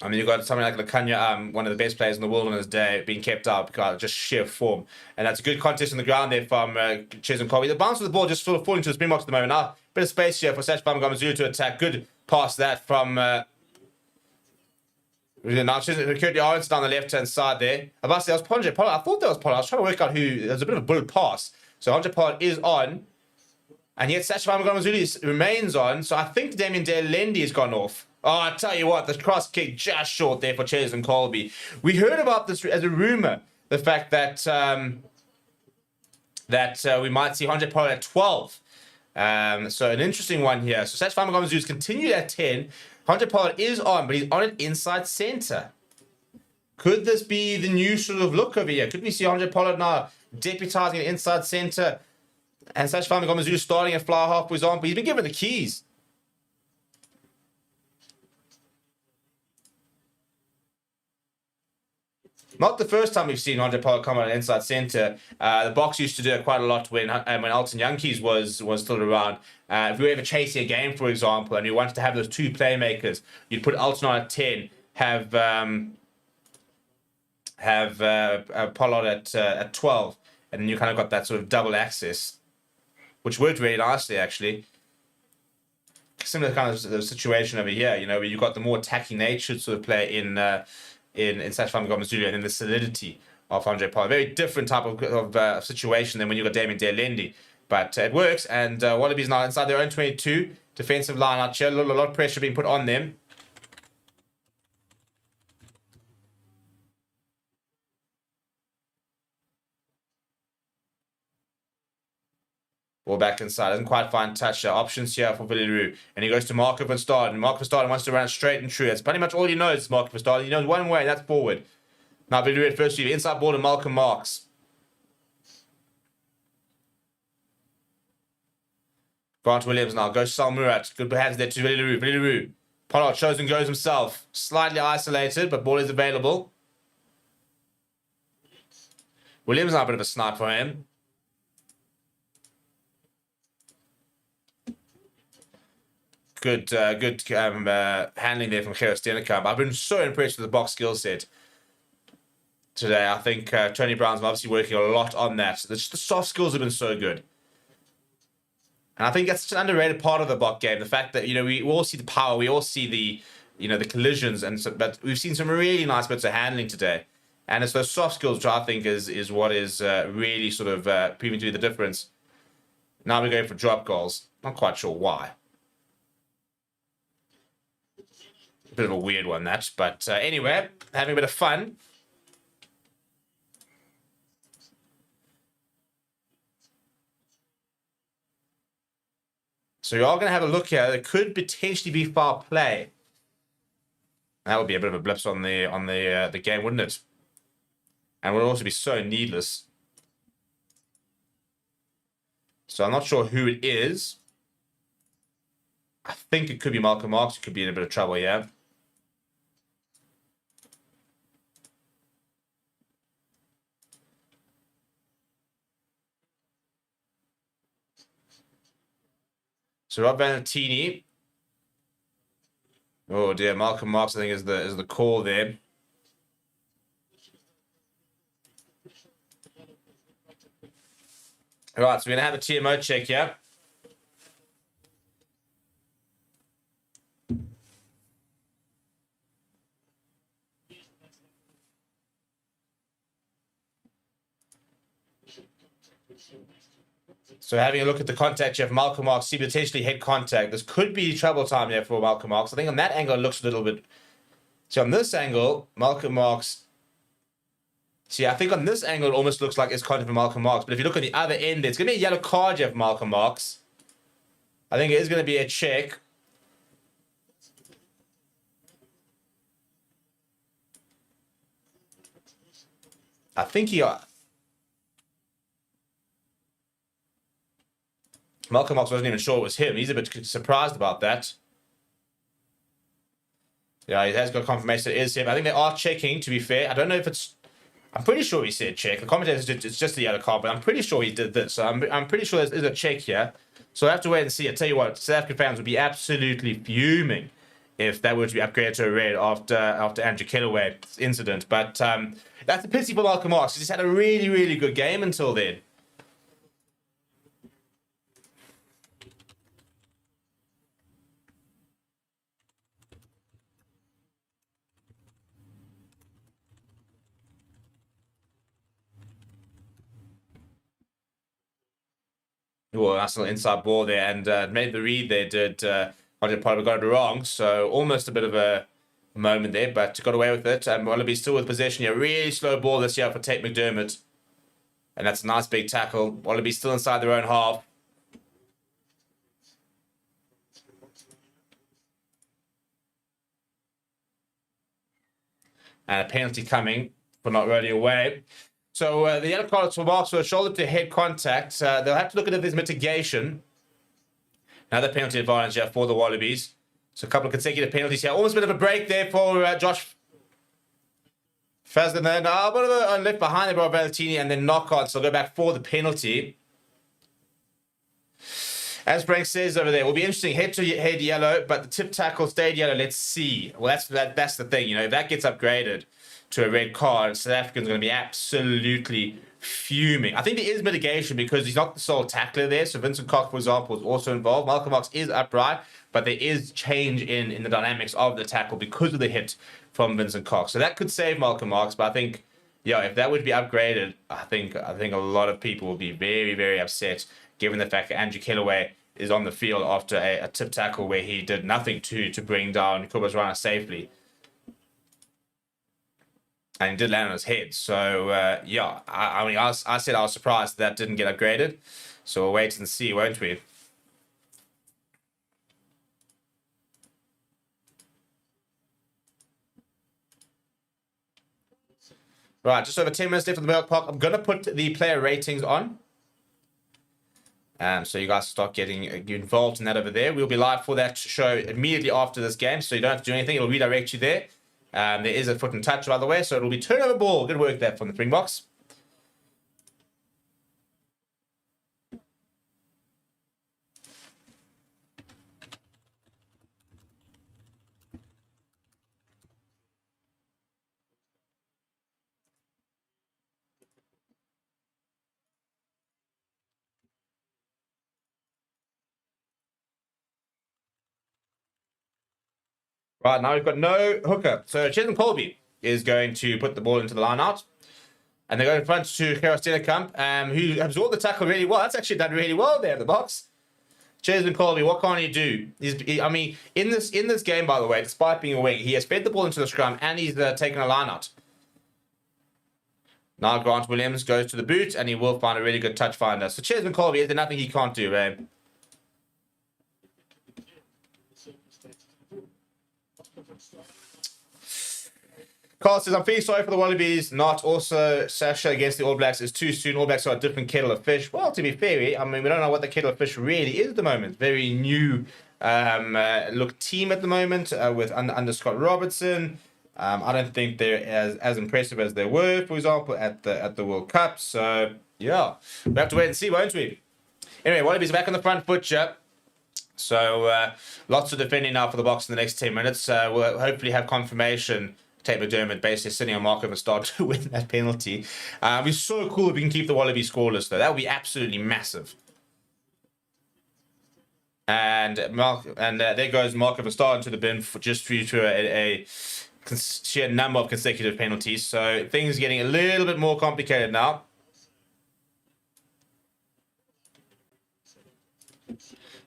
I mean, you've got something like Lacanya, one of the best players in the world on his day, being kept out because of just sheer form. And that's a good contest on the ground there from Chesney Colby. The bounce of the ball just sort of falling to the Springboks at the moment. Now, bit of space here for Sacha Famagomazulu to attack. Good pass that from... now, Kurt Lawrence down the left-hand side there. I must say, that was Andre Pollard. I thought that was Pollard. I was trying to work out who... There's a bit of a bullet pass. So Andre Pollard is on. And yet Sacha Famagomazulu remains on. So I think Damien Delendi has gone off. Oh, I tell you what, the cross kick just short there for Cheslin Colby. We heard about this as a rumor, the fact that we might see Andre Pollard at 12. So an interesting one here. So Sacha Famagomazulu's continued at 10. Andre Pollard is on, but he's on it inside center. Could this be the new sort of look over here? Could we see Andre Pollard now deputizing it inside center and Sacha Famagomazulu starting at fly half, for example? He's been given the keys. Not the first time we've seen Andre Pollard come on inside centre. The Boks used to do it quite a lot when Alton Yankees was still around. If we were ever chasing a game, for example, and you wanted to have those 2 playmakers, you'd put Alton on at 10, have Pollard at 12, and then you kind of got that sort of double access, which worked really nicely, actually. Similar kind of situation over here, you know, where you've got the more attacking natured sort of player in Sacha Famagomazulu, and then the solidity of Andre Pollard. Very different type of situation than when you got Damien Delendi. But it works, and Wallabies now inside their own 22. Defensive line out here. A lot of pressure being put on them. Ball back inside. Doesn't quite find touch. Options here for Villaroo. And he goes to Marco van Staden. Marco van Staden wants to run straight and true. That's pretty much all he knows, Marco van Staden. He knows one way, and that's forward. Now Villaroo at first. Inside ball to Malcolm Marks. Grant Williams now goes to Sal Murat. Good hands there to Villaroo. Villaroo. Pollard shows and goes himself. Slightly isolated, but ball is available. Williams now a bit of a snipe for him. Good handling there from Gerard Steenekamp. I've been so impressed with the box skill set today. I think Tony Brown's obviously working a lot on that. The soft skills have been so good. And I think that's such an underrated part of the Bok game. The fact that, you know, we all see the power, we all see the, you know, the collisions, but we've seen some really nice bits of handling today. And it's those soft skills which I think is what is really sort of proving to be the difference. Now we're going for drop goals. Not quite sure why. A bit of a weird one, that. But anyway, having a bit of fun. So you are going to have a look here. There could potentially be foul play. That would be a bit of a blip on the game, wouldn't it? And would also be so needless. So I'm not sure who it is. I think it could be Malcolm Marks. It could be in a bit of trouble, yeah. So Rob Valentini. Oh dear, Malcolm Marks I think is the call there. All right, so we're gonna have a TMO check here. So having a look at the contact here, Malcolm Marx, see potentially head contact. This could be trouble time here for Malcolm Marx. I think on that angle it looks a little bit. So on this angle, Malcolm Marx. See, I think on this angle it almost looks like it's contact for Malcolm Marx. But if you look on the other end, it's going to be a yellow card here for Malcolm Marx. I think it is going to be a check. I think Malcolm Marx wasn't even sure it was him. He's a bit surprised about that. Yeah, he has got confirmation it is him. I think they are checking, to be fair. I don't know if it's... I'm pretty sure he said check. The commentator said it's just the yellow card, but I'm pretty sure he did this. So I'm pretty sure there's a check here. So I have to wait and see. I tell you what, South African fans would be absolutely fuming if that were to be upgraded to a red after Andrew Kellaway's incident. But that's a pity for Malcolm Marx. He's had a really, really good game until then. Well, that's an inside ball there, and made the read there. Roger Pollard got it wrong, so almost a bit of a moment there, but got away with it. Wallabies still with possession here. Really slow ball this year for Tate McDermott, and that's a nice big tackle. Wallabies still inside their own half. And a penalty coming for not rolling away. So the yellow card for Marx for shoulder to head contact. They'll have to look at if there's mitigation. Another penalty advantage here for the Wallabies. So a couple of consecutive penalties here. Almost a bit of a break there for Josh Fazlin. Then a bit of a left behind there by Valentini, and then knock on. So they'll go back for the penalty. As Frank says over there, will be interesting. Head to head yellow, but the tip tackle stayed yellow. Let's see. Well, that's the thing. You know, if that gets upgraded to a red card, South African's going to be absolutely fuming. I think there is mitigation because he's not the sole tackler there. So Vincent Cox, for example, is also involved. Malcolm Marx is upright, but there is change in the dynamics of the tackle because of the hit from Vincent Cox. So that could save Malcolm Marx, but I think, yeah, if that would be upgraded, I think a lot of people will be very, very upset given the fact that Andrew Kellaway is on the field after a tip tackle where he did nothing to bring down Kobus Rana safely. And he did land on his head. So, yeah, I mean, I said I was surprised that didn't get upgraded. So we'll wait and see, won't we? Right, just over 10 minutes left of the Milk Park. I'm going to put the player ratings on. So you guys start getting involved in that over there. We'll be live for that show immediately after this game, so you don't have to do anything. It'll redirect you there. There is a foot and touch, by the way, so it'll be turnover ball. Good work there from the Springboks. Right, now we've got no hooker. So Cheslin Colby is going to put the ball into the line out. And they go in front to Gerard Stennekamp, who absorbed the tackle really well. That's actually done really well there in the box. Cheslin Colby, what can he do? I mean, in this game, by the way, despite being a wing, he has fed the ball into the scrum and he's taken a line out. Now Grant Williams goes to the boot and he will find a really good touch finder. So Cheslin Colby, is there nothing he can't do, right? Carl says, I'm feeling sorry for the Wallabies. Not also Sasha against the All Blacks is too soon. All Blacks are a different kettle of fish. Well, to be fair, I mean, we don't know what the kettle of fish really is at the moment. Very new look team at the moment under Scott Robertson. I don't think they're as impressive as they were, for example, at the World Cup. So, yeah, we have to wait and see, won't we? Anyway, Wallabies are back on the front foot, chap. So, lots of defending now for the Boks in the next 10 minutes. We'll hopefully have confirmation. Tate McDermott basically sitting on Mark of a start to win that penalty. It'd be so cool if we can keep the Wallabies scoreless, though. That would be absolutely massive. And there goes Mark of a start into the bin just due to a sheer number of consecutive penalties. So things are getting a little bit more complicated now.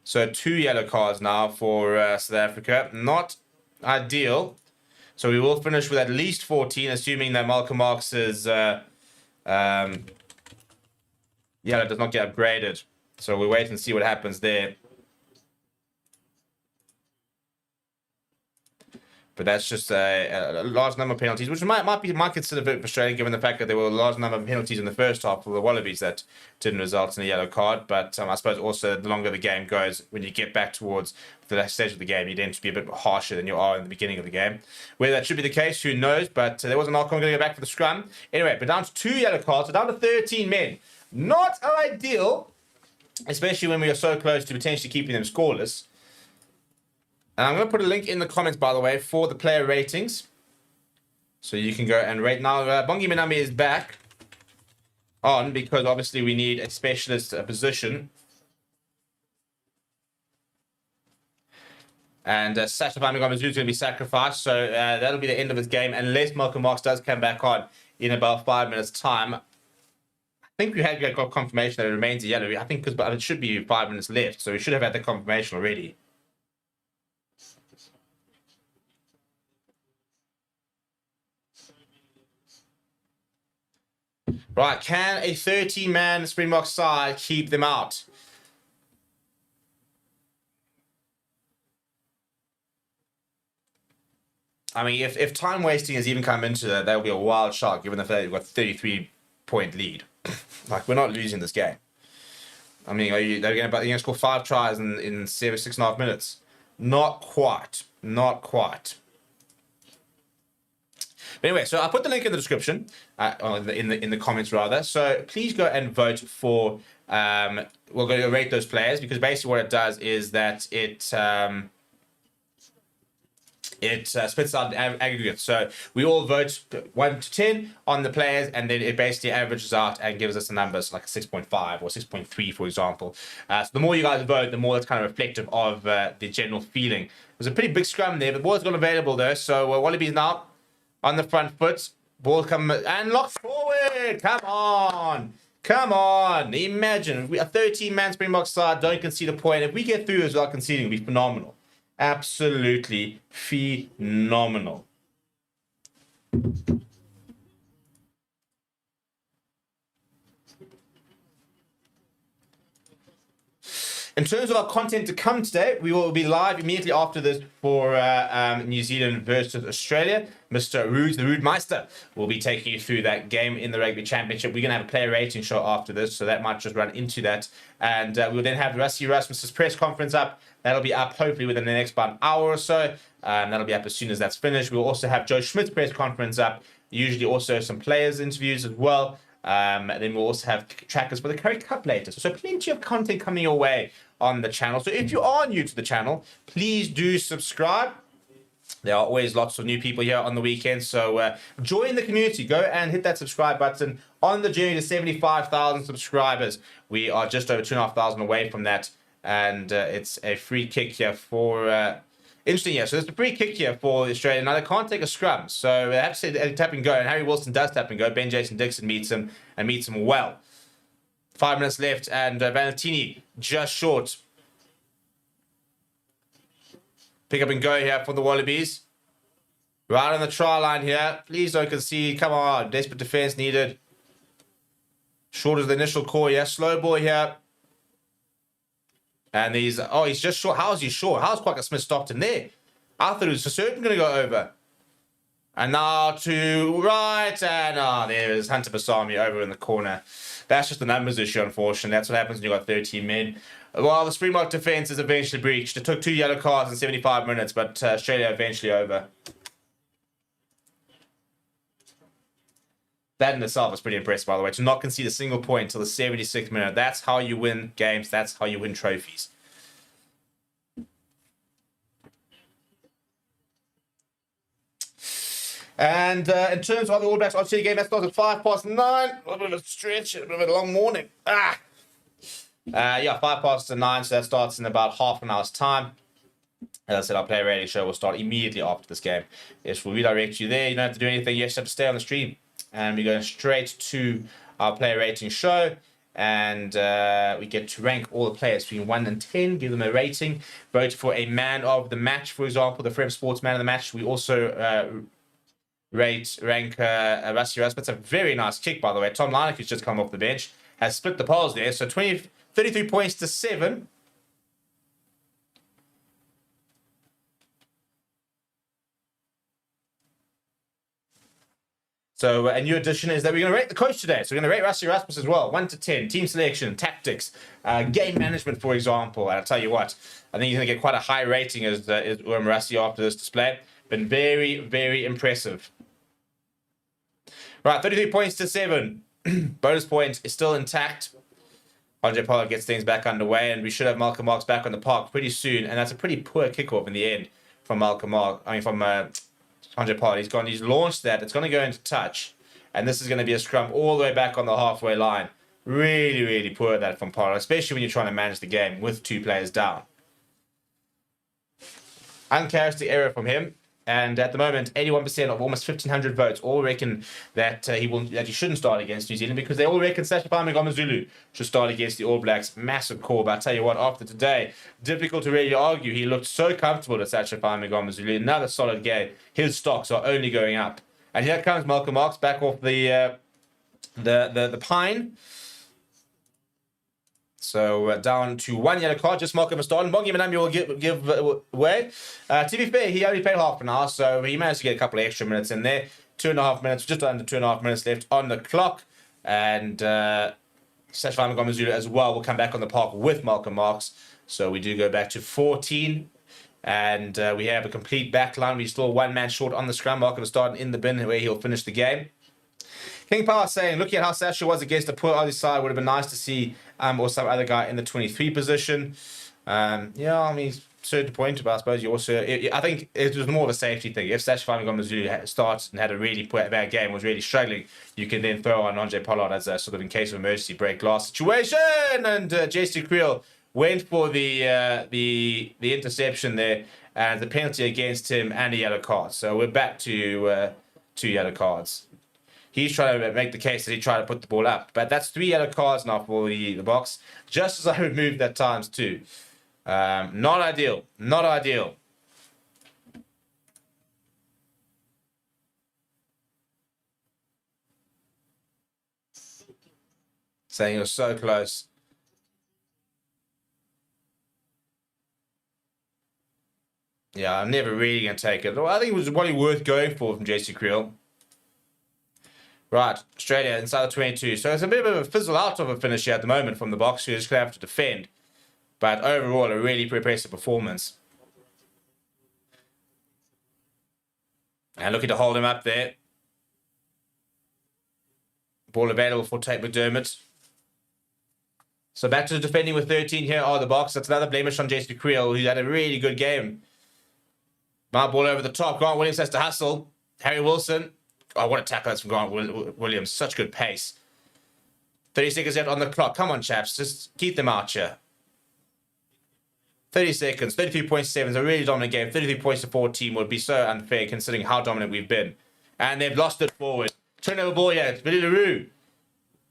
So 2 yellow cards now for South Africa. Not ideal. So we will finish with at least 14, assuming that Malcolm Marx's yellow does not get upgraded. So we'll wait and see what happens there. But that's just a large number of penalties, which might consider a bit frustrating given the fact that there were a large number of penalties in the first half for the Wallabies that didn't result in a yellow card. But I suppose also the longer the game goes, when you get back towards the last stage of the game, you tend to be a bit harsher than you are in the beginning of the game. Whether that should be the case, who knows? But there was an outcome going to go back for the scrum. Anyway, but down to 2 yellow cards, so down to 13 men. Not ideal, especially when we are so close to potentially keeping them scoreless. And I'm going to put a link in the comments, by the way, for the player ratings. So you can go and rate. Now, Bongi Minami is back on because obviously we need a specialist position. And Sasha Famigom is going to be sacrificed. So that'll be the end of his game unless Malcolm Marx does come back on in about 5 minutes' time. I think we had got confirmation that it remains a yellow. I think because it should be 5 minutes left. So we should have had the confirmation already. Right, can a 13-man Springboks side keep them out? I mean, if time wasting has even come into that, that would be a wild shot, given the fact that you've got a 33-point lead. Like, we're not losing this game. I mean, they're going to score 5 tries in 6.5 minutes. Not quite. Not quite. But anyway, so I'll put the link in the description, in the comments rather. So please go and vote for. We're going to rate those players because basically what it does is that it spits out an aggregate. So we all vote 1 to 10 on the players, and then it basically averages out and gives us the numbers like a 6.5 or 6.3, for example. So the more you guys vote, the more it's kind of reflective of the general feeling. It was a pretty big scrum there, but the ball's gone available though. So Wallabies now on the front foot. Ball come and locked forward. Come on. Come on. Imagine a 13-man Springbok side don't concede a point. If we get through as well conceding, it'll be phenomenal. Absolutely phenomenal. In terms of our content to come today, we will be live immediately after this for New Zealand versus Australia. Mr. Rude, the Rude Meister, will be taking you through that game in the Rugby Championship. We're going to have a player rating show after this, so that might just run into that. And we'll then have Rusty Rasmus's press conference up. That'll be up hopefully within the next about an hour or so. That'll be up as soon as that's finished. We'll also have Joe Schmidt's press conference up. Usually also some players' interviews as well. Then we'll also have trackers for the Curry Cup later. So plenty of content coming your way on the channel. So if you are new to the channel, please do subscribe. There are always lots of new people here on the weekend. So join the community. Go and hit that subscribe button on the journey to 75,000 subscribers. We are just over 2,500 away from that. And it's a free kick here for... Interesting, yeah. So there's a free kick here for Australia. Now, they can't take a scrum. So they have to say they tap and go. And Harry Wilson does tap and go. Ben Jason Dixon meets him and meets him well. 5 minutes left. And Valentini just short. Pick up and go here for the Wallabies. Right on the try line here. Please don't concede. Come on. Desperate defense needed. Short as the initial call here. Slow ball here. And he's just short. How is he short? How's Quacker Smith stopped him there? I thought it was for certain going to go over. And now to right. And there is Hunter Basami over in the corner. That's just the numbers issue, unfortunately. That's what happens when you've got 13 men. Well, the Springbok defense is eventually breached. It took 2 yellow cards in 75 minutes, but Australia eventually over. That in itself is pretty impressive, by the way. To not concede a single point until the 76th minute. That's how you win games. That's how you win trophies. And in terms of the All Blacks Australia game, that starts at 9:05. A little bit of a stretch, a bit of a long morning. Yeah, 9:05, so that starts in about half an hour's time. As I said, our player rating show will start immediately after this game. Yes, we'll redirect you there. You don't have to do anything. You just have to stay on the stream. And we're going straight to our player rating show. And we get to rank all the players between 1 and 10, give them a rating, vote for a man of the match, for example, the Forever Sports man of the match. We also rank Rassie Rasmus. A very nice kick, by the way. Tom Leineck, who's just come off the bench, has split the polls there. So 33 points to 7. So a new addition is that we're going to rate the coach today. So we're going to rate Rassie Rasmus as well. 1 to 10, team selection, tactics, game management, for example. And I'll tell you what, I think he's going to get quite a high rating as Rassie after this display. Been very, very impressive. Right, 33 points to 7. Bonus point is still intact. Andre Pollard gets things back underway, and we should have Malcolm Marx back on the park pretty soon. And that's a pretty poor kickoff in the end from Andre Pollard. He's launched that. It's going to go into touch. And this is going to be a scrum all the way back on the halfway line. Really, really poor that from Pollard, especially when you're trying to manage the game with 2 players down. Uncharacteristic error from him. And at the moment, 81% of almost 1,500 votes all reckon that he shouldn't start against New Zealand, because they all reckon Sasha Zulu should start against the All Blacks. Massive call. But I tell you what, after today, difficult to really argue. He looked so comfortable at Sasha Zulu. Another solid game. His stocks are only going up. And here comes Malcolm Marx back off the pine. So down to 1 yellow card, just Malcolm starting. Bongi Manami will give way. To be fair, he only played half an hour, so he managed to get a couple of extra minutes in there. 2.5 minutes, just under 2.5 minutes left on the clock. And Sasha Zulu as well will come back on the park with Malcolm Marx. So we do go back to 14. And we have a complete back line. We're still 1 man short on the scrum. Malcolm starting in the bin where he'll finish the game. King Power saying, looking at how Sasha was against a poor Aussie side, would have been nice to see or some other guy in the 23 position. Yeah, I mean, certain point, but I suppose you also, I think it was more of a safety thing. If Sasha Zulu started and had a really bad game, was really struggling, you can then throw on Andre Pollard as a sort of in case of emergency break glass situation. And JC Creel went for the interception there, and the penalty against him and a yellow card. So we're back to 2 yellow cards. He's trying to make the case that he tried to put the ball up. But that's 3 yellow cards now for the box. Just as I removed that times 2. Not ideal. Not ideal. Saying you're so close. Yeah, I'm never really going to take it. I think it was probably worth going for from JC Creel. Right, Australia inside the 22. So it's a bit of a fizzle out of a finish here at the moment from the box. Who's just going to have to defend. But overall, a really impressive performance. And looking to hold him up there. Ball available for Tate McDermott. So back to defending with 13 here are the box. That's another blemish on Jason Creel, who had a really good game. Now ball over the top. Grant Williams has to hustle. Harry Wilson. Oh, what a tackle that's from Grant Williams. Such good pace. 30 seconds left on the clock. Come on, chaps. Just keep them out here. 30 seconds. 33.7 is a really dominant game. 33 points to 14 would be so unfair considering how dominant we've been. And they've lost it forward. Turnover ball here. It's Billy LaRue.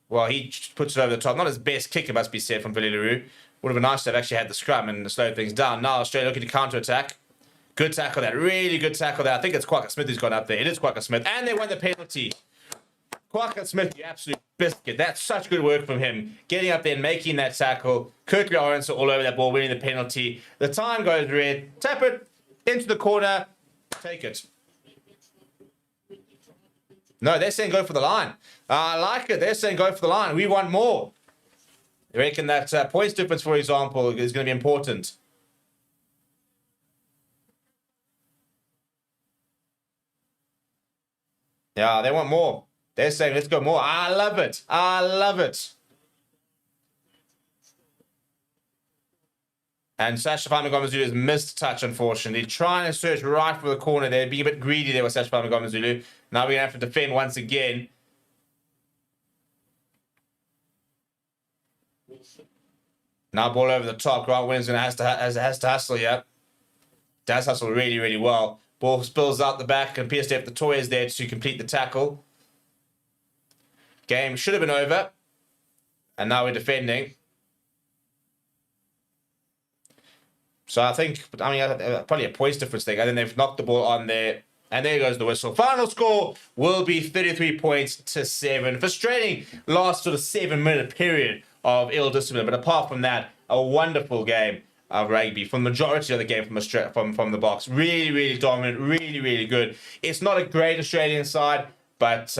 Well, he puts it over the top. Not his best kick, it must be said, from Billy LaRue. Would have been nice to have actually had the scrum and slow things down. Now Australia looking to counter-attack. Good tackle there. Really good tackle there. I think it's Quacker Smith who's gone up there. It is Quacker Smith. And they won the penalty. Quacker Smith, you absolute biscuit. That's such good work from him. Getting up there and making that tackle. Kirkley Lawrence all over that ball, winning the penalty. The time goes red. Tap it into the corner. Take it. No, they're saying go for the line. I like it. They're saying go for the line. We want more. They reckon that points difference, for example, is going to be important. Yeah, they want more. They're saying, let's go more. I love it. I love it. And Sasha Zulu has missed touch, unfortunately. Trying to search right for the corner there. Being a bit greedy there with Sasha Zulu. Now we're going to have to defend once again. Now ball over the top. Grant Williams has to hustle here. Does hustle really, really well. Ball spills out the back, and Peter Steph the toy is there to complete the tackle. Game should have been over. And now we're defending. So I think, probably a points difference thing. And then they've knocked the ball on there. And there goes the whistle. Final score will be 33 points to 7. Frustrating last sort of 7-minute period of ill discipline. But apart from that, a wonderful game of rugby from the majority of the game from the box. Really, really dominant. Really, really good. It's not a great Australian side, but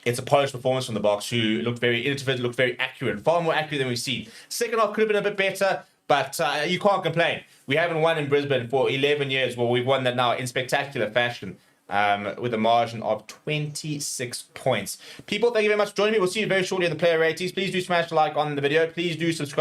it's a polished performance from the box who looked very innovative, looked very accurate. Far more accurate than we've seen. Second half could have been a bit better, but you can't complain. We haven't won in Brisbane for 11 years. Well, we've won that now in spectacular fashion with a margin of 26 points. People, thank you very much for joining me. We'll see you very shortly in the player ratings. Please do smash the like on the video. Please do subscribe.